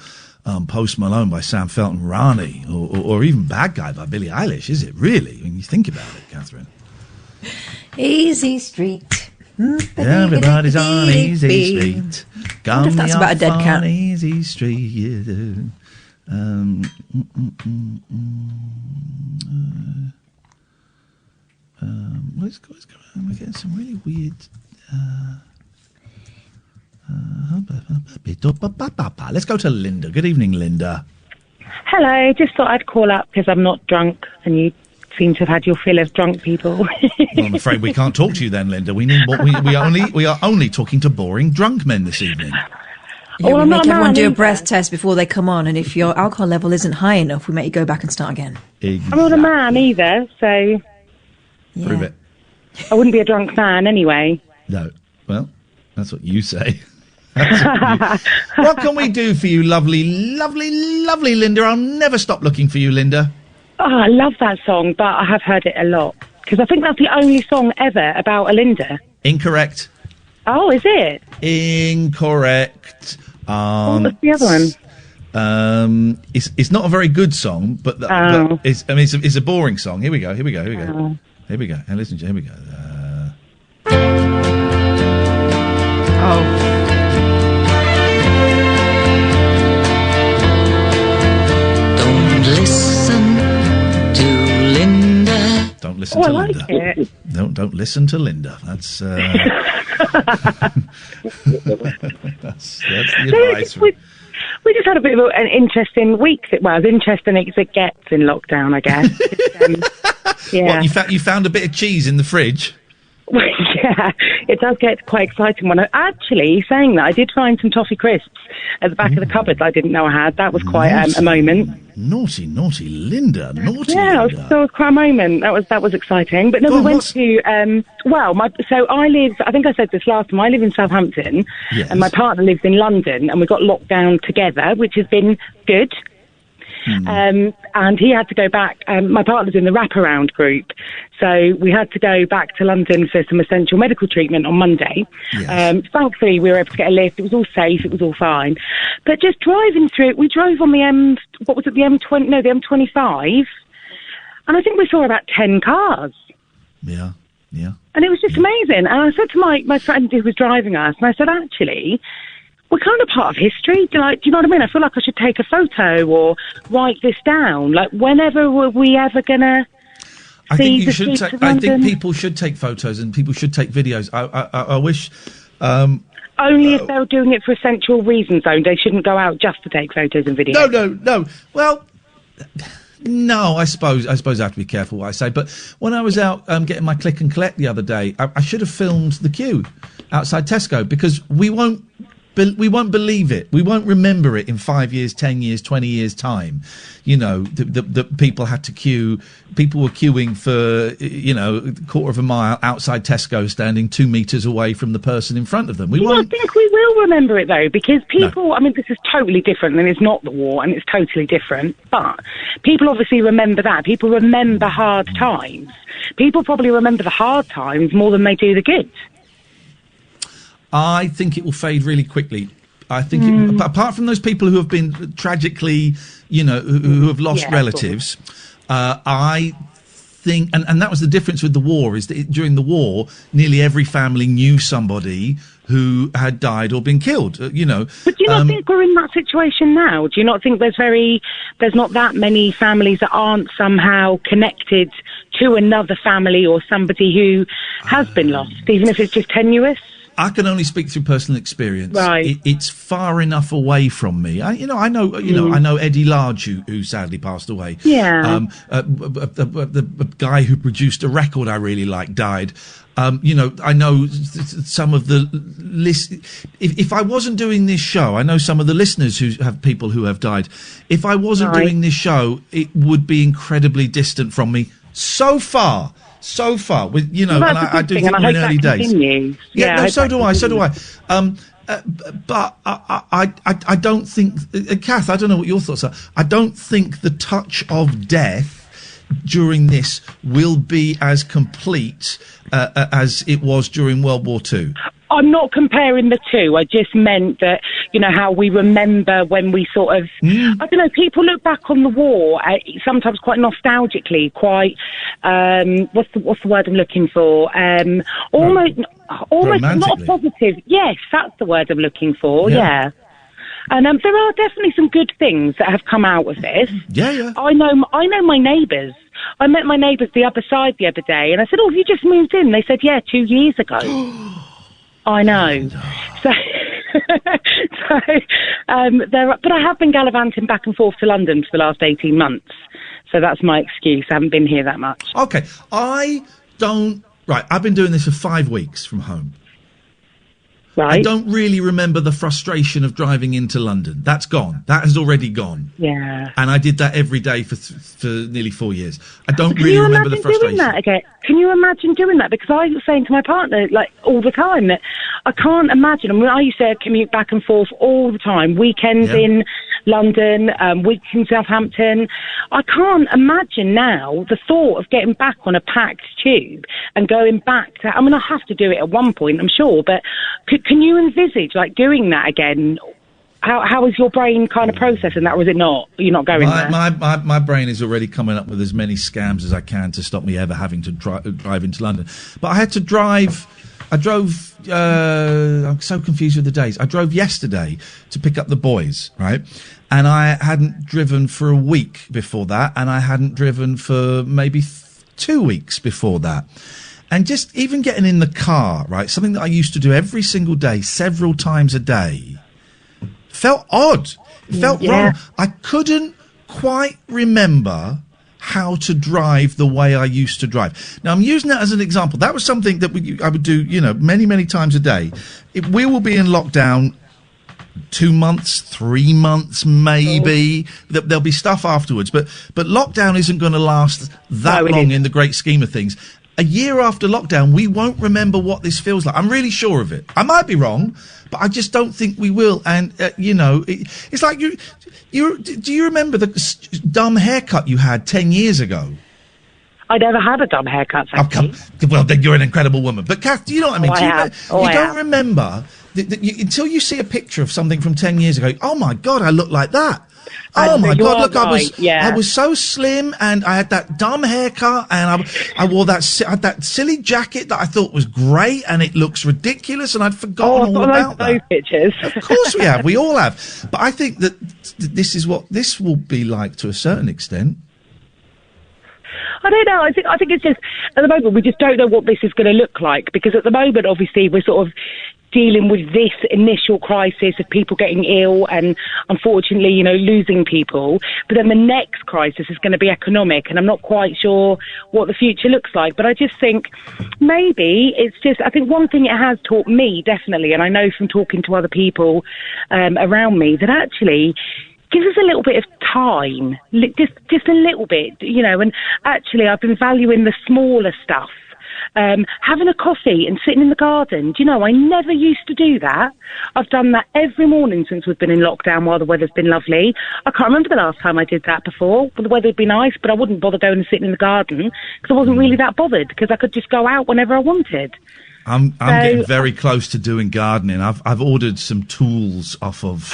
Post Malone by Sam Felton Rani or even Bad Guy by Billie Eilish, is it really? When you think about it, Catherine. Easy Street. Everybody's on Easy Street. I wonder if that's about a dead cat. Easy Street. Yeah. What's going on? We're getting some really weird. Let's go to Linda. Good evening, Linda. Hello, just thought I'd call up because I'm not drunk and you seem to have had your fill of drunk people. Well, I'm afraid we can't talk to you then, Linda. We are only talking to boring drunk men this evening. Yeah, we make everyone do a breath test before they come on, and if your alcohol level isn't high enough, we make you go back and start again. I'm not a man either, so Prove it. I wouldn't be a drunk man anyway. No. Well, that's what you say. What can we do for you, lovely, lovely, lovely Linda? I'll never stop looking for you, Linda. Oh, I love that song, but I have heard it a lot. Because I think that's the only song ever about a Linda. Incorrect. Oh, is it? Incorrect. What's the other one? It's not a very good song, but, but it's a boring song. Here we go. Here we go. Here we go. And listen, here we go. Don't listen to Linda. Don't listen to Linda. It. Don't listen to Linda. That's that's the advice. We just had a bit of an interesting week. Well, as interesting as it gets in lockdown, I guess. Yeah. What, you found a bit of cheese in the fridge? Well, yeah, it does get quite exciting when saying that, I did find some toffee crisps at the back of the cupboard that I didn't know I had. That was quite a moment. Naughty Linda. Yeah, Linda. That was quite a moment. That was exciting. But no, we went to, so I live, I think I said this last time, I live in Southampton, and my partner lives in London, and we got locked down together, which has been good. And he had to go back. My partner's in the wraparound group, so we had to go back to London for some essential medical treatment on Monday. Yes. Thankfully, we were able to get a lift. It was all safe. It was all fine. But just driving through it, we drove on the M20? No, the M25, and I think we saw about 10 cars. Yeah. And it was just amazing. And I said to my friend who was driving us, and I said, actually, we're kind of part of history. Do you know what I mean? I feel like I should take a photo or write this down. Like, whenever were we ever gonna see the streets of London? I think people should take photos and people should take videos. I wish. Only if they were doing it for essential reasons, though. They shouldn't go out just to take photos and videos. No. Well, no. I suppose I have to be careful what I say. But when I was out getting my click and collect the other day, I should have filmed the queue outside Tesco, because we won't believe it. We won't remember it in 5 years, 10 years, 20 years time. You know, the people had to queue. People were queuing for, a quarter of a mile outside Tesco, standing 2 metres away from the person in front of them. I think we will remember it, though, because people, I mean, this is totally different, and it's not the war, and it's totally different. But people obviously remember that. People remember hard times. People probably remember the hard times more than they do the good. I think it will fade really quickly. I think, apart from those people who have been tragically, who have lost relatives, I think, and that was the difference with the war, is that during the war, nearly every family knew somebody who had died or been killed, But do you not think we're in that situation now? Do you not think there's not that many families that aren't somehow connected to another family or somebody who has been lost, even if it's just tenuous? I can only speak through personal experience. Right. It's far enough away from me. I know Eddie Large, who sadly passed away. Yeah. The guy who produced a record I really liked died. I know some of the if I wasn't doing this show, I know some of the listeners who have people who have died. If I wasn't doing this show, it would be incredibly distant from me. So far, with and I do think we're in early days. Continues. Yeah, so do I. But I don't think, Kath, I don't know what your thoughts are. I don't think the touch of death during this will be as complete as it was during World War II. I'm not comparing the two. I just meant that, how we remember when we sort of, I don't know, people look back on the war sometimes quite nostalgically, quite, what's the word I'm looking for? Almost not positive. Yes, that's the word I'm looking for. Yeah. And there are definitely some good things that have come out of this. Yeah. I know my neighbours. I met my neighbours the other side the other day, and I said, "Oh, have you just moved in?" They said, "Yeah, 2 years ago." I know. So But I have been gallivanting back and forth to London for the last 18 months. So that's my excuse. I haven't been here that much. Okay. I've been doing this for 5 weeks from home. Right. I don't really remember the frustration of driving into London. That's gone. That has already gone. Yeah. And I did that every day for nearly 4 years. I don't really remember the frustration. Doing that again? Can you imagine doing that? Because I was saying to my partner, like, all the time that I can't imagine. I mean, I used to commute back and forth all the time. Weekends in London, weeks in Southampton. I can't imagine now the thought of getting back on a packed tube and going back to... I mean, I have to do it at one point, I'm sure, but can you envisage, like, doing that again? How is your brain kind of processing that, or is it not? You're not going there? My brain is already coming up with as many scams as I can to stop me ever having to drive into London. But I had to drive... I'm so confused with the days. I drove yesterday to pick up the boys, right? And I hadn't driven for a week before that, and I hadn't driven for maybe 2 weeks before that. And just even getting in the car, right, something that I used to do every single day, several times a day, felt odd. It felt wrong. I couldn't quite remember how to drive the way I used to drive. Now, I'm using that as an example. That was something that I would do, many, many times a day. We will be in lockdown 2 months, 3 months, maybe. There'll be stuff afterwards. But lockdown isn't going to last that long in the great scheme of things. A year after lockdown, we won't remember what this feels like. I'm really sure of it. I might be wrong, but I just don't think we will. And, it's like do you remember the dumb haircut you had 10 years ago? I never had a dumb haircut, well, then you're an incredible woman. But, Kath, do you know what I mean? You don't remember, until you see a picture of something from 10 years ago, oh, my God, I look like that. Oh my God! Look, I was so slim, and I had that dumb haircut, and I wore that silly jacket that I thought was great, and it looks ridiculous, and I'd forgotten all about that. Those pictures. Of course we have. We all have. But I think that this is what this will be like to a certain extent. I don't know. I think it's just, at the moment, we just don't know what this is going to look like, because at the moment, obviously, we're sort of dealing with this initial crisis of people getting ill and, unfortunately, losing people. But then the next crisis is going to be economic, and I'm not quite sure what the future looks like. But I just think maybe I think one thing it has taught me, definitely, and I know from talking to other people around me, that actually gives us a little bit of time, just a little bit, and actually I've been valuing the smaller stuff. Having a coffee and sitting in the garden. Do you know, I never used to do that. I've done that every morning since we've been in lockdown while the weather's been lovely. I can't remember the last time I did that before. Well, the weather would be nice, but I wouldn't bother going and sitting in the garden because I wasn't really that bothered, because I could just go out whenever I wanted. I'm getting very close to doing gardening. I've ordered some tools off of...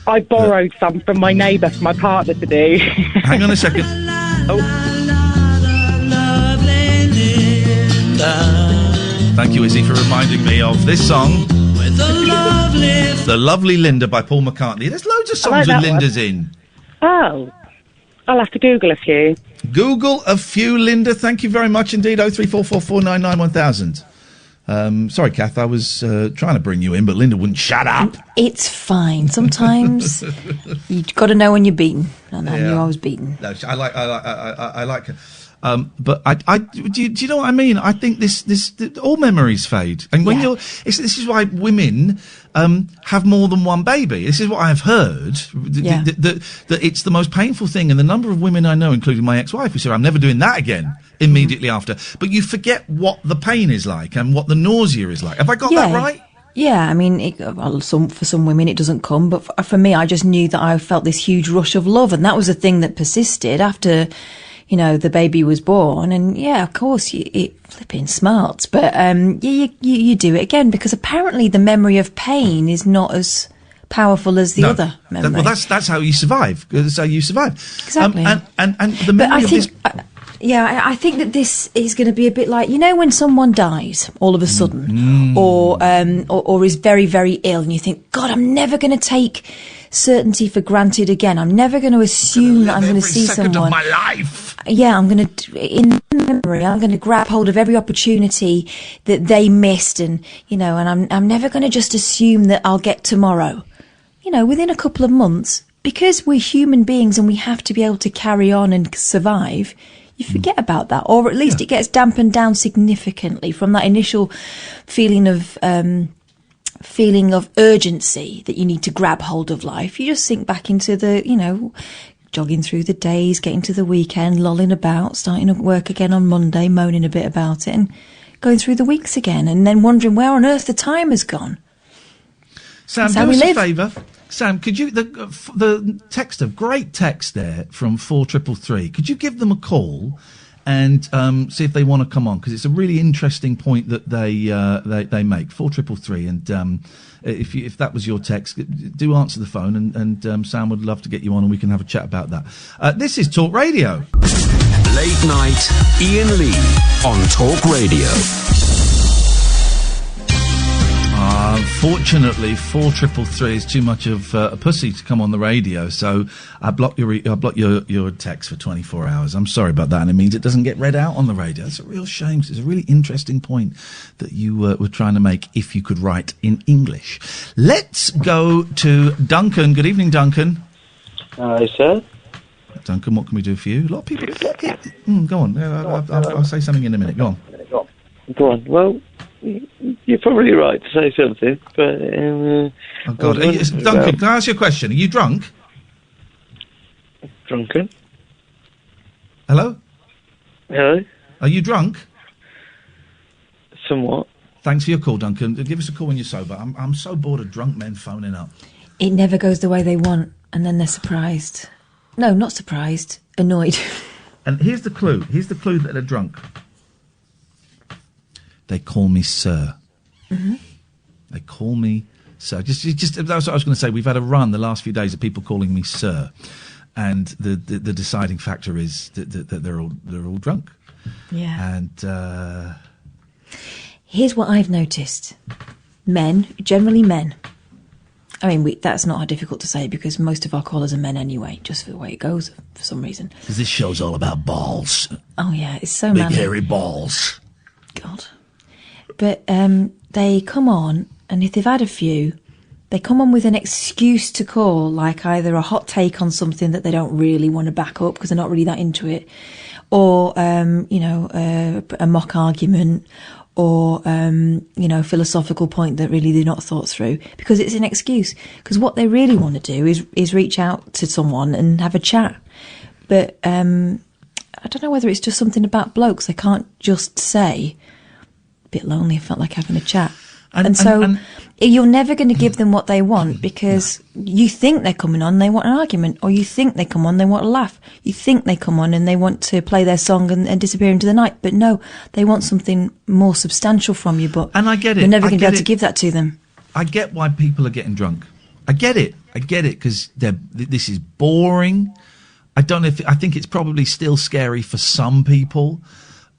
I borrowed some from my neighbour for my partner to do. Hang on a second. Thank you, Izzy, for reminding me of this song. The Lovely Linda by Paul McCartney. There's loads of songs with Lindas in. Oh. I'll have to Google a few. Google a few, Linda. Thank you very much indeed. 03444991000. Sorry, Kath, I was trying to bring you in, but Linda wouldn't shut up. It's fine. Sometimes you've got to know when you're beaten, and I knew I was beaten. No, I like her. But do you know what I mean? I think this all memories fade, and when this is why women have more than one baby. This is what I've heard. That it's the most painful thing, and the number of women I know, including my ex-wife, who said, "I'm never doing that again." Immediately after, but you forget what the pain is like and what the nausea is like. Have I got that right? Yeah, I mean, for some women it doesn't come, but for me, I just knew that I felt this huge rush of love, and that was a thing that persisted after, the baby was born. And of course, it flipping smarts, but you do it again, because apparently the memory of pain is not as powerful as the other memory. Well, that's how you survive. That's how you survive. Exactly. And the memory of this. Yeah, I think that this is going to be a bit like, when someone dies all of a sudden, or is very, very ill, and you think, God, I'm never going to take certainty for granted again. I'm never going to assume that I'm going to see someone. Of my life. Yeah, I'm going to, in memory, I'm going to grab hold of every opportunity that they missed, and I'm never going to just assume that I'll get tomorrow. Within a couple of months, because we're human beings and we have to be able to carry on and survive, you forget about that, or at least it gets dampened down significantly from that initial feeling of urgency that you need to grab hold of life. You just sink back into the, jogging through the days, getting to the weekend, lolling about, starting at work again on Monday, moaning a bit about it, and going through the weeks again, and then wondering where on earth the time has gone. Sam, do us a favour. Sam, could you, the text of great text there from 4333, could you give them a call and see if they want to come on? Because it's a really interesting point that they make. 4333, and if that was your text, do answer the phone, and Sam would love to get you on and we can have a chat about that. This is Talk Radio. Late night, Iain Lee on Talk Radio. Unfortunately, 4333 is too much of a pussy to come on the radio, so I block your text for 24 hours. I'm sorry about that, and it means it doesn't get read out on the radio. It's a real shame. It's a really interesting point that you were trying to make if you could write in English. Let's go to Duncan. Good evening, Duncan. Hi, sir. Duncan, what can we do for you? A lot of people... go on. I'll say something in a minute. Go on. Go on. Well... You're probably right to say something, but... oh, God. Duncan, can I ask you a question? Are you drunk? Drunken? Hello? Hello? Are you drunk? Somewhat. Thanks for your call, Duncan. Give us a call when you're sober. I'm so bored of drunk men phoning up. It never goes the way they want, and then they're surprised. No, not surprised. Annoyed. And here's the clue. Here's the clue that they're drunk. They call me sir. Mm-hmm. They call me sir. Just that's what I was going to say. We've had a run the last few days of people calling me sir, and the deciding factor is that they're all drunk. Yeah. And here's what I've noticed: generally men. I mean, that's not difficult to say because most of our callers are men anyway, just for the way it goes for some reason. Because this show's all about balls. Oh yeah, it's so big manly. hairy balls. God. But they come on, and if they've had a few, they come on with an excuse to call, like either a hot take on something that they don't really want to back up because they're not really that into it, or, a mock argument, or, philosophical point that really they're not thought through, because it's an excuse. Because what they really want to do is reach out to someone and have a chat. But I don't know whether it's just something about blokes. They can't just say... bit lonely, I felt like having a chat. And so you're never going to give them what they want because you think they're coming on, they want an argument, or you think they come on, they want a laugh. You think they come on and they want to play their song and disappear into the night. But no, they want something more substantial from you, but and I get it. You're never going to be able to give that to them. I get why people are getting drunk. I get it because this is boring. I don't know I think it's probably still scary for some people.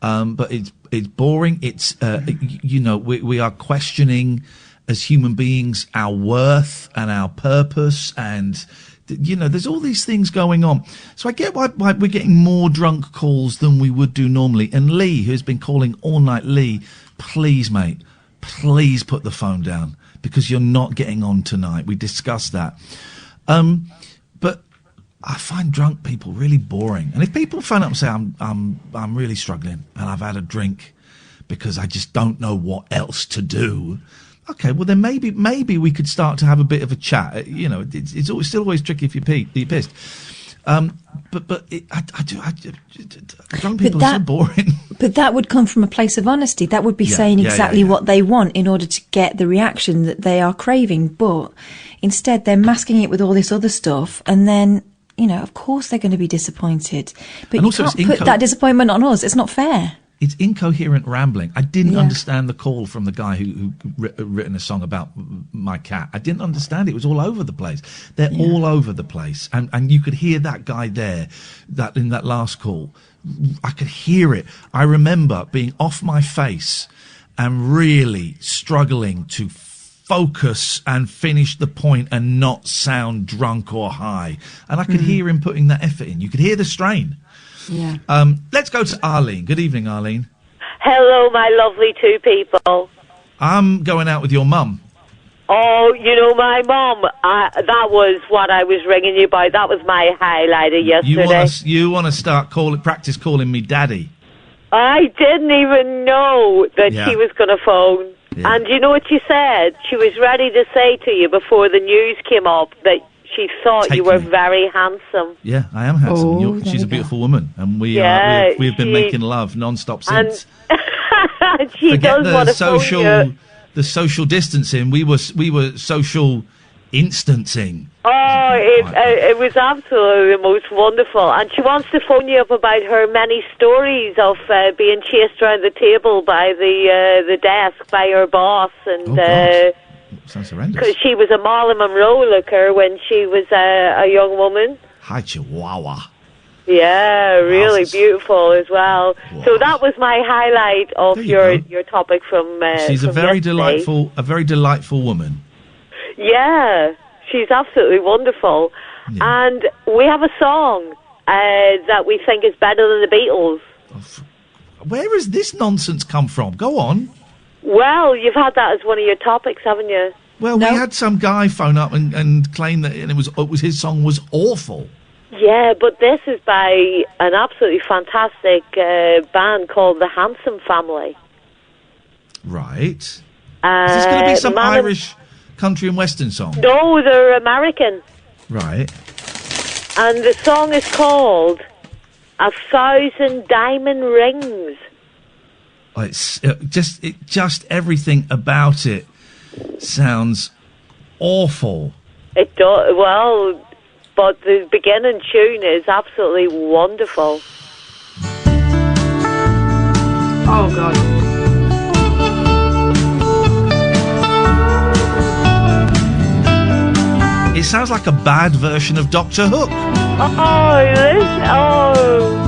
But it's boring. It's we are questioning as human beings our worth and our purpose, and there's all these things going on. So I get why we're getting more drunk calls than we would do normally. And Lee, who's been calling all night, Lee, please, mate, please put the phone down because you're not getting on tonight. We discussed that. But I find drunk people really boring. And if people phone up and say, I'm really struggling and I've had a drink because I just don't know what else to do. Okay, well then maybe we could start to have a bit of a chat. It's still always tricky if you're pissed. Drunk people are so boring. But that would come from a place of honesty. That would be saying exactly what they want in order to get the reaction that they are craving. But instead they're masking it with all this other stuff, and then of course they're going to be disappointed. But you can't put that disappointment on us. It's not fair. it's incoherent rambling. I didn't understand the call from the guy who written a song about my cat. I didn't understand it. It was all over the place. They're all over the place. And you could hear that guy there, that in that last call. I could hear it. I remember being off my face and really struggling to focus and finish the point and not sound drunk or high. And I could hear him putting that effort in. You could hear the strain. Yeah. Let's go to Arlene. Good evening, Arlene. Hello, my lovely two people. I'm going out with your mum. Oh, you know, my mum, that was what I was ringing you about. That was my highlighter yesterday. You want to practice calling me daddy. I didn't even know that she was going to phone. Yeah. And you know what she said? She was ready to say to you before the news came up that she thought you were very handsome. Yeah, I am handsome. She's a beautiful woman, and we've been making love non-stop since. And she does want to phone you. The social distancing. We were social instancing. Oh, it was absolutely the most wonderful. And she wants to phone you up about her many stories of being chased around the table by the desk by her boss, and sounds horrendous. Because she was a Marilyn Monroe looker when she was a young woman. Hi, Chihuahua. Yeah, really beautiful as well. Wow. So that was my highlight of your topic from. She's from a very yesterday. delightful woman. Yeah, she's absolutely wonderful. Yeah. And we have a song that we think is better than the Beatles. Where has this nonsense come from? Go on. Well, you've had that as one of your topics, haven't you? Well, we had some guy phone up and claim that it was his song was awful. Yeah, but this is by an absolutely fantastic band called the Handsome Family. Right. Is this going to be some Irish country and western song? No, they're American. Right. And the song is called 1,000 Diamond Rings. Oh, it's just everything about it sounds awful. It does. Well, but the beginning tune is absolutely wonderful. Oh, God. It sounds like a bad version of Doctor Hook. Oh, listen. Oh.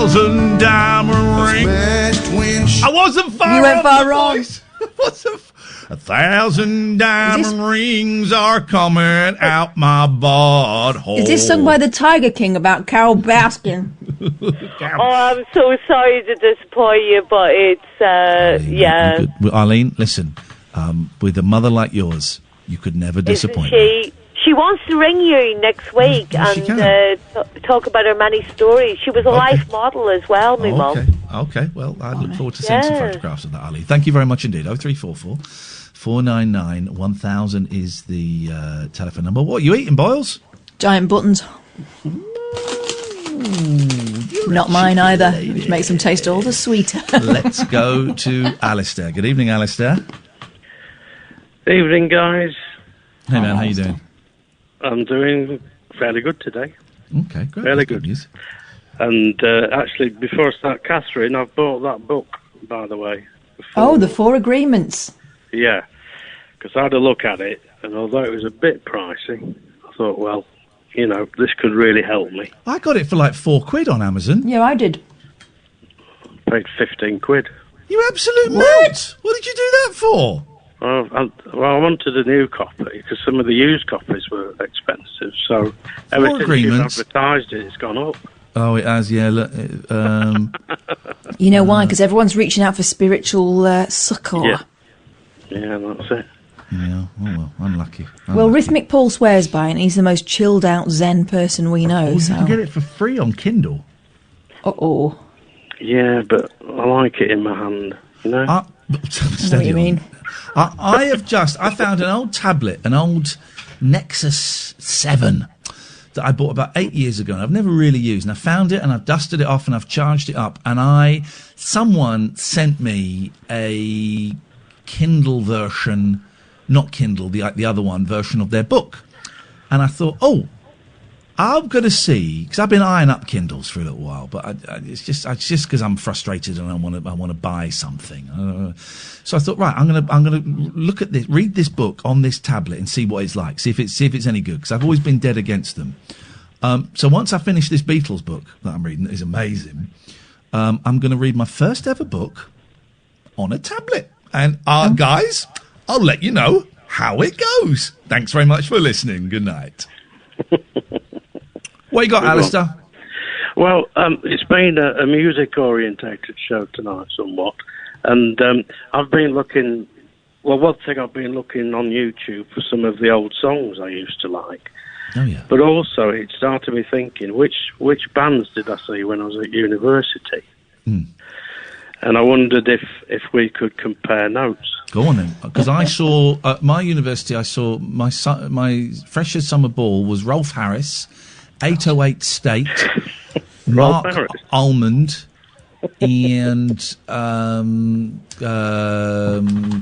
1,000 diamond rings. I wasn't far wrong. You went far wrong. 1,000 diamond rings are coming out my butthole. Is this sung by the Tiger King about Carol Baskin? Oh, I'm so sorry to disappoint you, but it's, Arlene, listen, with a mother like yours, you could never disappoint me. She wants to ring you next week and talk about her many stories. She was a life model as well, my mum. Okay, well, I look forward to seeing some photographs of that, Ali. Thank you very much indeed. 0344 499 1000 is the telephone number. What are you eating, Boyles? Giant buttons. Not mine either, which makes them taste all the sweeter. Let's go to Alistair. Good evening, Alistair. Evening, guys. Hey, man, how you doing? I'm doing fairly good today. Okay, great. Fairly good. And actually, before I start, Catherine, I've bought that book, by the way. Oh, the 4 Agreements. Yeah, because I had a look at it, and although it was a bit pricey, I thought, well, you know, this could really help me. I got it for like £4 on Amazon. Yeah, I did. Paid 15 quid. You absolute melt! What did you do that for? I wanted a new copy because some of the used copies were expensive. So ever since you've advertised it, it's gone up. Oh, it has, yeah. Look, you know why? Because everyone's reaching out for spiritual succour. Yeah, that's it. Yeah, oh well, unlucky. Well, Rhythmic Paul swears by it, and he's the most chilled out Zen person we know. You can get it for free on Kindle. Uh-oh. Yeah, but I like it in my hand, you know? I know what you mean. I found an old tablet, an old Nexus 7 that I bought about 8 years ago, and I've never really used. And I found it, and I've dusted it off, and I've charged it up, and someone sent me a Kindle version, not Kindle, the other one, version of their book. And I thought, I'm going to see, because I've been eyeing up Kindles for a little while, but it's just because I'm frustrated and I want to buy something. So I thought, right, I'm going to look at this, read this book on this tablet and see what it's like, see if it's any good, because I've always been dead against them. So once I finish this Beatles book that I'm reading, that is amazing, I'm going to read my first ever book on a tablet. And guys, I'll let you know how it goes. Thanks very much for listening. Good night. What you got, Alistair? Well, it's been a music-orientated show tonight, somewhat. And I've been looking... Well, one thing, I've been looking on YouTube for some of the old songs I used to like. Oh, yeah. But also, it started me thinking, which bands did I see when I was at university? And I wondered if we could compare notes. Go on then, because I saw at my university. I saw my freshers' summer ball was Rolf Harris, 808 State, Mark Almond, and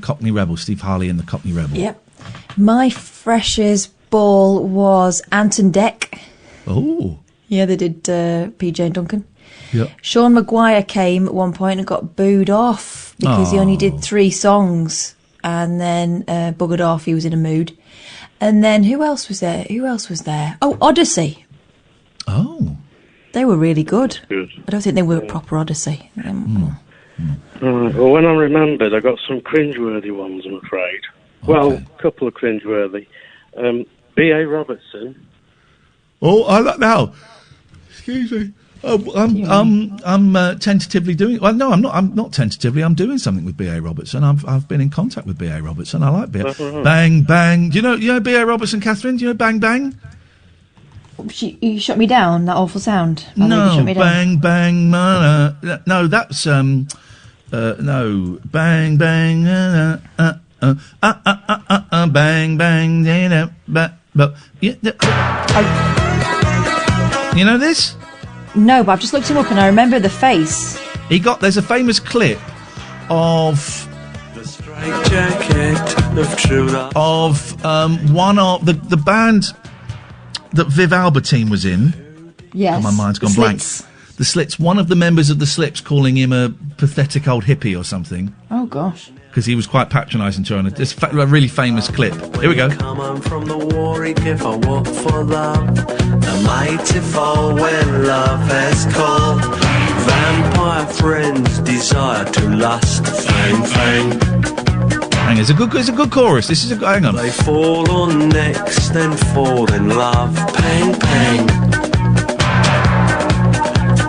Cockney Rebel, Steve Harley and the Cockney Rebel. Yep. My freshers' ball was Anton Deck. Oh. Yeah, they did PJ and Duncan. Yeah. Sean Maguire came at one point and got booed off because he only did 3 songs and then buggered off. He was in a mood. And then who else was there? Oh, Odyssey. Oh. They were really good. Good. I don't think they were proper Odyssey. Well, when I remembered, I got some cringeworthy ones, I'm afraid. Okay. Well, a couple of cringeworthy. B.A. Robertson. Oh, I like now. Excuse me. I'm tentatively doing. Well, no, I'm not. I'm not tentatively. I'm doing something with B.A. Robertson. I've been in contact with B.A. Robertson. I like B.A. Bang Bang. Do you know B.A. Robertson, Catherine? Do you know Bang Bang? You shut me down. That awful sound. No, Bang Bang. No, that's no Bang Bang. Bang Bang. But you know this? No, but I've just looked him up and I remember the face. There's a famous clip of the straight jacket of true love. Of one of the band that Viv Albertine was in. Yes. Oh, my mind's gone blank. The Slits. One of the members of the Slits calling him a pathetic old hippie or something. Oh gosh. Because he was quite patronising to her. It's a really famous clip. Here we go. Come on from the war, if I walk for love. The mighty fall when love has called. Vampire friends desire to lust. Fang, fang. Hang on, it's a good chorus. This is a hang on. They fall on necks, then fall in love. Pang, pang.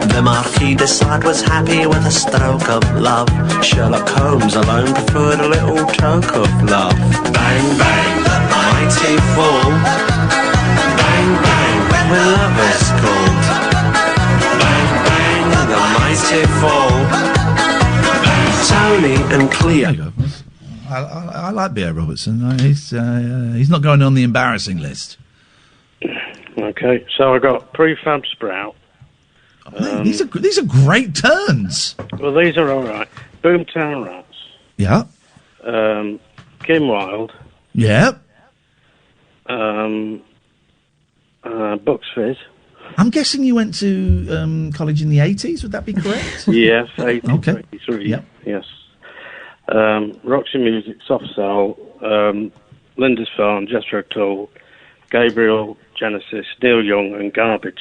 The Marquis de Sade was happy with a stroke of love. Sherlock Holmes alone preferred a little toke of love. Bang, bang, the mighty fall. Bang, bang, when love is called. Bang, bang, the mighty fall. Tony and Cleo. There you go. I like B.A. Robertson. He's not going on the embarrassing list. Okay, so I got Prefab Sprout. These are great turns. Well, these are all right. Boomtown Rats. Yeah. Kim Wilde. Yeah. Bucks Fizz. I'm guessing you went to college in the 80s. Would that be correct? Yes, 80s, okay. 83. Yep. Yes. Roxy Music, Soft Cell, Lindisfarne, Jethro Tull, Gabriel, Genesis, Neil Young, and Garbage.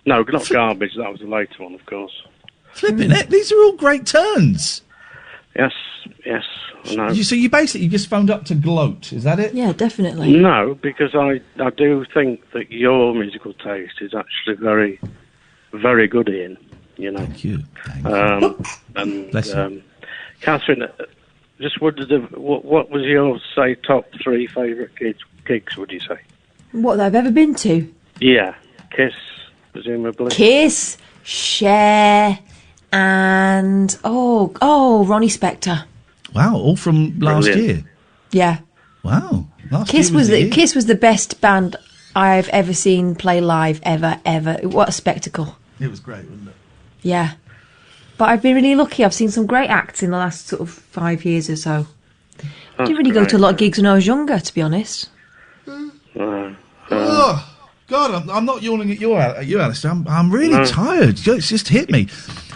No, not Garbage. That was a later one, of course. Flipping it! These are all great turns. Yes. I know. So you basically just phoned up to gloat. Is that it? Yeah, definitely. No, because I do think that your musical taste is actually very, very good, Ian. You know. Thank you. And Bless you. Catherine, just wondered what was your top 3 favourite gigs? Would you say? What I've ever been to? Yeah, Kiss, presumably. Kiss, Cher, and Ronnie Spector. Wow, all from last year. Yeah. Wow. Kiss was the best band I've ever seen play live ever. What a spectacle! It was great, wasn't it? Yeah. But I've been really lucky. I've seen some great acts in the last sort of 5 years or so. I didn't really go to a lot of gigs when I was younger, to be honest. God, I'm not yawning at you, Alistair. I'm really tired. It's just hit me.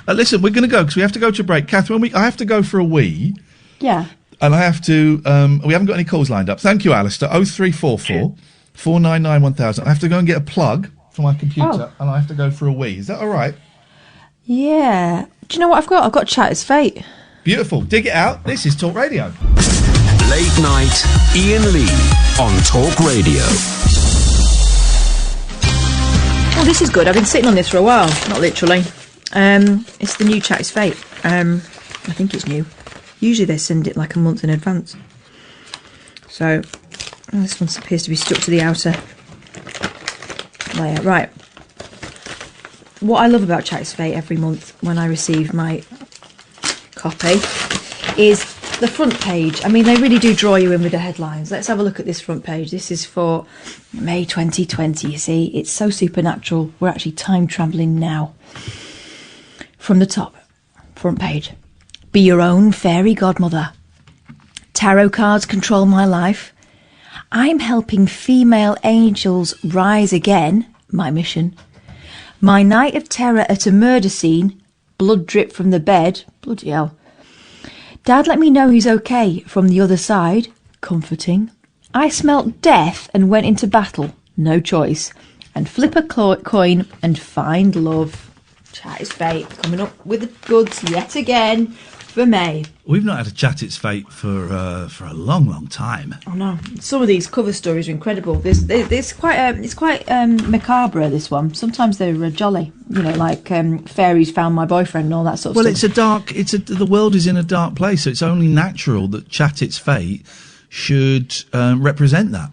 Listen, we're going to go because we have to go to a break. Catherine, I have to go for a wee. Yeah. And I have to... we haven't got any calls lined up. Thank you, Alistair. 0344 499 1000. I have to go and get a plug for my computer and I have to go for a wee. Is that all right? Yeah. Do you know what I've got? I've got Chatter's Fate. Beautiful. Dig it out. This is Talk Radio. Late night, Iain Lee on Talk Radio. Oh, this is good. I've been sitting on this for a while. Not literally. It's the new Chatter's Fate. I think it's new. Usually they send it like a month in advance. So, this one appears to be stuck to the outer layer. Right. What I love about Chatter's Fate every month when I receive my copy is the front page. I mean, they really do draw you in with the headlines. Let's have a look at this front page. This is for May 2020, you see. It's so supernatural. We're actually time travelling now. From the top, front page. Be your own fairy godmother. Tarot cards control my life. I'm helping female angels rise again. My mission. My night of terror at a murder scene. Blood drip from the bed. Bloody hell. Dad let me know he's okay from the other side. Comforting. I smelt death and went into battle. No choice. And flip a coin and find love. Chatter's Fate coming up with the goods yet again for May. We've not had a Chatter's Fate for a long, long time. Oh no! Some of these cover stories are incredible. It's quite macabre. This one. Sometimes they're jolly. You know, like fairies found my boyfriend and all that sort of stuff. The world is in a dark place, so it's only natural that Chatter's Fate should represent that.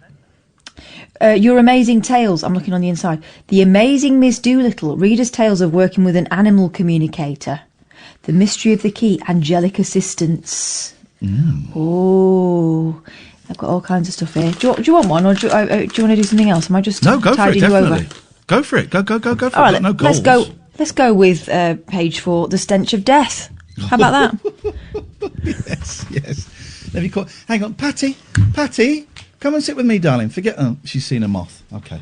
Your Amazing Tales, I'm looking on the inside. The Amazing Miss Doolittle, readers' tales of working with an animal communicator. The Mystery of the Key, Angelic Assistance. Oh, I've got all kinds of stuff here. Do you want one, or do you want to do something else? Am I just No, go for it, definitely. Over? Go for it, go for all it. Right, No goals. let's go with page 4, The Stench of Death. How about that? Yes. Let me call... Hang on, Patty, come and sit with me, darling. Forget... Oh, she's seen a moth. Okay.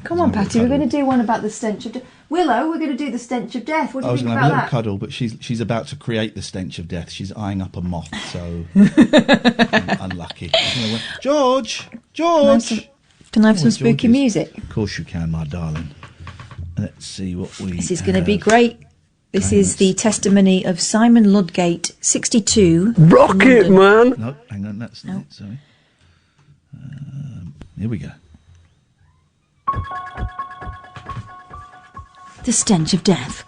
Come on, Patty, we're going to do one about the stench of death. Willow, we're going to do the stench of death. What do you think about that? I was going to have a little cuddle, but she's about to create the stench of death. She's eyeing up a moth, so... unlucky. George! Can I have some spooky music? Of course you can, my darling. Let's see what we... This is going to be great. This is the testimony of Simon Ludgate, 62. Rocket Man! No, hang on, that's not it, sorry. Here we go. The stench of death.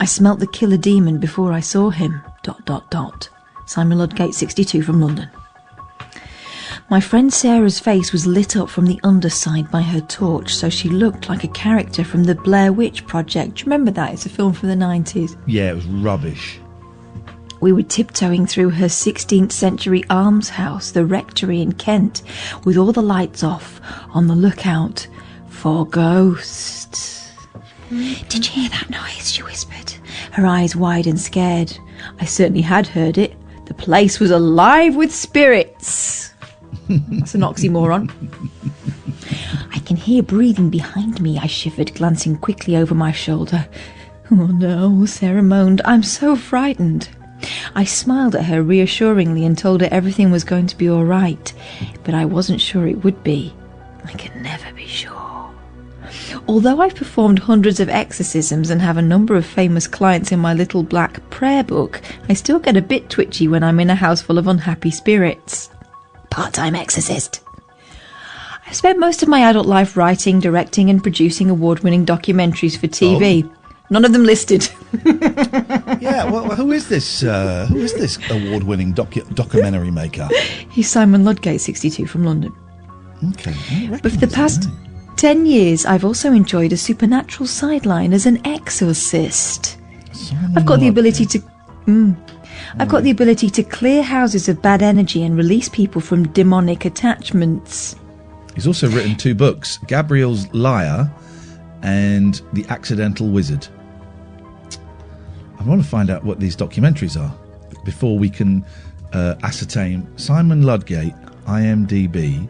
I smelt the killer demon before I saw him. ... Simon Ludgate, 62, from London. My friend Sarah's face was lit up from the underside by her torch, so she looked like a character from the Blair Witch Project. Do you remember that? It's a film from the 90s. Yeah, it was rubbish. We were tiptoeing through her 16th century almshouse, the rectory in Kent, with all the lights off, on the lookout for ghosts. Did you hear that noise? She whispered, her eyes wide and scared. I certainly had heard it. The place was alive with spirits. That's an oxymoron. I can hear breathing behind me, I shivered, glancing quickly over my shoulder. Oh no, Sarah moaned. I'm so frightened. I smiled at her reassuringly and told her everything was going to be all right, but I wasn't sure it would be. I can never be sure. Although I've performed hundreds of exorcisms and have a number of famous clients in my little black prayer book, I still get a bit twitchy when I'm in a house full of unhappy spirits. Part-time exorcist. I've spent most of my adult life writing, directing and producing award-winning documentaries for TV. None of them listed. Yeah, well, who is this award-winning documentary maker? He's Simon Ludgate, 62, from London. Okay. But for the past 10 years, I've also enjoyed a supernatural sideline as an exorcist. I've got the ability to clear houses of bad energy and release people from demonic attachments. He's also written 2 books, Gabriel's Liar and The Accidental Wizard. I want to find out what these documentaries are before we can ascertain. Simon Ludgate, IMDb.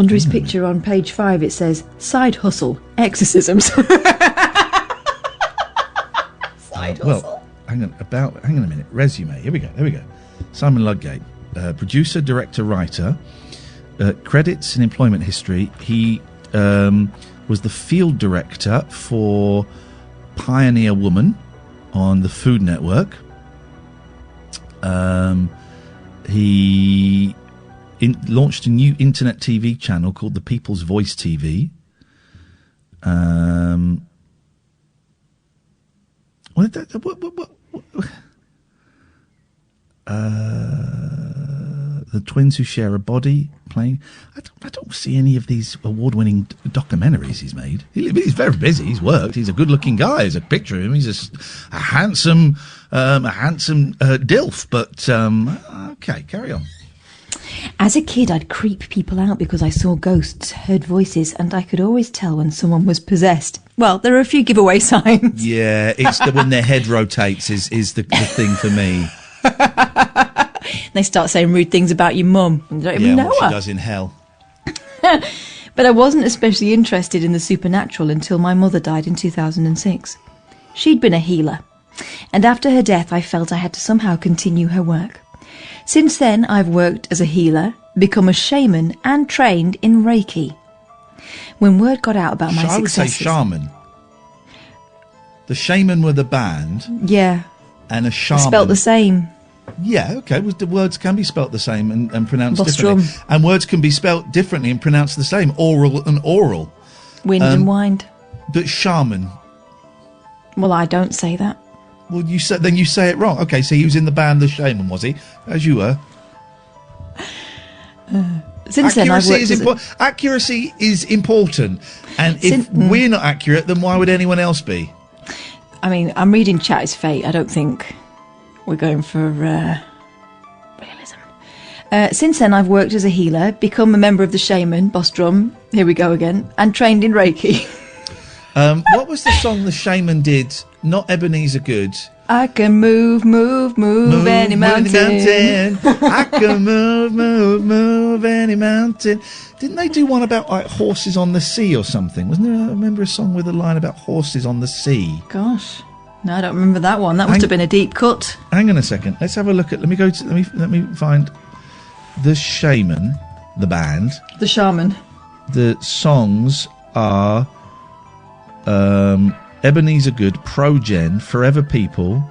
Under his picture on page 5, it says, side hustle, exorcisms. Side hustle. Well, hang on a minute. Resume. Here we go. Simon Ludgate, producer, director, writer. Credits and employment history. He was the field director for Pioneer Woman on the Food Network. He launched a new internet TV channel called The People's Voice TV. The Twins Who Share a Body playing. I don't see any of these award-winning documentaries he's made. He's very busy. He's worked. He's a good-looking guy. There's a picture of him. He's a handsome dilf. But okay, carry on. As a kid, I'd creep people out because I saw ghosts, heard voices, and I could always tell when someone was possessed. Well, there are a few giveaway signs. Yeah, it's when their head rotates is the thing for me. They start saying rude things about your mum. You don't even know what her. she does in hell. But I wasn't especially interested in the supernatural until my mother died in 2006. She'd been a healer, and after her death I felt I had to somehow continue her work. Since then I've worked as a healer, become a shaman, and trained in Reiki. When word got out about my successes... I would say shaman. The Shaman were the band. Yeah. And a shaman. Spelt the same. Yeah, okay. Well, the words can be spelt the same and pronounced Bostrom. differently. And words can be spelt differently and pronounced the same. Oral and oral. Wind and wind. But shaman. Well, I don't say that. Well, you say it wrong. Okay, so he was in the band The Shaman, was he? As you were. Since then, I've worked accuracy is important. And if we're not accurate, then why would anyone else be? I mean, I'm reading Chat is Fate. I don't think we're going for realism. Since then, I've worked as a healer, become a member of the Shaman, Boss Drum, here we go again, and trained in Reiki. What was the song the Shaman did? Not Ebenezer Good. I can move any mountain. I can move any mountain. Didn't they do one about like horses on the sea or something? Wasn't there? I remember a song with a line about horses on the sea. Gosh, no, I don't remember that one. That must have been a deep cut. Hang on a second. Let's have a look at. Let me find the Shaman, the band. The Shaman. The songs are Ebenezer Good, Progen, Forever People,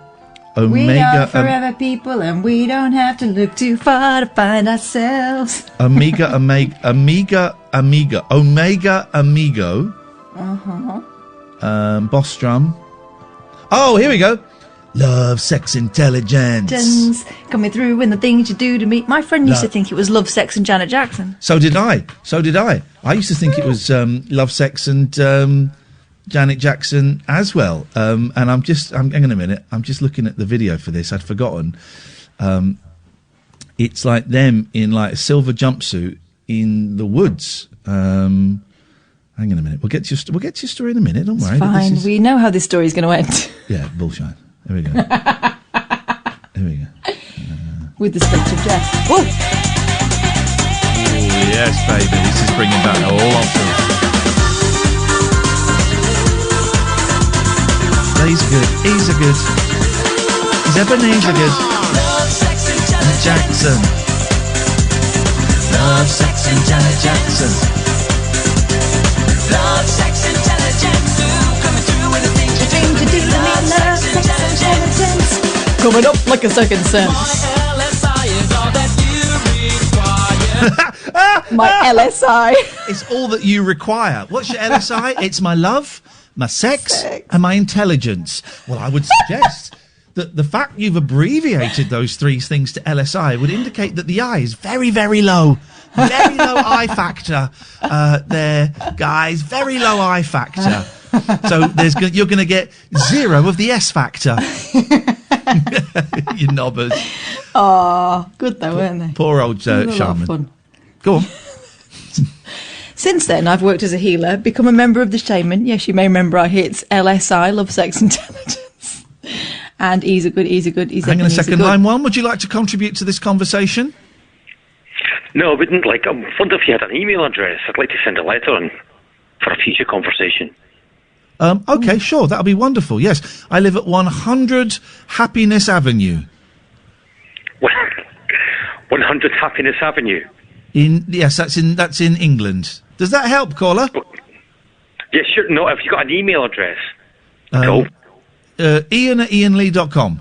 Omega. We are forever people, and we don't have to look too far to find ourselves. Omega, Amigo. Boss Drum. Oh, here we go. Love, sex, intelligence. Coming through in the things you do to me. My friend used to think it was Love, Sex, and Janet Jackson. So did I. I used to think it was Love, Sex, and Janet Jackson as well. And hang on a minute. I'm just looking at the video for this. I'd forgotten. It's like them in like a silver jumpsuit in the woods. Hang on a minute. We'll get to your story in a minute. Don't worry. It's fine. We know how this story is going to end. Yeah, bullshit. Here we go. With the spectre of death. Whoa! Oh, yes, baby. This is bringing back a lot of... He's good. He's a good. He's Ebenezer Good. Love, sex, and Janet Jackson. Love, sex, and Janet Jackson. Love, sex, and Janet Jackson. Coming through with the things you dream to do. Love, sex, and Janet Jackson. Coming up like a second sense. My LSI is all that you require. My LSI. It's all that you require. What's your LSI? It's my love, my sex, and my intelligence. Well, I would suggest that the fact you've abbreviated those three things to LSI would indicate that the I is very, very low. Very low I factor there, guys. Very low I factor. So you're going to get 0 of the S factor. You knobbers. Oh, good though, weren't they? Poor old shaman. Fun. Go on. Since then, I've worked as a healer, become a member of the Shaman. Yes, you may remember our hits: LSI, Love, Sex, Intelligence, and Easy Good. Hang on a second, line one. Would you like to contribute to this conversation? No, I wouldn't. Like, I wonder if you had an email address. I'd like to send a letter on for a future conversation. Okay, sure, that'll be wonderful. Yes, I live at 100 Happiness Avenue. 100 Happiness Avenue. Yes, that's in England. Does that help, caller? Yeah, sure. No, have you got an email address? Ian at iainlee.com.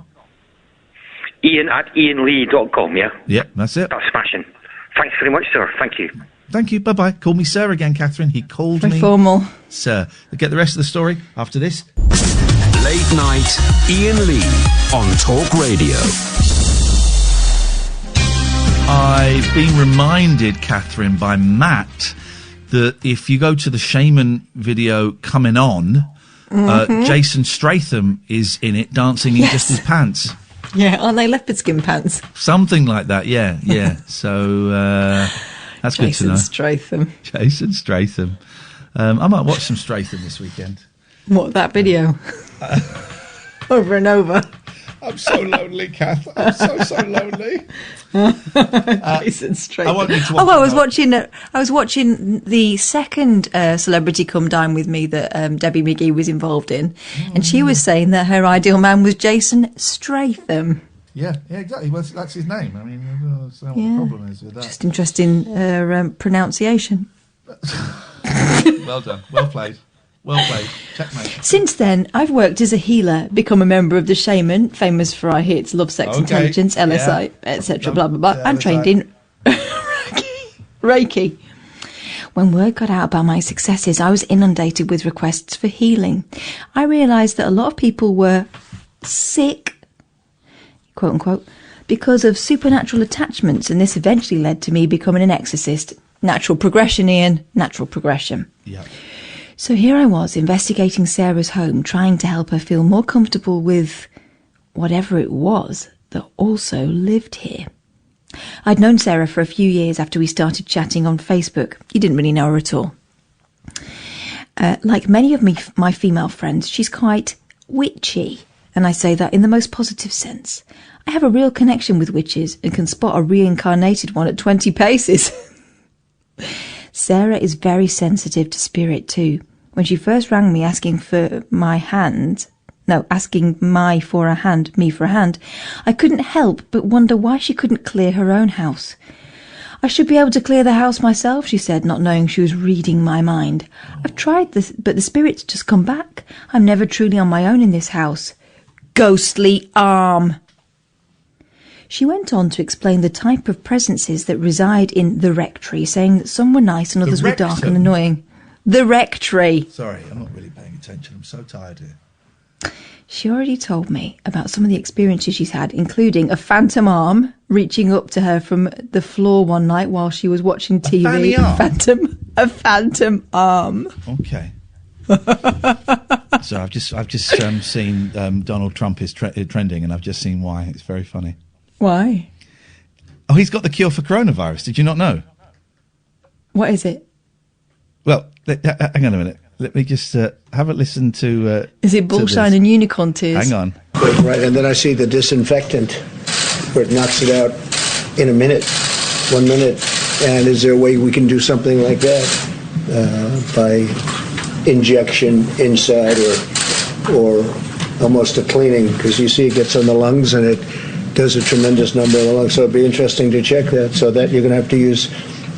Ian at iainlee.com, yeah? Yeah, that's it. That's smashing. Thanks very much, sir. Thank you. Thank you. Bye-bye. Call me sir again, Catherine. He called me... formal. Sir. Get the rest of the story after this. Late night, Iain Lee on Talk Radio. I've been reminded, Catherine, by Matt, that if you go to the Shaman video coming on, Jason Statham is in it, dancing in just his pants. Yeah, aren't they leopard skin pants? Something like that, yeah. So, that's good to know. Jason Statham. I might watch some Statham this weekend. What, that video? Over and over. I'm so lonely, Kath. I'm so lonely. Jason Statham. I won't need to watch I was watching the second Celebrity Come Dine With Me that Debbie McGee was involved in, and she was saying that her ideal man was Jason Statham. Yeah, exactly. Well, that's his name. I mean, I don't know what the problem is with that. Just interesting pronunciation. Well done. Well played. Well played. Checkmate. Since then, I've worked as a healer, become a member of the Shaman, famous for our hits, Love, Sex, Intelligence, LSI, etc., blah, blah, blah, and trained in Reiki. When word got out about my successes, I was inundated with requests for healing. I realised that a lot of people were sick, quote unquote, because of supernatural attachments, and this eventually led to me becoming an exorcist. Natural progression, Ian. Natural progression. Yeah. So here I was, investigating Sarah's home, trying to help her feel more comfortable with whatever it was that also lived here. I'd known Sarah for a few years after we started chatting on Facebook. You didn't really know her at all. Like many of my female friends, she's quite witchy, and I say that in the most positive sense. I have a real connection with witches and can spot a reincarnated one at 20 paces. Sarah is very sensitive to spirit too. When she first rang me asking for me for a hand, I couldn't help but wonder why she couldn't clear her own house. I should be able to clear the house myself, she said, not knowing she was reading my mind. I've tried this, but the spirits just come back. I'm never truly on my own in this house. Ghostly arm. She went on to explain the type of presences that reside in the rectory, saying that some were nice and others were dark and annoying. The rectory. Sorry, I'm not really paying attention. I'm so tired here. She already told me about some of the experiences she's had, including a phantom arm reaching up to her from the floor one night while she was watching TV. A phantom arm. Okay. So I've just seen Donald Trump is trending, and I've just seen why. It's very funny. Why? Oh, he's got the cure for coronavirus. Did you not know? What is it? Well, hang on a minute. Let me just have a listen to... is it bullshine and unicorn tears? Hang on. Right, and then I see the disinfectant where it knocks it out in a minute, 1 minute. And is there a way we can do something like that by injection inside or almost a cleaning? Because you see it gets on the lungs and it does a tremendous number of the lungs. So it'd be interesting to check that. So that you're going to have to use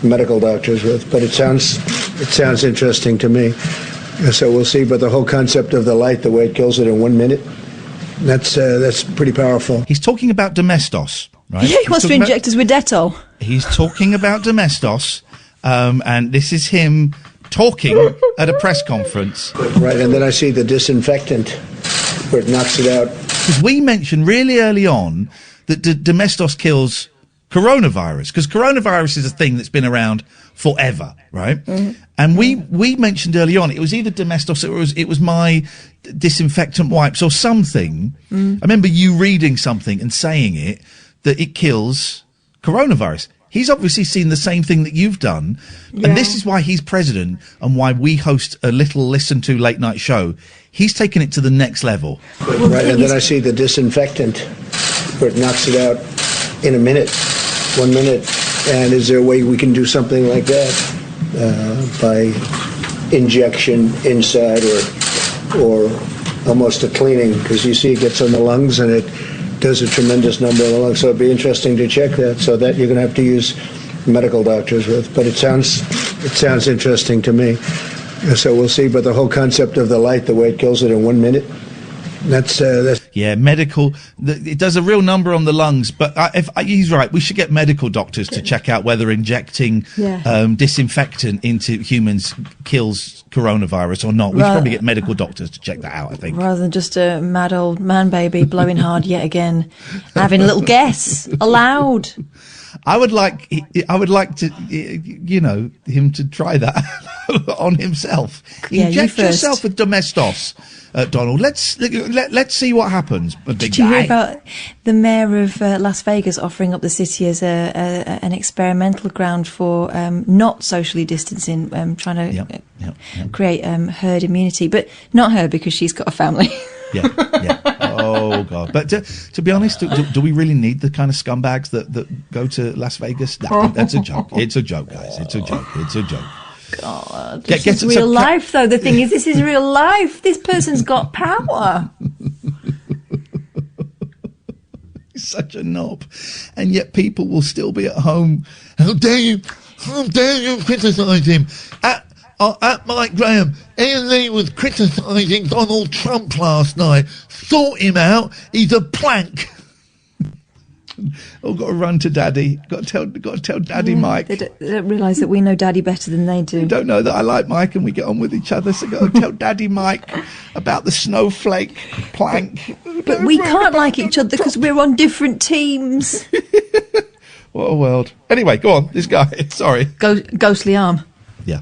medical doctors with. But it sounds interesting to me. So we'll see. But the whole concept of the light, the way it kills it in 1 minute, that's pretty powerful. He's talking about Domestos, right? Yeah, he wants to inject us with Dettol. He's talking about Domestos, and this is him talking at a press conference. Right, and then I see the disinfectant where it knocks it out. Because we mentioned really early on that Domestos kills coronavirus, because coronavirus is a thing that's been around forever, right? Mm-hmm. And we mentioned early on it was either Domestos or it was my disinfectant wipes or something. I remember you reading something and saying it that it kills coronavirus. He's obviously seen the same thing that you've done, and this is why he's president and why we host a little listen to late night show. He's taken it to the next level. Right, and then I see the disinfectant where it knocks it out in a minute, 1 minute. And is there a way we can do something like that by injection inside or almost a cleaning? Because you see it gets on the lungs and it does a tremendous number of the lungs. So it'd be interesting to check that. So that you're going to have to use medical doctors with. But it sounds interesting to me. So we'll see. But the whole concept of the light, the way it kills it in 1 minute, that's yeah, medical. It does a real number on the lungs, but he's right. We should get medical doctors to check out whether injecting disinfectant into humans kills coronavirus or not. We should probably get medical doctors to check that out, I think. Rather than just a mad old man baby blowing hard yet again, having a little guess aloud. I would like to, him to try that on himself. Yeah, Inject you first. yourself with Domestos, Donald. Let's see what happens. Did you hear about the mayor of Las Vegas offering up the city as an experimental ground for not socially distancing, trying to create herd immunity, but not her because she's got a family. Yeah. Oh God! But to be honest, do we really need the kind of scumbags that go to Las Vegas? No, that's a joke. It's a joke, guys. It's a joke. God, this is real life, though. The thing is, this is real life. This person's got power. He's such a knob, and yet people will still be at home. How dare you criticise him? At Mike Graham, Iain Lee was criticising Donald Trump last night. Sort him out. He's a plank. Oh, got to run to Daddy. Got to tell Daddy Mike. They don't realise that we know Daddy better than they do. They don't know that I like Mike and we get on with each other. So got to tell Daddy Mike about the snowflake plank. But we can't like each other because we're on different teams. What a world. Anyway, go on. This guy. Sorry. Ghostly arm. Yeah.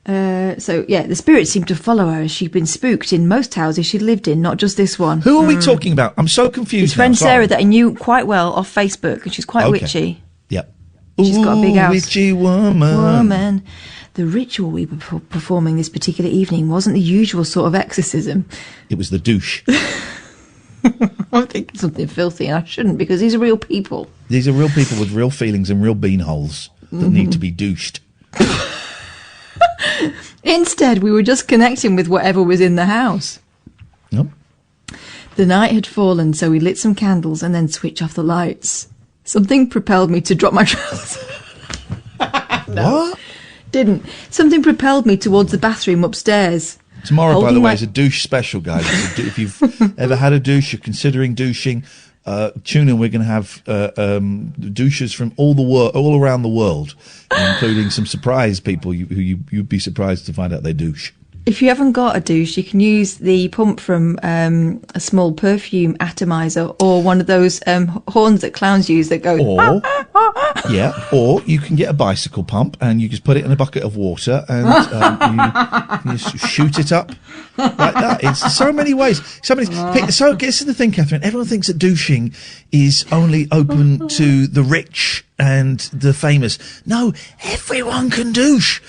The spirits seemed to follow her as she'd been spooked in most houses she'd lived in, not just this one. Who are we talking about? I'm so confused. His friend Sarah that I knew quite well off Facebook, and she's quite witchy. Yep. She's got a big house. Witchy woman. The ritual we were performing this particular evening wasn't the usual sort of exorcism. It was the douche. I'm thinking something filthy, and I shouldn't, because these are real people. These are real people with real feelings and real beanholes that need to be douched. Instead, we were just connecting with whatever was in the house. Yep. The night had fallen, so we lit some candles and then switched off the lights. Something propelled me to drop my trousers. What? Didn't. Something propelled me towards the bathroom upstairs. Tomorrow, by the way, is a douche special, guys. If you've ever had a douche, you're considering douching, tune in. We're going to have douches from all around the world, including some surprise people who you'd be surprised to find out they douche. If you haven't got a douche, you can use the pump from a small perfume atomizer or one of those horns that clowns use that go... Or you can get a bicycle pump and you just put it in a bucket of water and you shoot it up like that. It's so many ways. So this is the thing, Catherine. Everyone thinks that douching is only open to the rich and the famous. No, everyone can douche.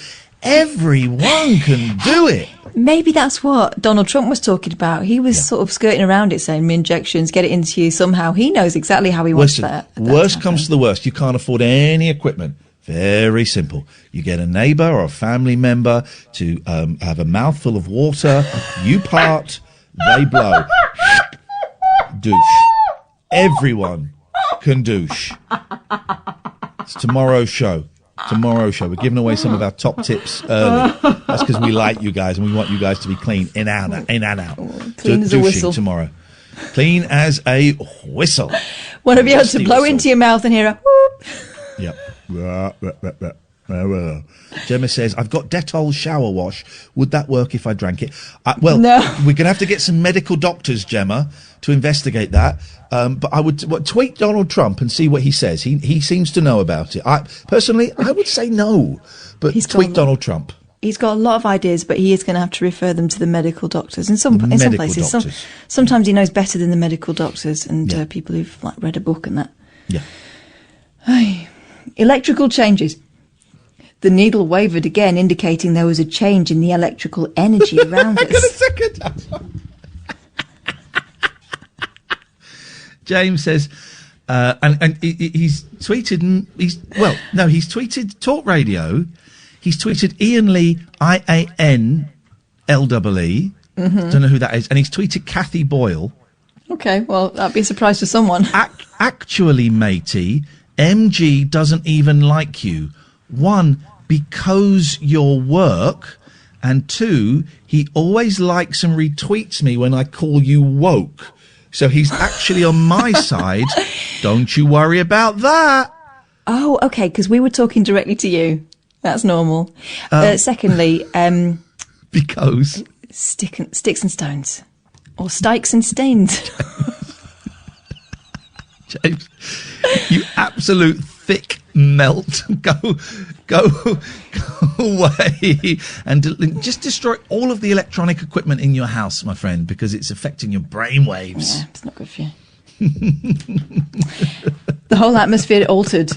Everyone can do it. Maybe that's what Donald Trump was talking about. He was sort of skirting around it, saying injections, get it into you somehow. He knows exactly how he wants that. Worst comes to the worst. You can't afford any equipment. Very simple. You get a neighbour or a family member to have a mouthful of water. You part, they blow. Douche. Everyone can douche. It's tomorrow's show. We're giving away some of our top tips early. That's because we like you guys and we want you guys to be clean in and out. Clean as a whistle. Tomorrow. Clean as a whistle. Want to be able to blow into your mouth and hear a whoop. Yep. Gemma says, I've got Dettol shower wash. Would that work if I drank it? No. We're going to have to get some medical doctors, Gemma, to investigate that. But I would tweet Donald Trump and see what he says. He seems to know about it. Personally, I would say no, but tweet Donald Trump. He's got a lot of ideas, but he is going to have to refer them to the medical doctors. In some places, sometimes he knows better than the medical doctors and people who've read a book and that. Yeah. Electrical changes. The needle wavered again, indicating there was a change in the electrical energy around us. Hang on a second. James says, And he's tweeted, he's tweeted Talk Radio. He's tweeted Iain Lee, IANLEE. Mhm. Don't know who that is. And he's tweeted Kathy Boyle. Okay, well, that'd be a surprise to someone. Actually, matey, MG doesn't even like you. 1, because your work. And 2, he always likes and retweets me when I call you woke. So he's actually on my side. Don't you worry about that. Oh, okay, because we were talking directly to you. That's normal. Secondly, because sticks and stones, or stikes and stains. James, you absolute thick melt. Go away and just destroy all of the electronic equipment in your house, my friend, because it's affecting your brainwaves. Yeah, it's not good for you. The whole atmosphere altered.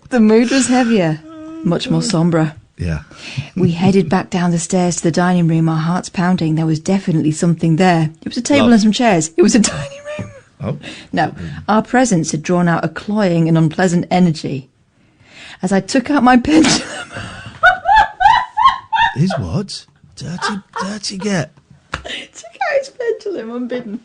The mood was heavier, much more sombre. Yeah. We headed back down the stairs to the dining room, our hearts pounding. There was definitely something there. It was a table and some chairs. It was a dining room. Oh. No, our presence had drawn out a cloying and unpleasant energy. As I took out my pendulum... His what? Dirty get. Took out his pendulum unbidden.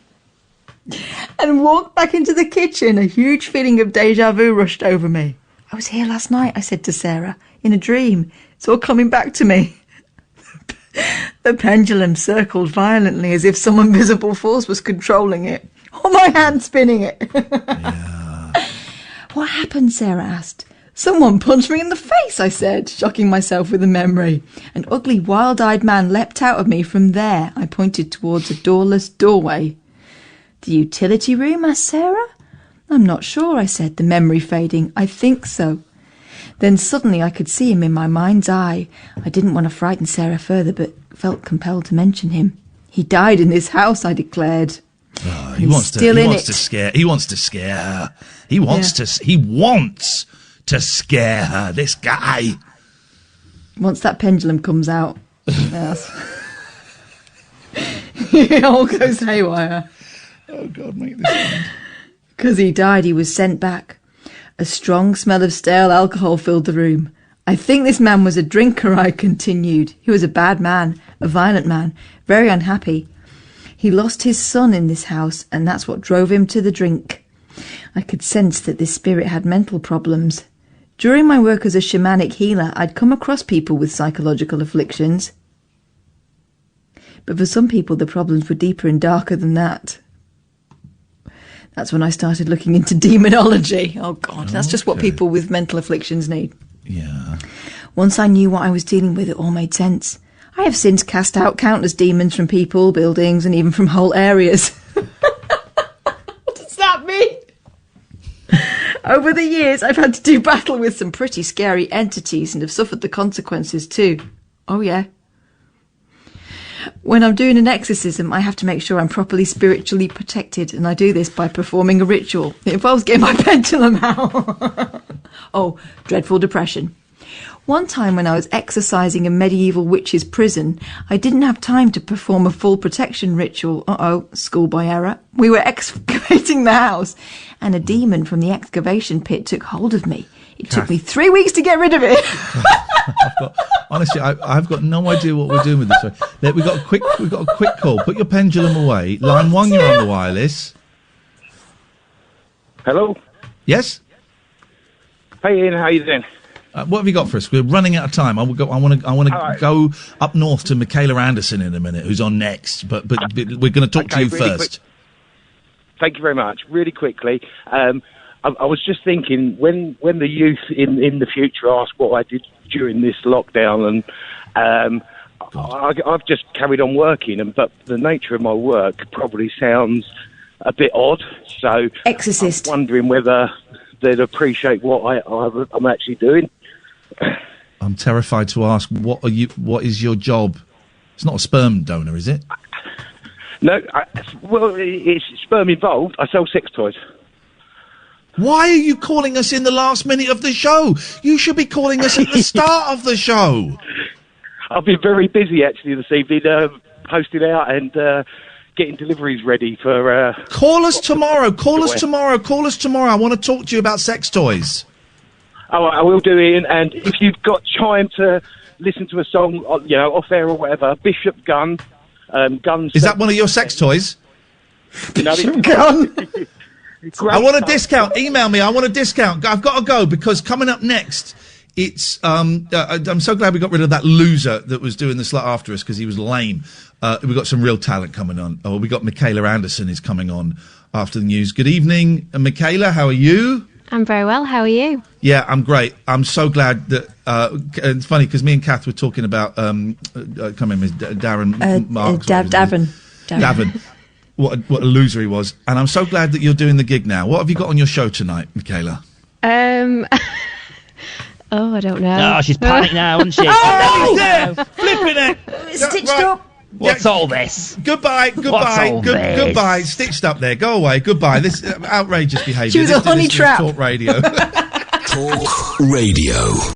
And walked back into the kitchen. A huge feeling of deja vu rushed over me. I was here last night, I said to Sarah, in a dream. It's all coming back to me. The pendulum circled violently as if some invisible force was controlling it. Or my hand spinning it. What happened, Sarah asked. Someone punched me in the face, I said, shocking myself with a memory. An ugly, wild-eyed man leapt out of me from there. I pointed towards a doorless doorway. The utility room, asked Sarah. I'm not sure, I said, the memory fading. I think so. Then suddenly I could see him in my mind's eye. I didn't want to frighten Sarah further, but felt compelled to mention him. He died in this house, I declared. Oh, he wants to scare her. He wants to scare her, this guy. Once that pendulum comes out, it all goes haywire. Oh, God, make this end. Because he died, he was sent back. A strong smell of stale alcohol filled the room. I think this man was a drinker, I continued. He was a bad man, a violent man, very unhappy. He lost his son in this house, and that's what drove him to the drink. I could sense that this spirit had mental problems. During my work as a shamanic healer, I'd come across people with psychological afflictions. But for some people, the problems were deeper and darker than that. That's when I started looking into demonology. Oh, God, that's just what people with mental afflictions need. Yeah. Once I knew what I was dealing with, it all made sense. I have since cast out countless demons from people, buildings, and even from whole areas. What does that mean? Over the years, I've had to do battle with some pretty scary entities and have suffered the consequences too. Oh, yeah. When I'm doing an exorcism, I have to make sure I'm properly spiritually protected, and I do this by performing a ritual. It involves getting my pendulum out. Oh, dreadful depression. One time when I was exorcising a medieval witch's prison, I didn't have time to perform a full protection ritual. Uh-oh, schoolboy error. We were excavating the house, and a demon from the excavation pit took hold of me. It took me 3 weeks to get rid of it. Honestly, I've got no idea what we're doing with this. We've got a quick call. Put your pendulum away. Line 1, you're on the wireless. Hello. Yes. Hey Ian, how you doing? What have you got for us? We're running out of time. I want to go up north to Michaela Anderson in a minute, who's on next. But we're going to talk to you really first. Thank you very much. Really quickly, I was just thinking when the youth in the future ask what I did during this lockdown, and I've just carried on working, but the nature of my work probably sounds a bit odd. So exorcist. I'm wondering whether they'd appreciate what I'm actually doing. I'm terrified to ask, what is your job? It's not a sperm donor, is it? No, it's sperm involved. I sell sex toys. Why are you calling us in the last minute of the show? You should be calling us at the start of the show. I've been very busy actually this evening, posting out and getting deliveries ready for... Call us tomorrow. Call us tomorrow. I want to talk to you about sex toys. Oh, I will do, Ian. And if you've got time to listen to a song, off air or whatever, Bishop Gun. Is that one of your sex toys? Bishop Gun. I want a discount. Email me. I want a discount. I've got to go because coming up next, it's. I'm so glad we got rid of that loser that was doing the slut after us because he was lame. We got some real talent coming on. Oh, we got Michaela Anderson is coming on after the news. Good evening, Michaela. How are you? I'm very well. How are you? Yeah, I'm great. I'm so glad that it's funny because me and Kath were talking about come in, Miss Darren Marks. Davin. What a loser he was. And I'm so glad that you're doing the gig now. What have you got on your show tonight, Michaela? I don't know. Oh, she's panicked now, isn't she? Oh, there! Flipping it! Stitched up. What's all this? Goodbye. Goodbye. Stitched up there. Go away. Goodbye. This outrageous behaviour. She was a honey trap. Talk Radio. Talk Radio.